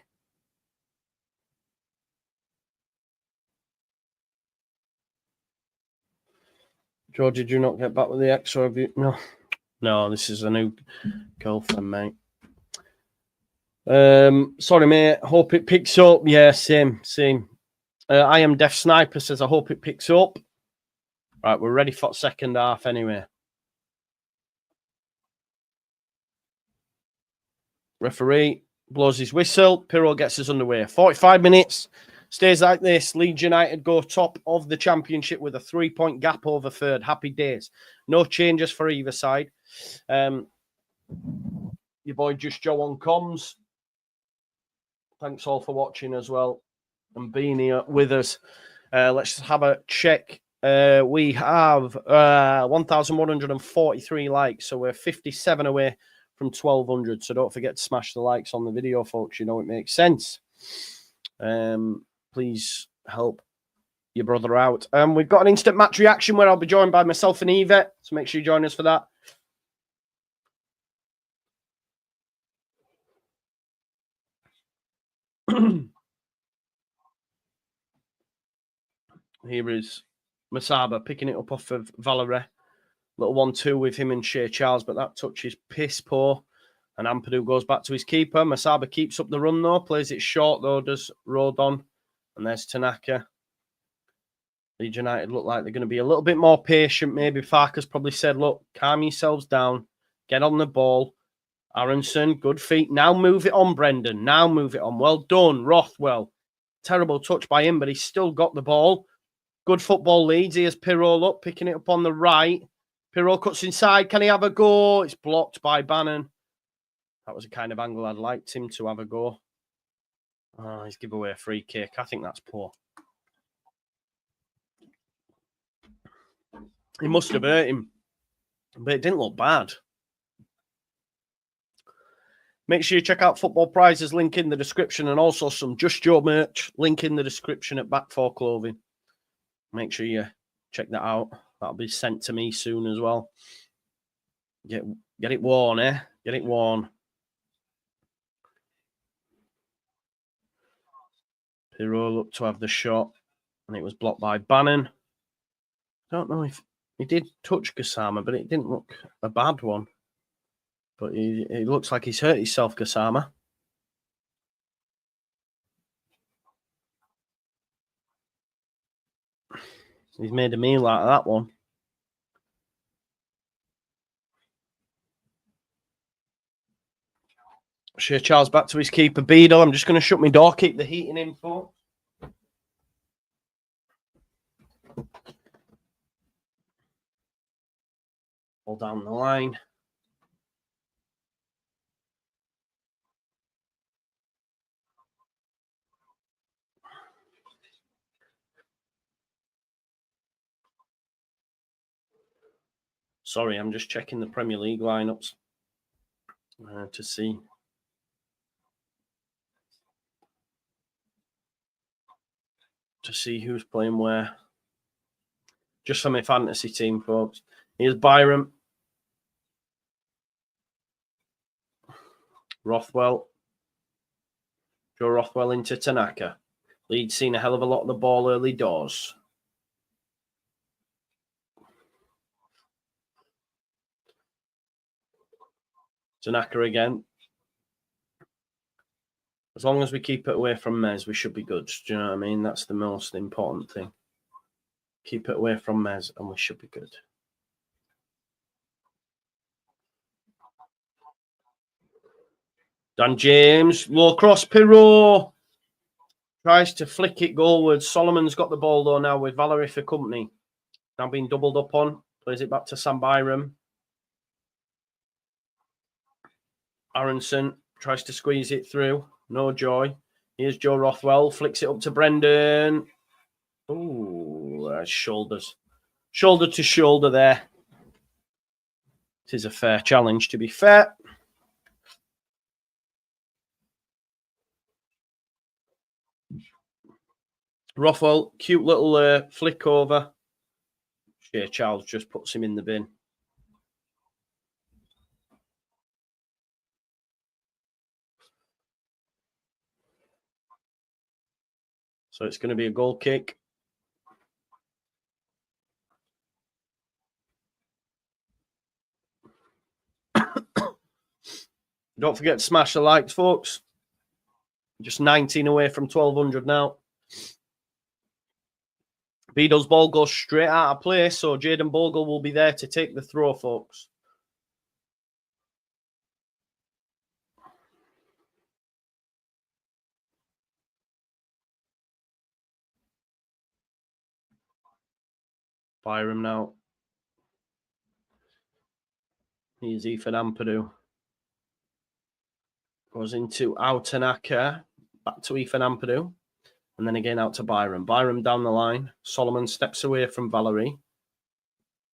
Joe, did you not get back with the ex, or have you? No, this is a new girlfriend, mate. Sorry, mate. Hope it picks up. Yeah, same. I am Deaf Sniper says, I hope it picks up. Right, we're ready for the second half anyway. Referee blows his whistle. Pirro gets us underway. 45 minutes. Stays like this. Leeds United go top of the championship with a 3-point gap over third. Happy days. No changes for either side. Your boy Just Joe on comms. Thanks all for watching as well and being here with us. Let's have a check. We have 1,143 likes, so we're 57 away from 1,200. So don't forget to smash the likes on the video, folks. You know it makes sense. Please help your brother out. We've got an instant match reaction where I'll be joined by myself and Yvette, so make sure you join us for that. Here is Masaba picking it up off of Valerie. Little 1-2 with him and Shea Charles, but that touch is piss poor. And Ampadu goes back to his keeper. Masaba keeps up the run, though. Plays it short, though, does Rodon. And there's Tanaka. Leeds United look like they're going to be a little bit more patient. Maybe Farker's probably said, look, calm yourselves down. Get on the ball. Aronson, good feet. Now move it on, Brendan. Now move it on. Well done, Rothwell. Terrible touch by him, but he's still got the ball. Good football, Leeds. Here's Pirro up, picking it up on the right. Pirro cuts inside. Can he have a go? It's blocked by Bannon. That was a kind of angle I'd liked him to have a go. Oh, he's given away a free kick. I think that's poor. He must have hurt him, but it didn't look bad. Make sure you check out Football Prizes, link in the description, and also some Just Joe merch, link in the description at Back 4 Clothing. Make sure you check that out. That'll be sent to me soon as well. Get it worn, eh? Get it worn. Pirro looked to have the shot, and it was blocked by Bannon. I don't know if he did touch Gassama, but it didn't look a bad one. But it looks like he's hurt himself, Gassama. He's made a meal out of that one. Shea Charles back to his keeper, Beadle. I'm just going to shut my door, keep the heating in, folks. All down the line. Sorry, I'm just checking the Premier League lineups to see. Who's playing where. Just for my fantasy team, folks. Here's Byram. Rothwell. Joe Rothwell into Tanaka. Leeds seen a hell of a lot of the ball early doors. Tanaka again. As long as we keep it away from Mez, we should be good. Do you know what I mean? That's the most important thing. Keep it away from Mez and we should be good. Dan James, low cross, Pirro. Tries to flick it goalwards. Solomon's got the ball though now with Valerie for company. Now being doubled up on. Plays it back to Sam Byram. Aronson tries to squeeze it through. No joy. Here's Joe Rothwell. Flicks it up to Brendan. Ooh, shoulders. Shoulder to shoulder there. It is a fair challenge, to be fair. Rothwell, cute little flick over. Shea Charles just puts him in the bin. So it's going to be a goal kick. Don't forget to smash the likes, folks. Just 19 away from 1,200 now. Beadle's ball goes straight out of play, so Jaden Bogle will be there to take the throw, folks. Byram now. Here's Ethan Ampadu. Goes into Tanaka. Back to Ethan Ampadu. And then again out to Byram. Byram down the line. Solomon steps away from Valerie.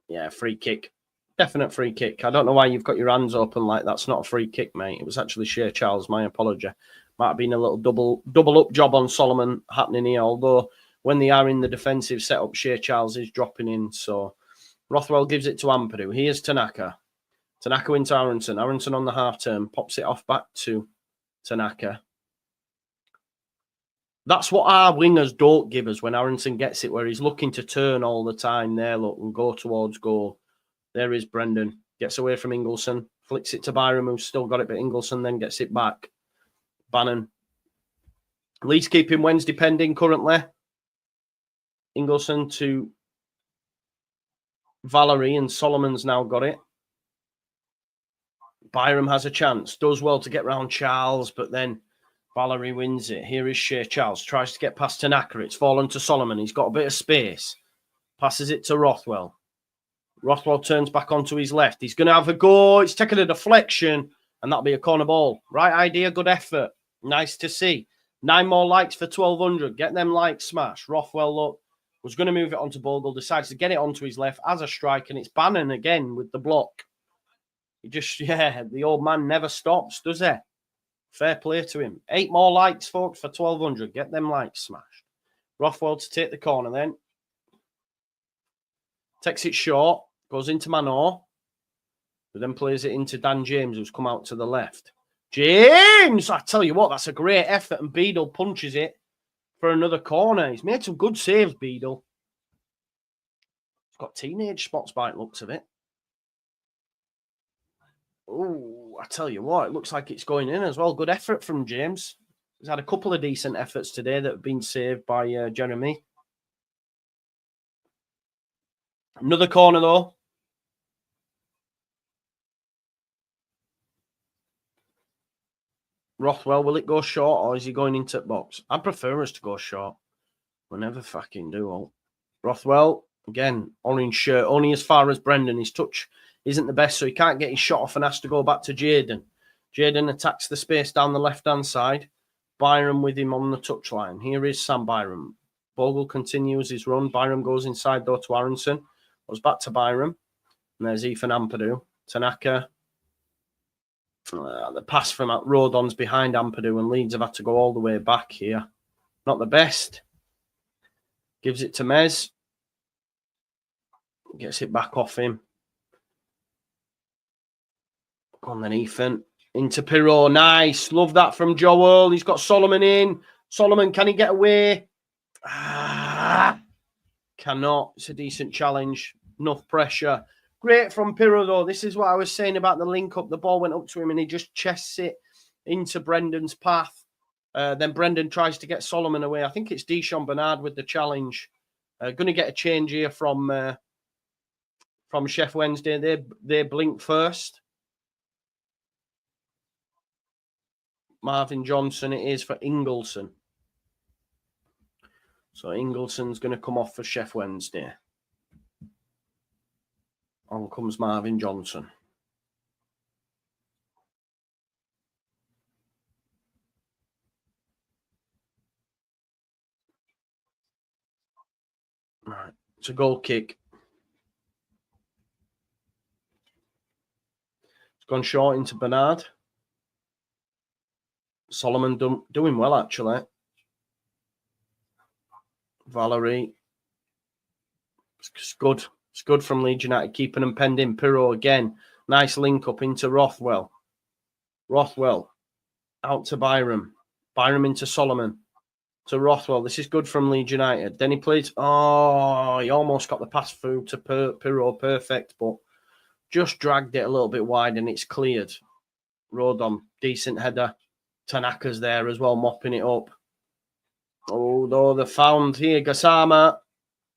Yeah, free kick. Definite free kick. I don't know why you've got your hands open like that's not a free kick, mate. It was actually Shea Charles. My apology. Might have been a little double up job on Solomon happening here. Although when they are in the defensive setup, Shea Charles is dropping in. So Rothwell gives it to Ampadu. Here's Tanaka. Tanaka into Aronson. Aronson on the half turn. Pops it off back to Tanaka. That's what our wingers don't give us when Aronson gets it, where he's looking to turn all the time there, look, and go towards goal. There is Brendan. Gets away from Ingleson. Flicks it to Byram, who's still got it, but Ingleson then gets it back. Bannon. Leeds keeping Wednesday pending currently. Ingleson to Valerie, and Solomon's now got it. Byram has a chance. Does well to get round Charles, but then Valerie wins it. Here is Shea Charles. Tries to get past Tanaka. It's fallen to Solomon. He's got a bit of space. Passes it to Rothwell. Rothwell turns back onto his left. He's going to have a go. It's taken a deflection, and that'll be a corner ball. Right idea, good effort. Nice to see. 9 more likes for 1,200. Get them likes smash. Rothwell, look, was going to move it onto Bogle. Decides to get it onto his left as a strike, and it's Bannon again with the block. He just, the old man never stops, does he? Fair play to him. 8 more likes, folks, for 1,200. Get them likes smashed. Rothwell to take the corner then. Takes it short. Goes into Manor. But then plays it into Dan James, who's come out to the left. James! I tell you what, that's a great effort. And Beadle punches it for another corner. He's made some good saves, Beadle. He's got teenage spots by the looks of it. Oh, I tell you what, it looks like it's going in as well. Good effort from James. He's had a couple of decent efforts today that have been saved by Jeremy. Another corner, though. Rothwell, will it go short or is he going into the box? I prefer us to go short. We'll never fucking do. Rothwell, again, orange shirt, only as far as Brendan. His touch isn't the best, so he can't get his shot off and has to go back to Jaden. Jaden attacks the space down the left-hand side. Byram with him on the touchline. Here is Sam Byram. Bogle continues his run. Byram goes inside, though, to Aronson. Goes back to Byram. And there's Ethan Ampadu. Tanaka. The pass from Rodon's behind Ampadu, and Leeds have had to go all the way back here. Not the best. Gives it to Mez. Gets it back off him. Go on then, Ethan. Into Pirro. Nice. Love that from Joel. He's got Solomon in. Solomon, can he get away? Cannot. It's a decent challenge. Enough pressure. Great from Pirro, though. This is what I was saying about the link-up. The ball went up to him and he just chests it into Brendan's path. Then Brendan tries to get Solomon away. I think it's Deshaun Bernard with the challenge. Going to get a change here from Sheffield Wednesday. They blink first. Marvin Johnson it is for Ingleson. So Ingleson's going to come off for Sheffield Wednesday. On comes Marvin Johnson. Right, it's a goal kick. It's gone short into Bernard. Solomon doing well, actually. Valerie. It's good. It's good from Leeds United, keeping them penned in. Pirro again. Nice link up into Rothwell. Rothwell out to Byram. Byram into Solomon. To Rothwell. This is good from Leeds United. Then he plays. Oh, he almost got the pass through to Pirro. Perfect, but just dragged it a little bit wide and it's cleared. Rodon, decent header. Tanaka's there as well, mopping it up. Oh, though, they found here. Gassama.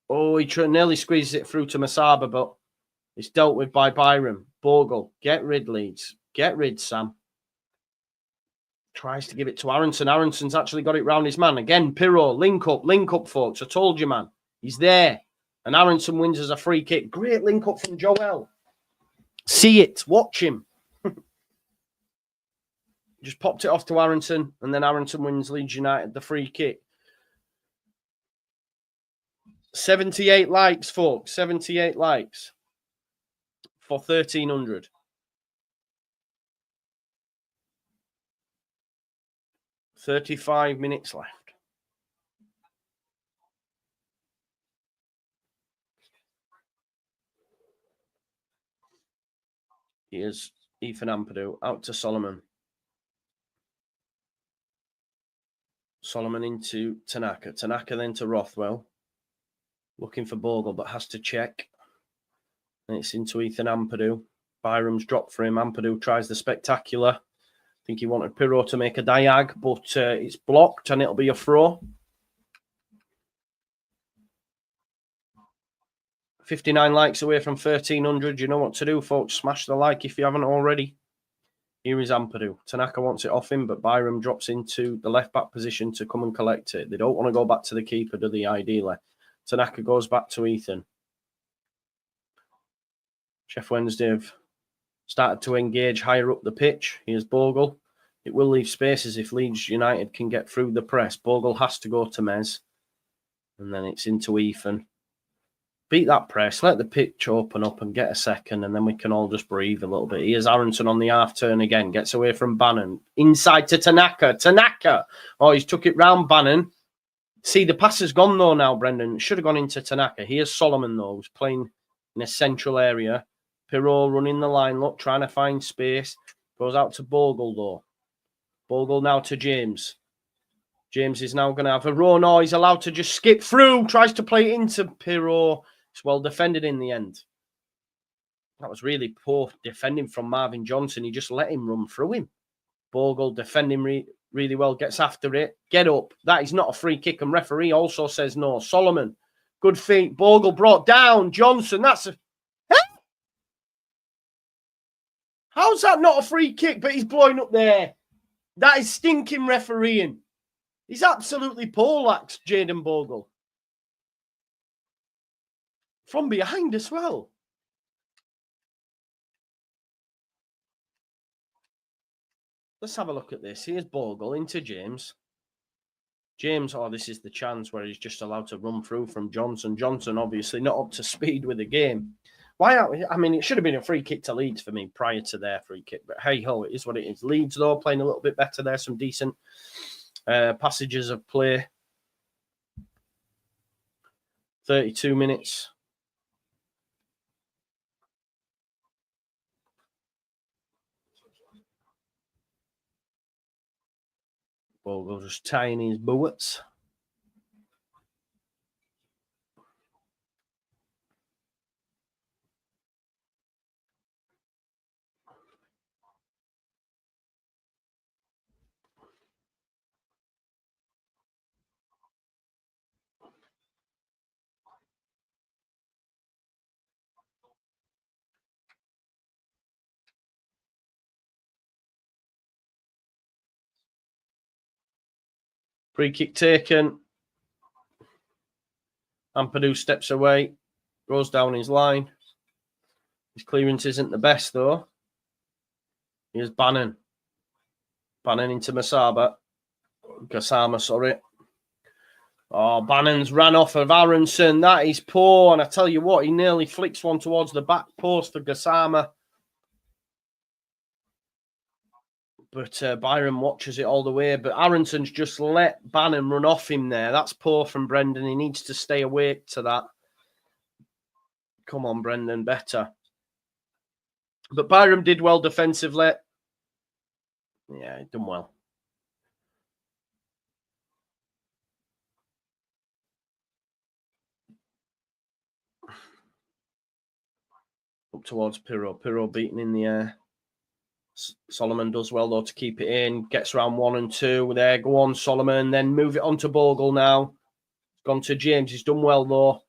Oh, he nearly squeezes it through to Masaba, but it's dealt with by Byram. Bogle, get rid, Leeds. Get rid, Sam. Tries to give it to Aronson. Aronson's actually got it round his man. Again, Pirro, link up, folks. I told you, man. He's there. And Aronson wins as a free kick. Great link up from Joel. See it. Watch him. Just popped it off to Aronson, and then Aronson wins Leeds United the free kick. 78 likes, folks. 78 likes for 1,300. $35 minutes left. Here's Ethan Ampadu out to Solomon. Solomon into Tanaka. Tanaka then to Rothwell. Looking for Bogle, but has to check. And it's into Ethan Ampadu. Byram's dropped for him. Ampadu tries the spectacular. I think he wanted Pirro to make a diag, but it's blocked and it'll be a throw. 59 likes away from 1,300. You know what to do, folks. Smash the like if you haven't already. Here is Ampadu. Tanaka wants it off him, but Byram drops into the left-back position to come and collect it. They don't want to go back to the keeper, do they, ideally? Tanaka goes back to Ethan. Sheffield Wednesday have started to engage higher up the pitch. Here's Bogle. It will leave spaces if Leeds United can get through the press. Bogle has to go to Mez. And then it's into Ethan. Beat that press, let the pitch open up and get a second, and then we can all just breathe a little bit. Here's Aronson on the half turn again, gets away from Bannon. Inside to Tanaka. Tanaka! Oh, he's took it round Bannon. See, the pass has gone though now, Brendan. It should have gone into Tanaka. Here's Solomon though, who's playing in a central area. Pirot running the line, look, trying to find space. Goes out to Bogle though. Bogle now to James. James is now going to have a run. Oh, he's allowed to just skip through. Tries to play it into Pirot. It's well defended in the end. That was really poor defending from Marvin Johnson. He just let him run through him. Bogle defending really well. Gets after it. Get up. That is not a free kick. And referee also says no. Solomon. Good feet. Bogle brought down. Johnson. That's a... How's that not a free kick? But he's blowing up there. That is stinking refereeing. He's absolutely poleaxed, Jayden Bogle. From behind as well. Let's have a look at this. Here's Bogle into James. James, oh, this is the chance where he's just allowed to run through from Johnson. Johnson, obviously, not up to speed with the game. Why aren't we? I mean, it should have been a free kick to Leeds for me prior to their free kick. But hey-ho, it is what it is. Leeds, though, playing a little bit better there. Some decent passages of play. 32 minutes. Bogle just tying his boots. Free kick taken. Ampadu steps away, goes down his line. His clearance isn't the best, though. Here's Bannon. Bannon into Gassama, sorry. Oh, Bannon's ran off of Aronson. That is poor. And I tell you what, he nearly flicks one towards the back post for Gassama. But Byron watches it all the way. But Aronson's just let Bannon run off him there. That's poor from Brendan. He needs to stay awake to that. Come on, Brendan, better. But Byron did well defensively. Yeah, he done well. Up towards Pirot. Pirot beaten in the air. Solomon does well, though, to keep it in. Gets around 1 and 2. There, go on, Solomon. Then move it on to Bogle now. Gone to James. He's done well, though.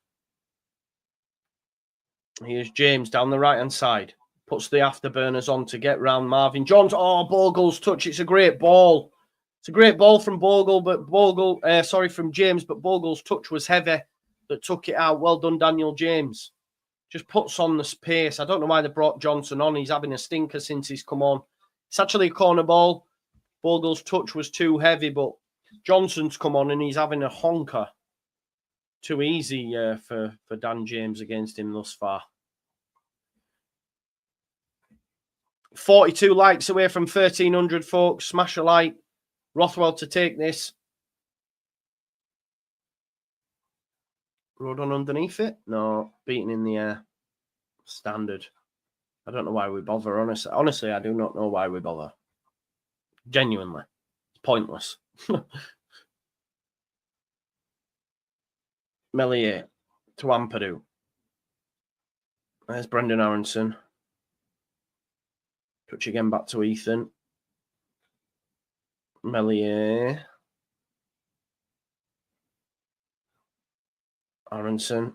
Here's James down the right-hand side. Puts the afterburners on to get round Marvin Jones. Oh, Bogle's touch. It's a great ball. It's a great ball from Bogle, but from James, but Bogle's touch was heavy that took it out. Well done, Daniel James. Just puts on the pace. I don't know why they brought Johnson on. He's having a stinker since he's come on. It's actually a corner ball. Bogle's touch was too heavy, but Johnson's come on and he's having a honker. Too easy for Dan James against him thus far. 42 likes away from 1,300, folks. Smash a like. Rothwell to take this. Rodon underneath it? No, beaten in the air. Standard. I don't know why we bother, honestly. Honestly, I do not know why we bother. Genuinely. It's pointless. Melier to Ampadu. There's Brendan Aronson. Touch again back to Ethan. Melier. Aronson.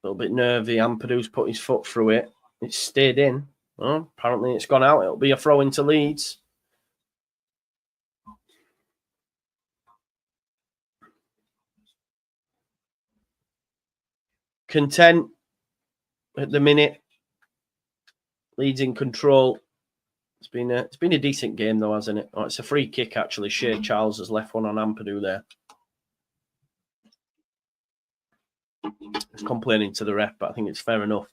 little bit nervy. Ampadu's put his foot through it. It's stayed in. Well, apparently it's gone out. It'll be a throw into Leeds. Content at the minute. Leeds in control. It's been a decent game though, hasn't it? Oh, it's a free kick actually. Shea Charles has left one on Ampadu there. He's complaining to the ref, but I think it's fair enough.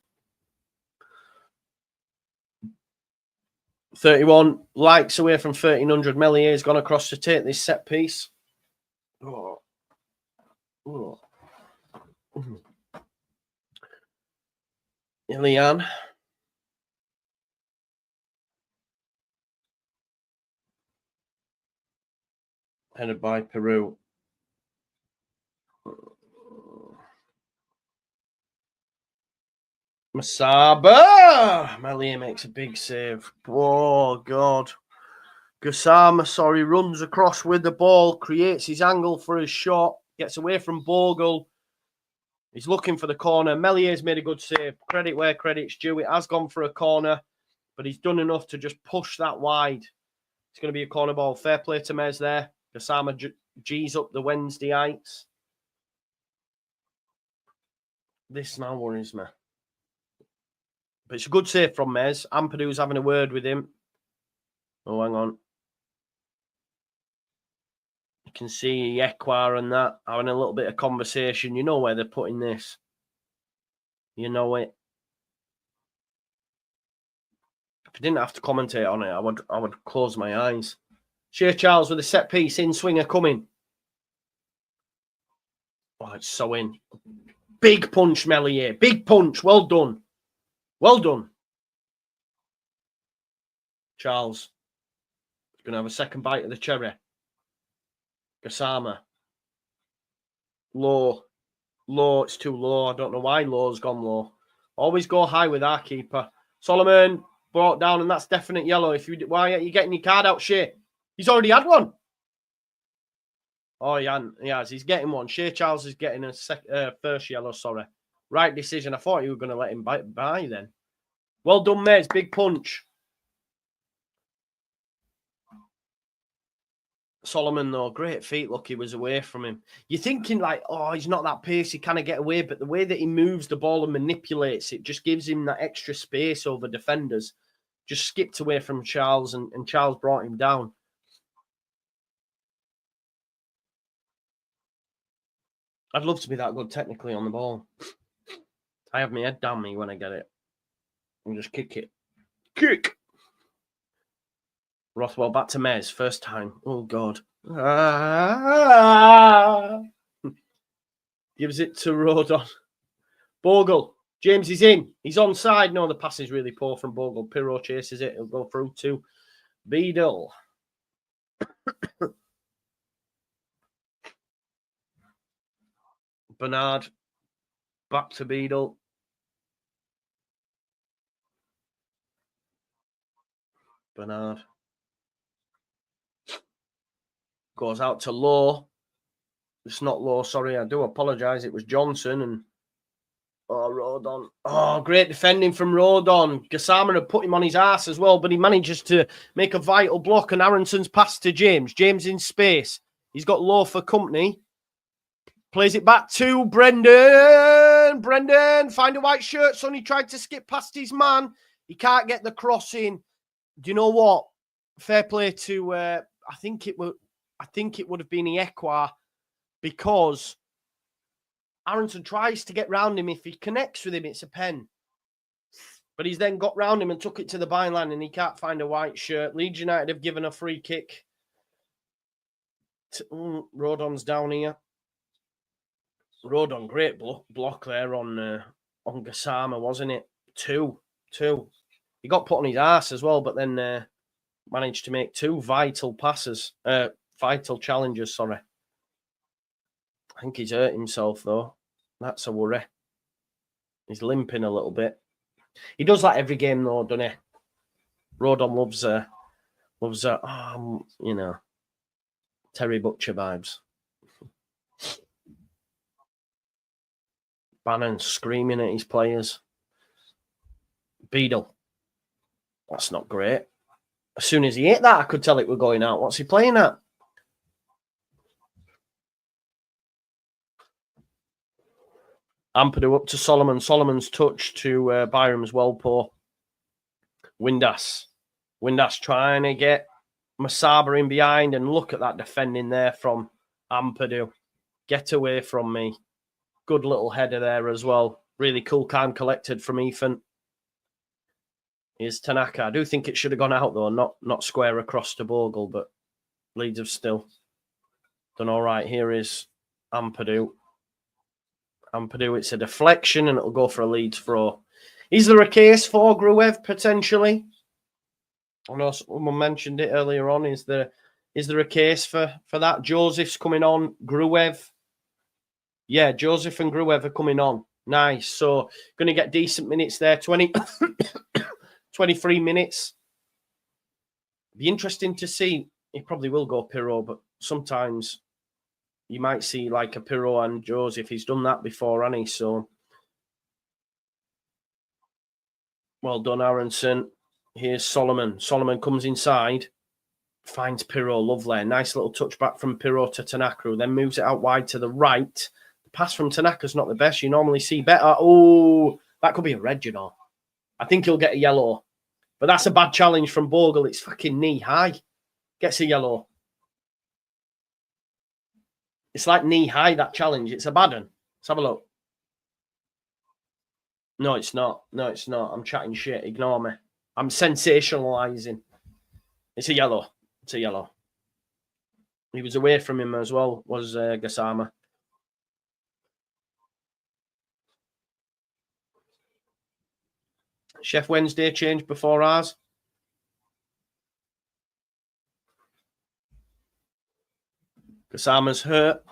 31 likes away from 1300. Melier has gone across to take this set piece. Oh. Oh. Ilian. Headed by Peru. Masaba! Melier makes a big save. Oh, God. Gassama, runs across with the ball, creates his angle for his shot, gets away from Bogle. He's looking for the corner. Melier's made a good save. Credit where credit's due. It has gone for a corner, but he's done enough to just push that wide. It's going to be a corner ball. Fair play to Mez there. Gassama G's up the Wednesdayites. This now worries me. But it's a good save from Mez. Ampadu's having a word with him. Oh, hang on. You can see Ekwa and that having a little bit of conversation. You know where they're putting this. You know it. If I didn't have to commentate on it, I would close my eyes. Shea Charles with a set piece. In swinger coming. Oh, it's so in. Big punch, Melier. Big punch. Well done. Well done. Charles. He's going to have a second bite of the cherry. Gassama. Low. Low. It's too low. I don't know why low's gone low. Always go high with our keeper. Solomon brought down, and that's definite yellow. Why are you getting your card out, Shea? He's already had one. Oh, yeah, he's getting one. Shea Charles is getting a first yellow, sorry. Right decision. I thought you were going to let him by then. Well done, mate. It's big punch. Solomon, though, great feet. Look, he was away from him. You're thinking like, oh, he's not that pace. He kind of get away. But the way that he moves the ball and manipulates it just gives him that extra space over defenders. Just skipped away from Charles, and Charles brought him down. I'd love to be that good technically on the ball. I have my head down me when I get it. And just kick it. Kick! Rothwell back to Mez. First time. Oh, God. Gives it to Rodon. Bogle. James is in. He's onside. No, the pass is really poor from Bogle. Pirro chases it. He'll go through to Beadle. Bernard. Back to Beadle. Bernard. Goes out to Lowe. It's not Lowe, sorry. I do apologise. It was Johnson and... Oh, Rodon. Oh, great defending from Rodon. Gassama had put him on his ass as well, but he manages to make a vital block, and Aronson's pass to James. James in space. He's got Lowe for company. Plays it back to Brendan. Brendan, find a white shirt, son. He tried to skip past his man. He can't get the cross in. Do you know what? Fair play to, I think it would have been Ekwa, because Aronson tries to get round him. If he connects with him, it's a pen. But he's then got round him and took it to the byline, and he can't find a white shirt. Leeds United have given a free kick. Rodon's down here. Rodon, great block there on Gassama, wasn't it? Two. He got put on his ass as well, but then managed to make two vital passes. Vital challenges, sorry. I think he's hurt himself, though. That's a worry. He's limping a little bit. He does that every game, though, doesn't he? Rodon loves you know, Terry Butcher vibes. Bannon screaming at his players. Beadle. That's not great. As soon as he hit that, I could tell it were going out. What's he playing at? Ampadu up to Solomon. Solomon's touch to Byram's Welpo. Windass. Windass trying to get Masaba in behind, and look at that defending there from Ampadu. Get away from me. Good little header there as well. Really cool, calm, collected from Ethan. Here's Tanaka. I do think it should have gone out, though, not square across to Bogle, but Leeds have still done all right. Here is Ampadu. Ampadu, it's a deflection, and it'll go for a Leeds throw. Is there a case for Gruev, potentially? I know someone mentioned it earlier on. Is there a case for that? Joseph's coming on. Gruev. Yeah, Joseph and Gruev are coming on. Nice. So, going to get decent minutes there. 23 minutes. Be interesting to see. He probably will go Pirro, but sometimes you might see like a Pirro and Joseph. He's done that before, hasn't he? So, well done, Aronson. Here's Solomon. Solomon comes inside, finds Pirro. Lovely. Nice little touchback from Pirro to Tanaka, then moves it out wide to the right. The pass from Tanaka's not the best. You normally see better. Oh, that could be a red, you know. I think he'll get a yellow. But that's a bad challenge from Bogle. It's fucking knee high. Gets a yellow. It's like knee high, that challenge. It's a bad one. Let's have a look. No, it's not. No, it's not. I'm chatting shit. Ignore me. I'm sensationalizing. It's a yellow. It's a yellow. He was away from him as well, was Gassama. Sheffield Wednesday changed before ours. Gassama's hurt.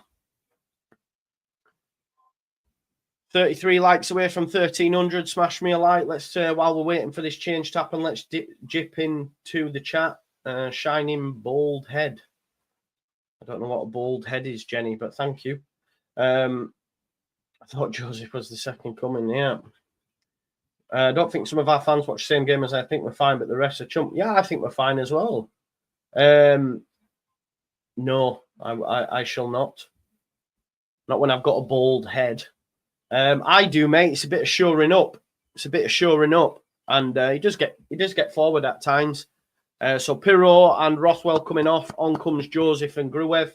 33 likes away from 1,300. Smash me a like. Let's, while we're waiting for this change to happen, let's dip into the chat. Shining bold head. I don't know what a bold head is, Jenny, but thank you. I thought Joseph was the second coming, yeah. I don't think some of our fans watch the same game as I think we're fine, but the rest are chump. Yeah, I think we're fine as well. No, I shall not. Not when I've got a bold head. I do, mate. It's a bit of shoring up. And he does get forward at times. So Pirro and Rothwell coming off. On comes Joseph and Gruev.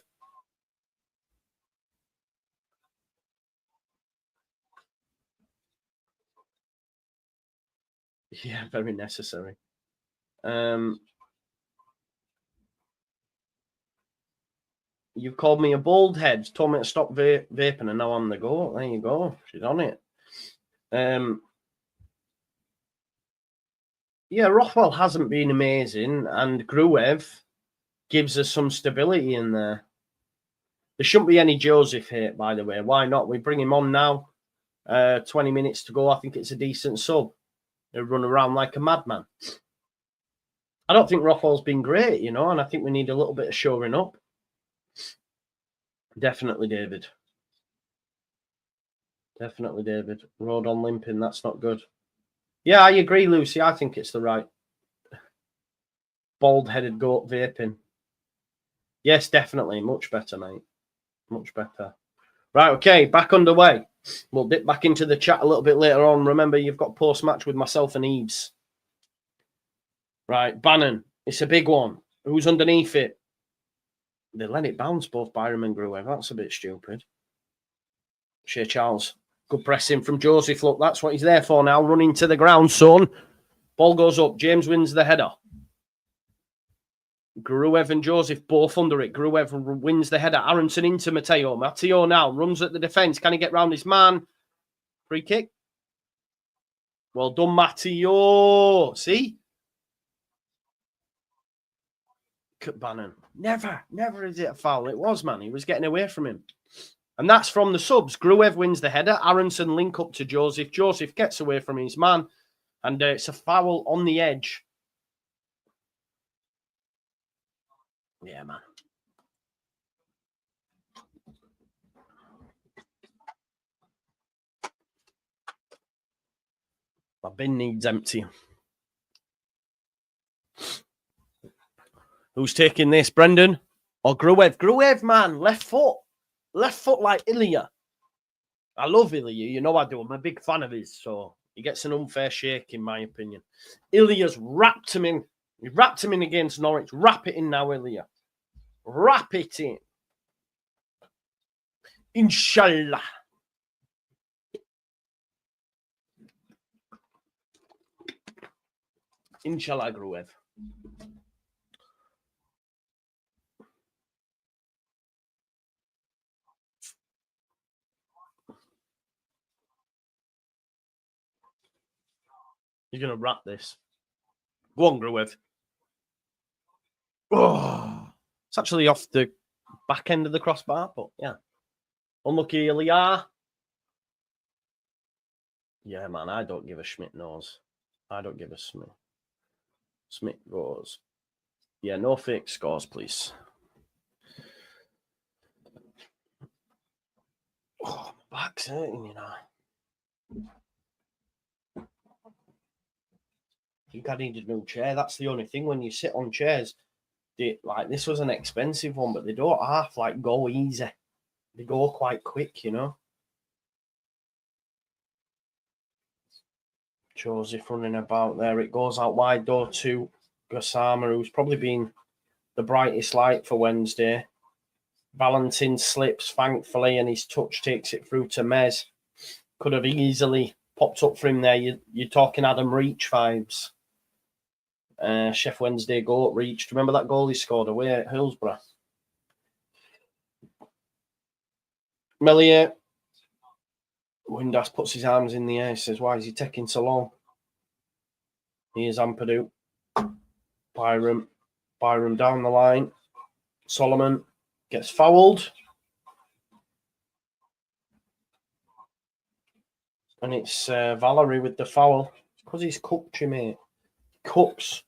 Yeah, very necessary. You've called me a bald head, told me to stop vaping, and now I'm the go. There you go. She's on it. Yeah, Rothwell hasn't been amazing, and Gruev gives us some stability in there. There shouldn't be any Joseph hate, by the way. Why not? We bring him on now. 20 minutes to go. I think it's a decent sub. He'll run around like a madman. I don't think Rothwell's been great, you know, and I think we need a little bit of shoring up. Definitely, David. Definitely, David. Road on limping, that's not good. Yeah, I agree, Lucy. I think it's the right. Bald-headed goat vaping. Yes, definitely. Much better, mate. Much better. Right, okay, back underway. We'll dip back into the chat a little bit later on. Remember, you've got post-match with myself and Eves. Right, Bannon. It's a big one. Who's underneath it? They let it bounce, both Byram and Gruev. That's a bit stupid. Shea Charles. Good pressing from Joseph. Look, that's what he's there for now. Running to the ground, son. Ball goes up. James wins the header. Gruev and Joseph both under it. Gruev wins the header. Aronson into Matteo. Matteo now runs at the defence. Can he get round his man? Free kick. Well done, Matteo. See? Bannon. Never is it a foul. It was, man. He was getting away from him. And that's from the subs. Gruev wins the header. Aronson link up to Joseph. Joseph gets away from his man. And it's a foul on the edge. Yeah, man. My bin needs empty. Who's taking this, Brendan? Or Gruev? Gruev, man, left foot. Left foot like Ilya. I love Ilya, you know I do. I'm a big fan of his, so he gets an unfair shake, in my opinion. Ilya's wrapped him in. He wrapped him in against Norwich. Wrap it in now, Ilya. Wrap it in. Inshallah. Inshallah, Gruev. You're going to wrap this. Go on, Gruev. Oh, it's actually off the back end of the crossbar, but yeah. Unlucky, Ilya. Yeah, man, I don't give a Schmidt nose. I don't give a Smith. Smith goes. Yeah, no fake scores, please. Oh, my back's hurting, you know. I think I need a new chair. That's the only thing. When you sit on chairs, like this was an expensive one, but they don't half like go easy. They go quite quick, you know. Joseph running about there. It goes out wide door to Gassama, who's probably been the brightest light for Wednesday. Valentin slips, thankfully, and his touch takes it through to Mez. Could have easily popped up for him there. You're talking Adam Reach vibes. Sheffield Wednesday goal reached. Remember that goal he scored away at Hillsborough? Melier. Windass puts his arms in the air. Says, why is he taking so long? Here's Ampadu. Byram down the line. Solomon gets fouled. And it's Valerie with the foul. Because he's cooked you, mate. Cooks.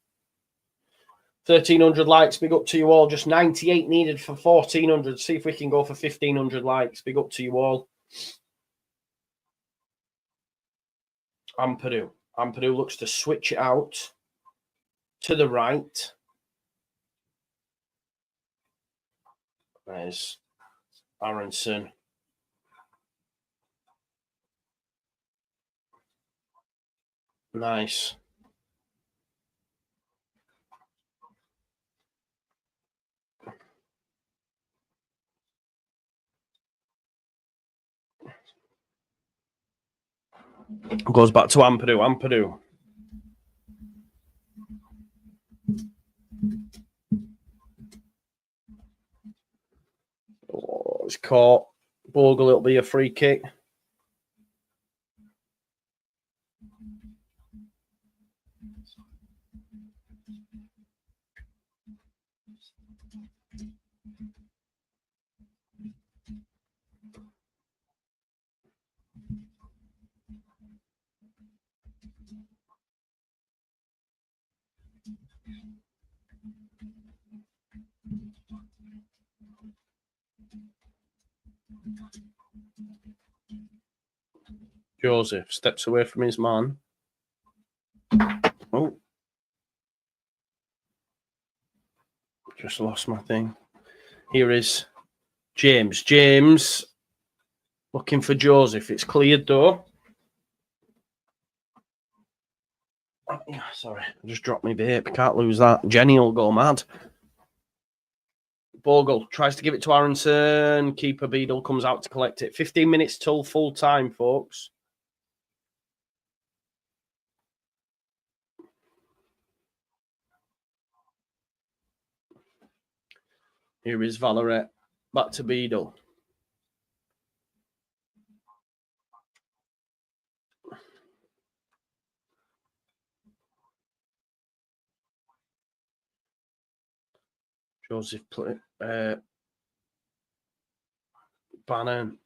1,300 likes. Big up to you all. Just 98 needed for 1,400. See if we can go for 1,500 likes. Big up to you all. Ampadu looks to switch it out to the right. There's Aronson. Nice. Goes back to Ampadu. Oh, it's caught. Bogle, it'll be a free kick. Joseph steps away from his man. Oh. Just lost my thing. Here is James. James looking for Joseph. It's cleared though. Sorry, I just dropped my vape. Can't lose that. Jenny will go mad. Bogle tries to give it to Aronson. Keeper Beadle comes out to collect it. 15 minutes till full time, folks. Here is Valorette. Back to Beadle. Joseph Bannon.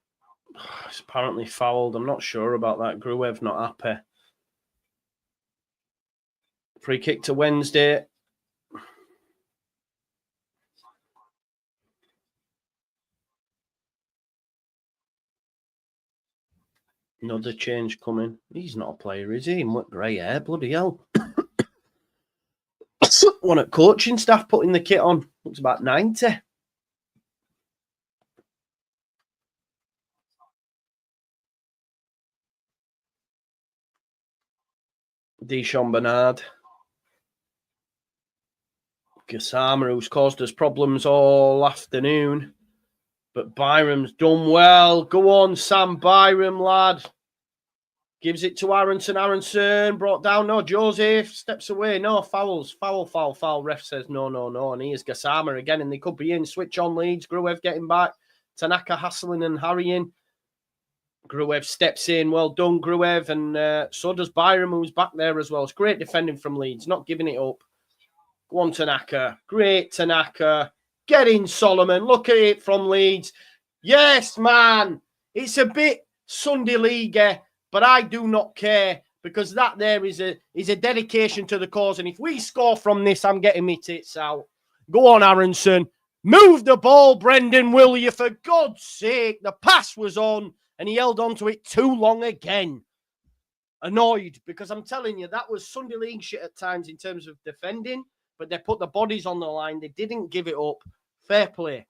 It's apparently fouled. I'm not sure about that. Gruev not happy. Free kick to Wednesday. Another change coming. He's not a player, is he? What grey hair, bloody hell. One at coaching staff putting the kit on. Looks about 90. Deshaun Bernard. Gassama, who's caused us problems all afternoon. But Byram's done well. Go on, Sam Byram, lad. Gives it to Aronson. Aronson brought down. No, Joseph steps away. No, fouls. Foul. Ref says no. And here's Gassama again, and they could be in. Switch on Leeds. Gruev getting back. Tanaka hassling and harrying. Gruev steps in. Well done, Gruev. And so does Byram, who's back there as well. It's great defending from Leeds. Not giving it up. Go on, Tanaka. Great, Tanaka. Get in, Solomon. Look at it from Leeds. Yes, man. It's a bit Sunday League, but I do not care because that there is a dedication to the cause. And if we score from this, I'm getting my tits out. Go on, Aronson. Move the ball, Brendan, will you? For God's sake, the pass was on and he held on to it too long again. Annoyed because I'm telling you, that was Sunday League shit at times in terms of defending. But they put the bodies on the line. They didn't give it up. Fair play.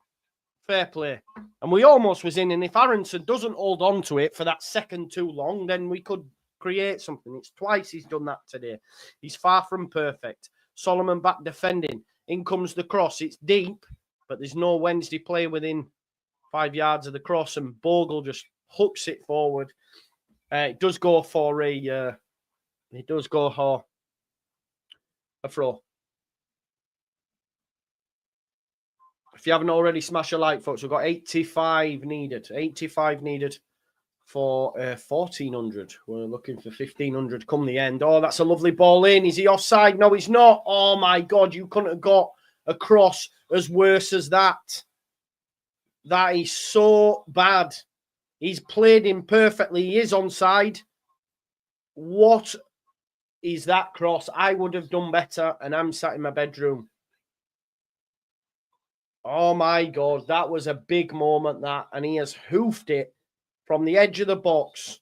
And we almost was in. And if Aronson doesn't hold on to it for that second too long, then we could create something. It's twice he's done that today. He's far from perfect. Solomon back defending. In comes the cross. It's deep, but there's no Wednesday player within 5 yards of the cross. And Bogle just hooks it forward. It does go for a throw. If you haven't already, smash a like, folks. We've got 85 needed. 85 needed for 1,400. We're looking for 1,500 come the end. Oh, that's a lovely ball in. Is he offside? No, he's not. Oh, my God. You couldn't have got a cross as worse as that. That is so bad. He's played him perfectly. He is onside. What is that cross? I would have done better, and I'm sat in my bedroom. Oh, my God. That was a big moment, that. And he has hoofed it from the edge of the box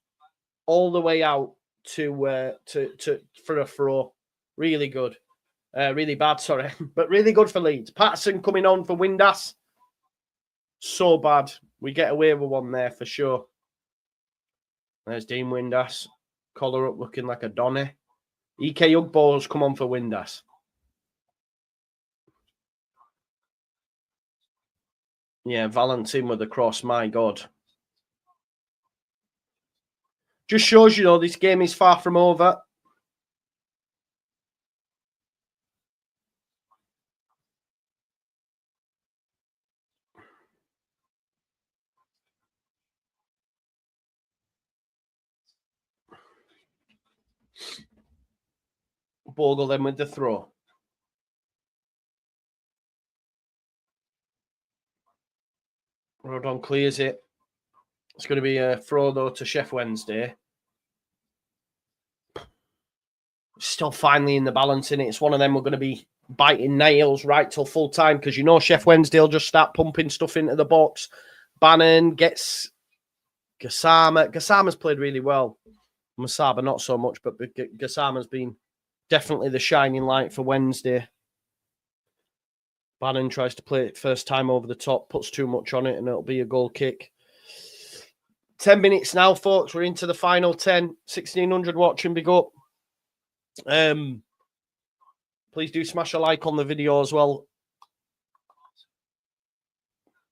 all the way out for a throw. Really good. Really bad, sorry. But really good for Leeds. Patterson coming on for Windass. So bad. We get away with one there for sure. There's Dean Windass. Collar up looking like a Donny. EK Ugbo's come on for Windass. Yeah, Valentin with the cross. My God. Just shows you, though, this game is far from over. Bogle then with the throw. Rodon clears it. It's going to be a throw, though, to Sheffield Wednesday. Still finally in the balance in it. It's one of them we're going to be biting nails right till full time because you know Sheffield Wednesday will just start pumping stuff into the box. Bannon gets Gassama. Gassama's played really well. Masaba not so much, but Gassama's been definitely the shining light for Wednesday. Bannon tries to play it first time over the top, puts too much on it, and it'll be a goal kick. 10 minutes now, folks. We're into the final 10. 1,600 watching. Big up. Please do smash a like on the video as well.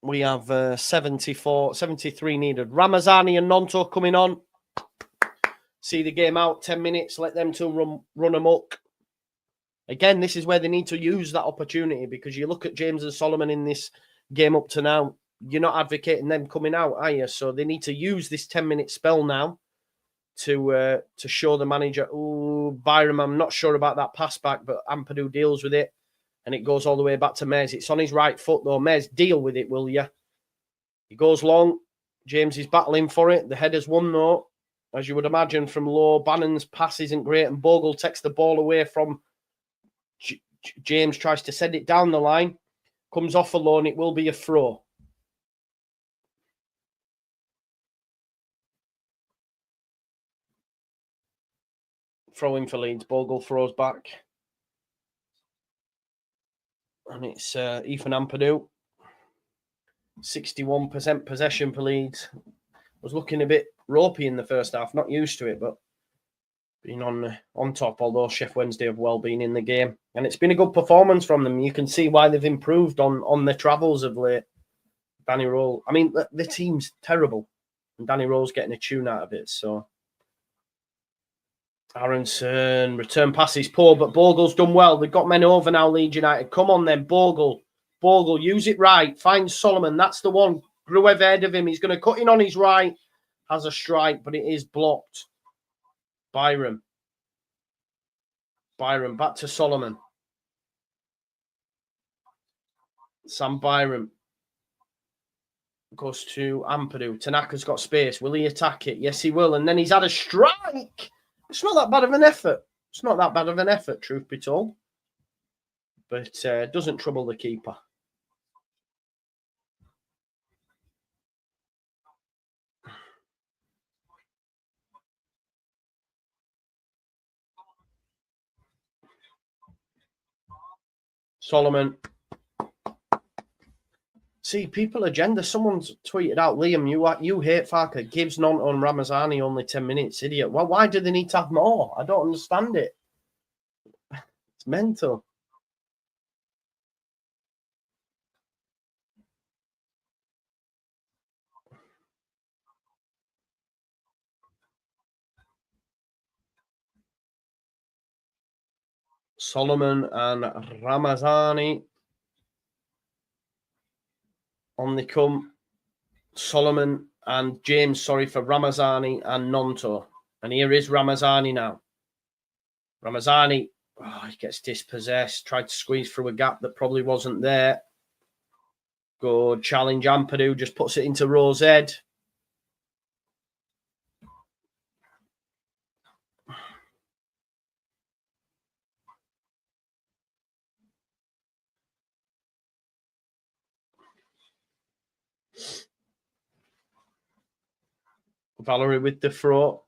We have 73 needed. Ramazani and Nonto coming on. See the game out. 10 minutes. Let them two run amok. Again, this is where they need to use that opportunity because you look at James and Solomon in this game up to now. You're not advocating them coming out, are you? So they need to use this 10-minute spell now to show the manager, oh, Byram, I'm not sure about that pass back, but Ampadu deals with it, and it goes all the way back to Mez. It's on his right foot, though. Mez, deal with it, will you? He goes long. James is battling for it. The header's won, though, as you would imagine, from low. Bannon's pass isn't great, and Bogle takes the ball away from James, tries to send it down the line, comes off alone. It will be a throw. Throw in for Leeds. Bogle throws back. And it's Ethan Ampadu. 61% possession for Leeds. Was looking a bit ropey in the first half. Not used to it, but been on top, although Sheffield Wednesday have well been in the game. And it's been a good performance from them. You can see why they've improved on their travels of late. Danny Rowe, I mean, the team's terrible. And Danny Rowe's getting a tune out of it. So Aronson, return pass is poor, but Bogle's done well. They've got men over now, Leeds United. Come on then, Bogle. Bogle, use it right. Find Solomon. That's the one. Gruev ahead of him. He's going to cut in on his right. Has a strike, but it is blocked. Byram, back to Solomon. Sam Byram goes to Ampadu. Tanaka's got space. Will he attack it? Yes, he will. And then he's had a strike. It's not that bad of an effort. Truth be told. But doesn't trouble the keeper. Solomon. See, people agenda. Someone's tweeted out, Liam, you hate Farker. Gives Nonto and Ramazani only 10 minutes. Idiot. Well, why do they need to have more? I don't understand it. It's mental. Solomon and Ramazani on the come. Solomon and James, sorry, for Ramazani and Nonto. And here is Ramazani now. Ramazani, he gets dispossessed. Tried to squeeze through a gap that probably wasn't there. Good challenge. Ampadu just puts it into Rowe's head. Valerie with the throw.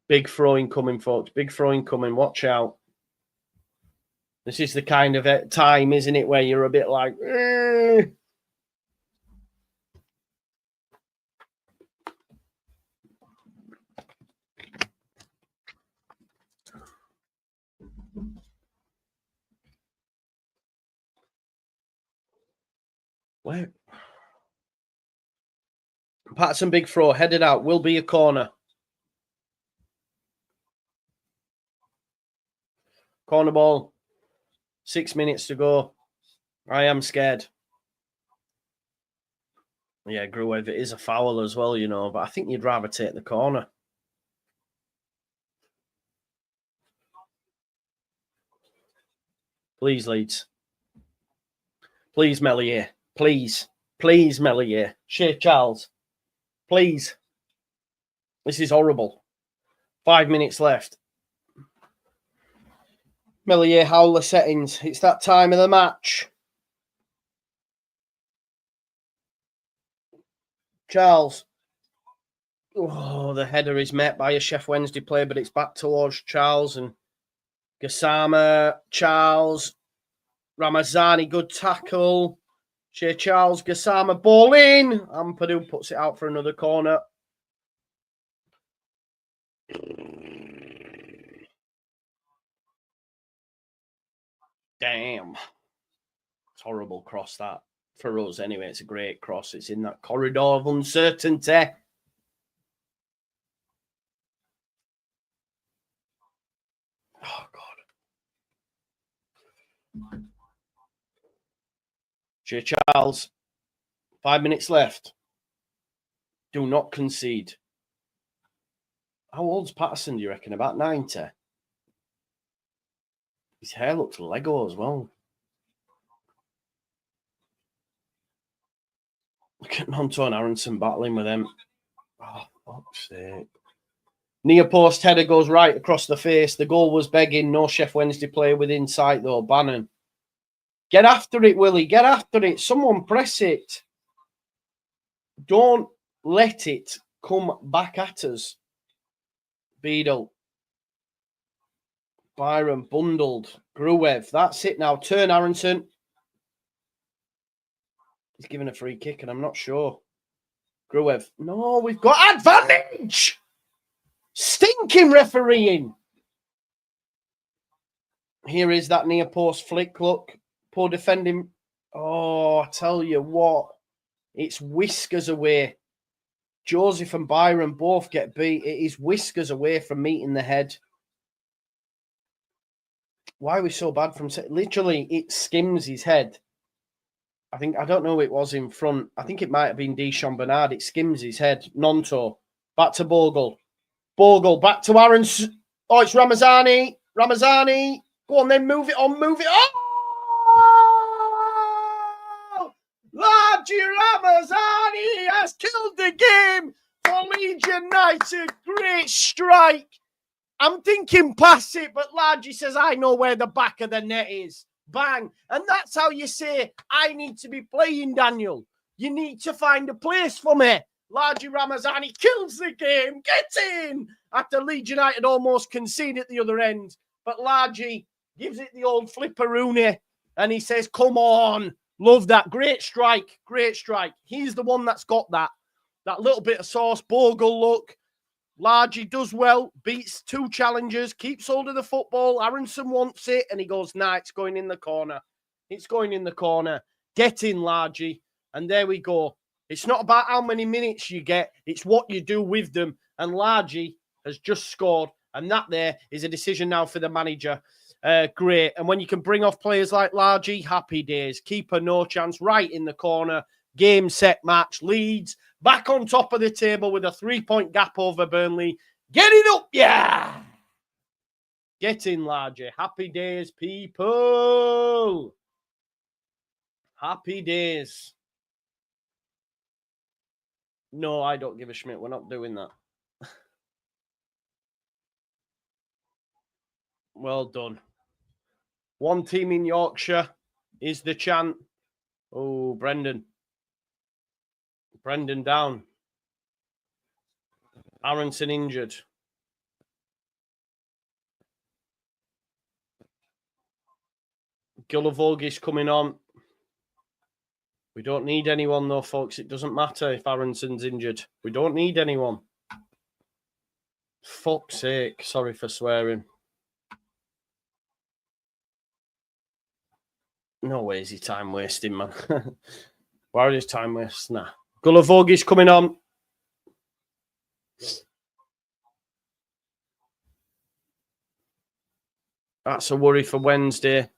Big throwing coming, folks. Big throwing coming. Watch out. This is the kind of time, isn't it, where you're a bit like... Where? Patterson, big throw, headed out. Will be a corner. Corner ball. 6 minutes to go. I am scared. Yeah, Gruev, it is a foul as well, you know, but I think you'd rather take the corner. Please, Leeds. Please, Melier. Please. Please, Melier. Shea Charles. Please. This is horrible. 5 minutes left. Melier, Howler settings. It's that time of the match. Charles. Oh, the header is met by a Sheffield Wednesday player, but it's back towards Charles and Gassama. Charles. Ramazani, good tackle. Shea Charles, Gassama, ball in. Ampadu puts it out for another corner. Damn. It's horrible cross that. For us, anyway, it's a great cross. It's in that corridor of uncertainty. Oh, God. Shea Charles. 5 minutes left. Do not concede. How old's Patterson, do you reckon? About 90? His hair looks Lego as well. Look at Nonto and Aronson battling with him. Oh, fuck's sake. Near post header goes right across the face. The goal was begging. No Sheffield Wednesday player within sight, though. Bannon. Get after it, Willie. Get after it. Someone press it. Don't let it come back at us. Beadle. Byron bundled. Gruev. That's it now. Turn Aronson. He's given a free kick, and I'm not sure. Gruev. No, we've got advantage. Stinking refereeing. Here is that near post flick. Look. Poor defending. Oh, I tell you what. It's whiskers away. Joseph and Byron both get beat. It is whiskers away from meeting the head. Why are we so bad from... Literally, it skims his head. I don't know who it was in front. I think it might have been Deschamps Bernard. It skims his head. Nonto. Back to Bogle. Bogle. Back to Aaron. Oh, it's Ramazani. Ramazani. Go on then. Move it on. Move it on. Largy Ramazani has killed the game for Leeds United. Great strike. I'm thinking pass it, but Largy says, I know where the back of the net is. Bang. And that's how you say, I need to be playing, Daniel. You need to find a place for me. Largy Ramazani kills the game. Get in. After Leeds United almost concede at the other end. But Largy gives it the old flipperoonie. And he says, come on. Love that. Great strike. Great strike. He's the one that's got that. That little bit of sauce. Bogle look. Largy does well. Beats two challengers. Keeps hold of the football. Aronson wants it. And he goes, nah, it's going in the corner. It's going in the corner. Get in, Largy. And there we go. It's not about how many minutes you get. It's what you do with them. And Largy has just scored. And that there is a decision now for the manager. Great. And when you can bring off players like Largy, happy days. Keeper, no chance. Right in the corner. Game, set, match. Leeds back on top of the table with a 3-point gap over Burnley. Get it up, yeah! Get in, Largy. Happy days, people. Happy days. No, I don't give a schmidt. We're not doing that. Well done. One team in Yorkshire is the chant. Oh, Brendan. Brendan down. Aronson injured. Gulavogis coming on. We don't need anyone though, folks. It doesn't matter if Aronson's injured. We don't need anyone. Fuck's sake. Sorry for swearing. No way is he time wasting, man. Why is time wasting? Nah. Gulavogis coming on. That's a worry for Wednesday.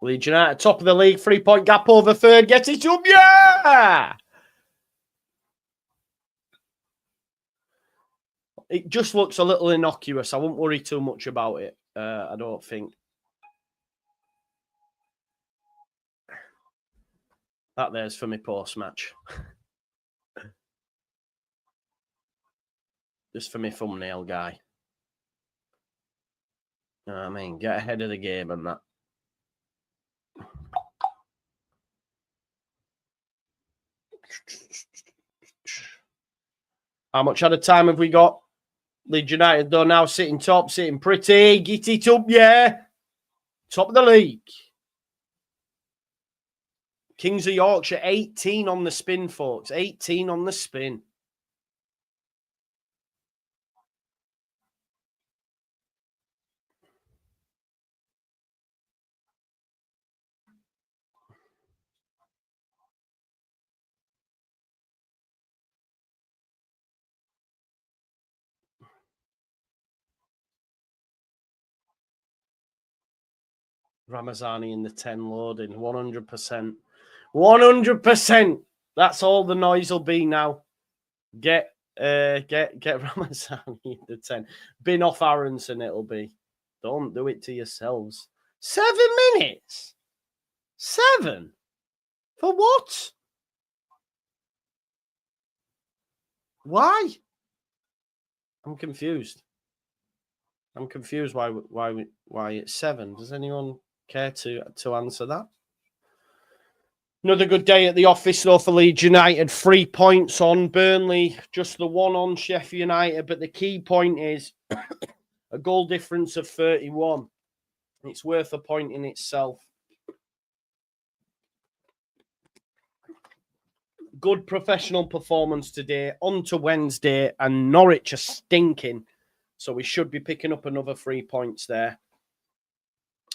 Leeds United, top of the league, 3-point gap over third. Get it up, yeah! It just looks a little innocuous. I won't worry too much about it. I don't think. That there's for me post-match. Just for me thumbnail guy. You know what I mean? Get ahead of the game and that. How much at a time have we got? Leeds United, though, now sitting top, sitting pretty. Get it up, yeah. Top of the league. Kings of Yorkshire, 18 on the spin, folks. 18 on the spin. Ramazani in the 10 loading, 100%. 100%. That's all the noise will be now. Get Ramazani in the 10. Bin off Aronson, it'll be. Don't do it to yourselves. 7 minutes? 7? For what? Why? I'm confused. I'm confused why it's 7. Does anyone care to answer that? Another good day at the office, though, for Leeds United. 3 points on Burnley, just the 1 on Sheffield United. But the key point is a goal difference of 31. It's worth a point in itself. Good professional performance today. On to Wednesday, and Norwich are stinking. So we should be picking up another 3 points there.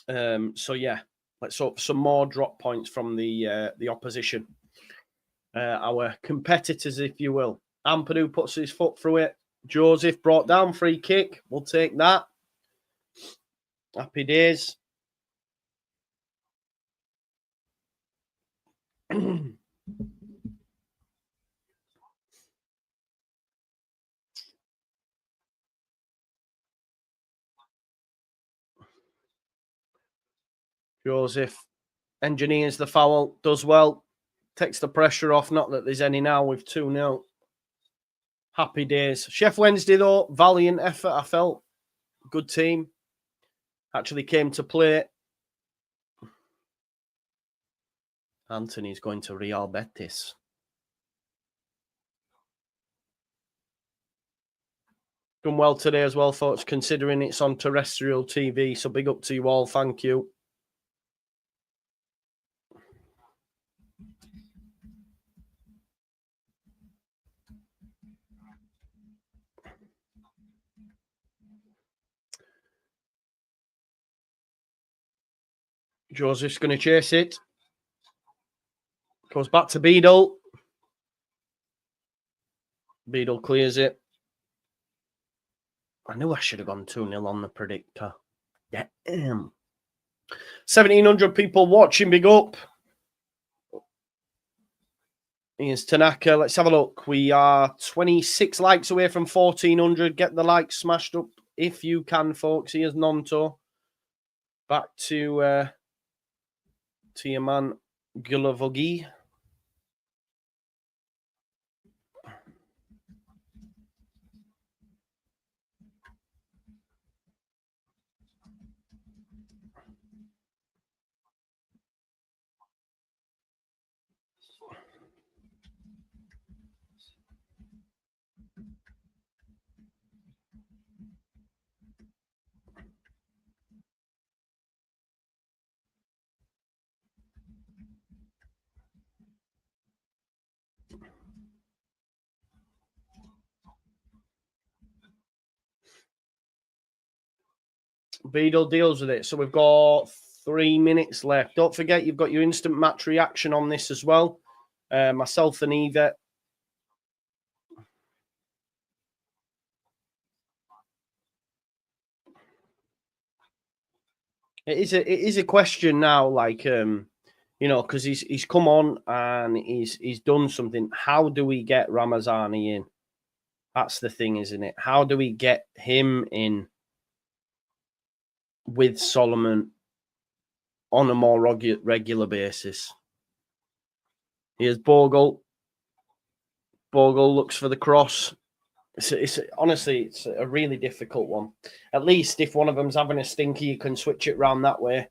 So, yeah. Let's hope some more drop points from the opposition. Our competitors, if you will. Ampadu puts his foot through it. Joseph brought down, free kick. We'll take that. Happy days. Joseph engineers the foul, does well, takes the pressure off. Not that there's any now with 2-0. Happy days. Sheffield Wednesday, though, valiant effort, I felt. Good team. Actually came to play. Anthony's going to Real Betis. Done well today as well, folks, considering it's on terrestrial TV. So big up to you all. Thank you. Joseph's going to chase it. Goes back to Beadle. Beadle clears it. I knew I should have gone 2-0 on the predictor. Yeah. 1,700 people watching. Big up. Here's Tanaka. Let's have a look. We are 26 likes away from 1,400. Get the likes smashed up if you can, folks. Here's Nonto. Back to your man, Gulavogi. Beadle deals with it. So we've got 3 minutes left. Don't forget, you've got your instant match reaction on this as well. Myself and Eva. It is a question now, like, you know, because he's come on and he's done something. How do we get Ramazani in? That's the thing, isn't it? How do we get him in with Solomon on a more regular basis? Here's Bogle. Bogle looks for the cross. It's honestly, it's a really difficult one. At least if one of them's having a stinky, you can switch it around that way.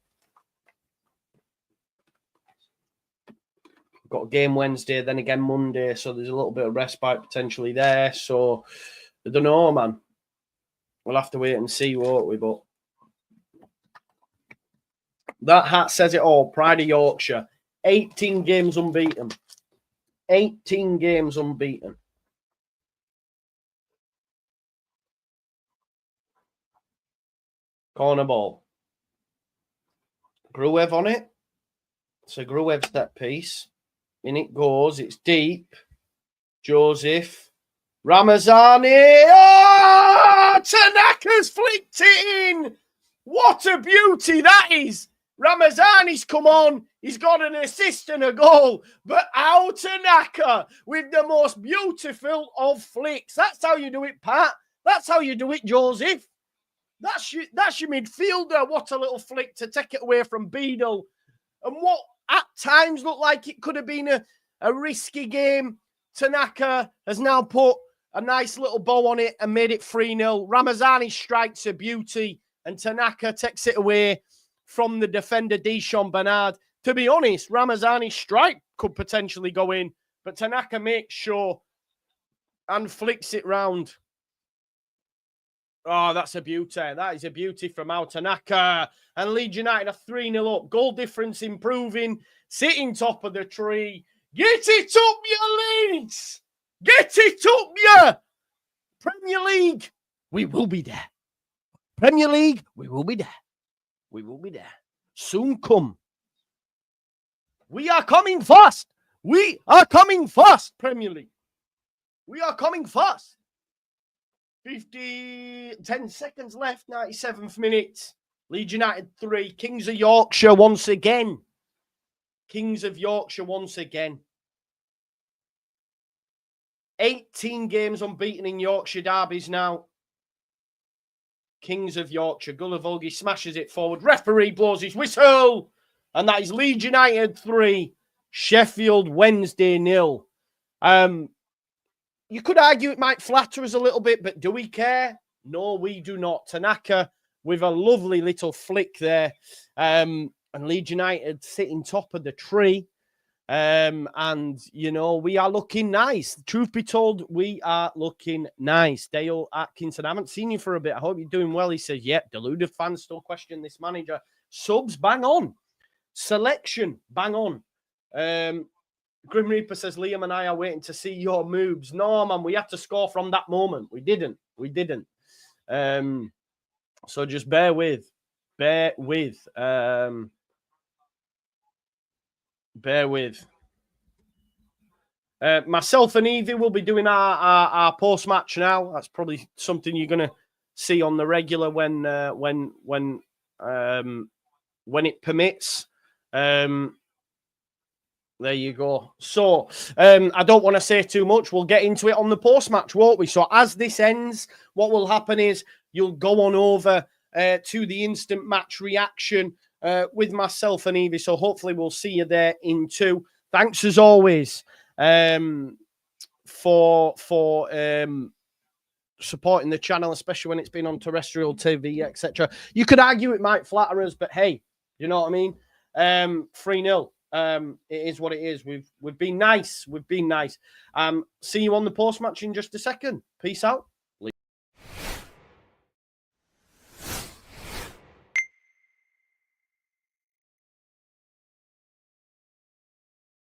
Got a game Wednesday, then again Monday, so there's a little bit of respite potentially there. So I don't know, man. We'll have to wait and see, won't we? But that hat says it all. Pride of Yorkshire. 18 games unbeaten. 18 games unbeaten. Corner ball. Gruev on it. It's a Gruev set piece. In it goes. It's deep. Joseph. Ramazani. Oh! Tanaka's flicked it in. What a beauty that is. Ramazani's come on. He's got an assist and a goal. But out Tanaka with the most beautiful of flicks. That's how you do it, Pat. That's how you do it, Joseph. That's your midfielder. What a little flick to take it away from Beadle. And what at times looked like it could have been a risky game. Tanaka has now put a nice little bow on it and made it 3-0. Ramazani strikes a beauty, and Tanaka takes it away from the defender, Dishon Bernard. To be honest, Ramazani's strike could potentially go in, but Tanaka makes sure and flicks it round. Oh, that's a beauty. That is a beauty from Al Tanaka. And Leeds United are 3-0 up. Goal difference improving. Sitting top of the tree. Get it up, you Leeds! Get it up, you! Premier League, we will be there. Premier League, we will be there. We will be there. Soon come. We are coming fast. We are coming fast, Premier League. We are coming fast. 10 seconds left, 97th minute. Leeds United 3. Kings of Yorkshire once again. Kings of Yorkshire once again. 18 games unbeaten in Yorkshire derbies now. Kings of Yorkshire. Gullivolgi smashes it forward. Referee blows his whistle. And that is Leeds United 3. Sheffield Wednesday 0. You could argue it might flatter us a little bit, but do we care? No, we do not. Tanaka with a lovely little flick there. And Leeds United sitting top of the tree. And, you know, we are looking nice. Truth be told, we are looking nice. Dale Atkinson, I haven't seen you for a bit. I hope you're doing well. He says, yep, deluded fans still question this manager. Subs, bang on. Selection, bang on. Grim Reaper says, Liam and I are waiting to see your moves. No, man, we had to score from that moment. We didn't. So just bear with. Bear with. Myself and Evie will be doing our post-match now. That's probably something you're going to see on the regular when it permits. There you go. So, I don't want to say too much. We'll get into it on the post-match, won't we? So, as this ends, what will happen is you'll go on over to the instant match reaction with myself and Evie. So, hopefully, we'll see you there in 2. Thanks, as always, for supporting the channel, especially when it's been on terrestrial TV, etc. You could argue it might flatter us, but hey, you know what I mean? 3-0. It is what it is. We've been nice. See you on the post match in just a second. Peace out.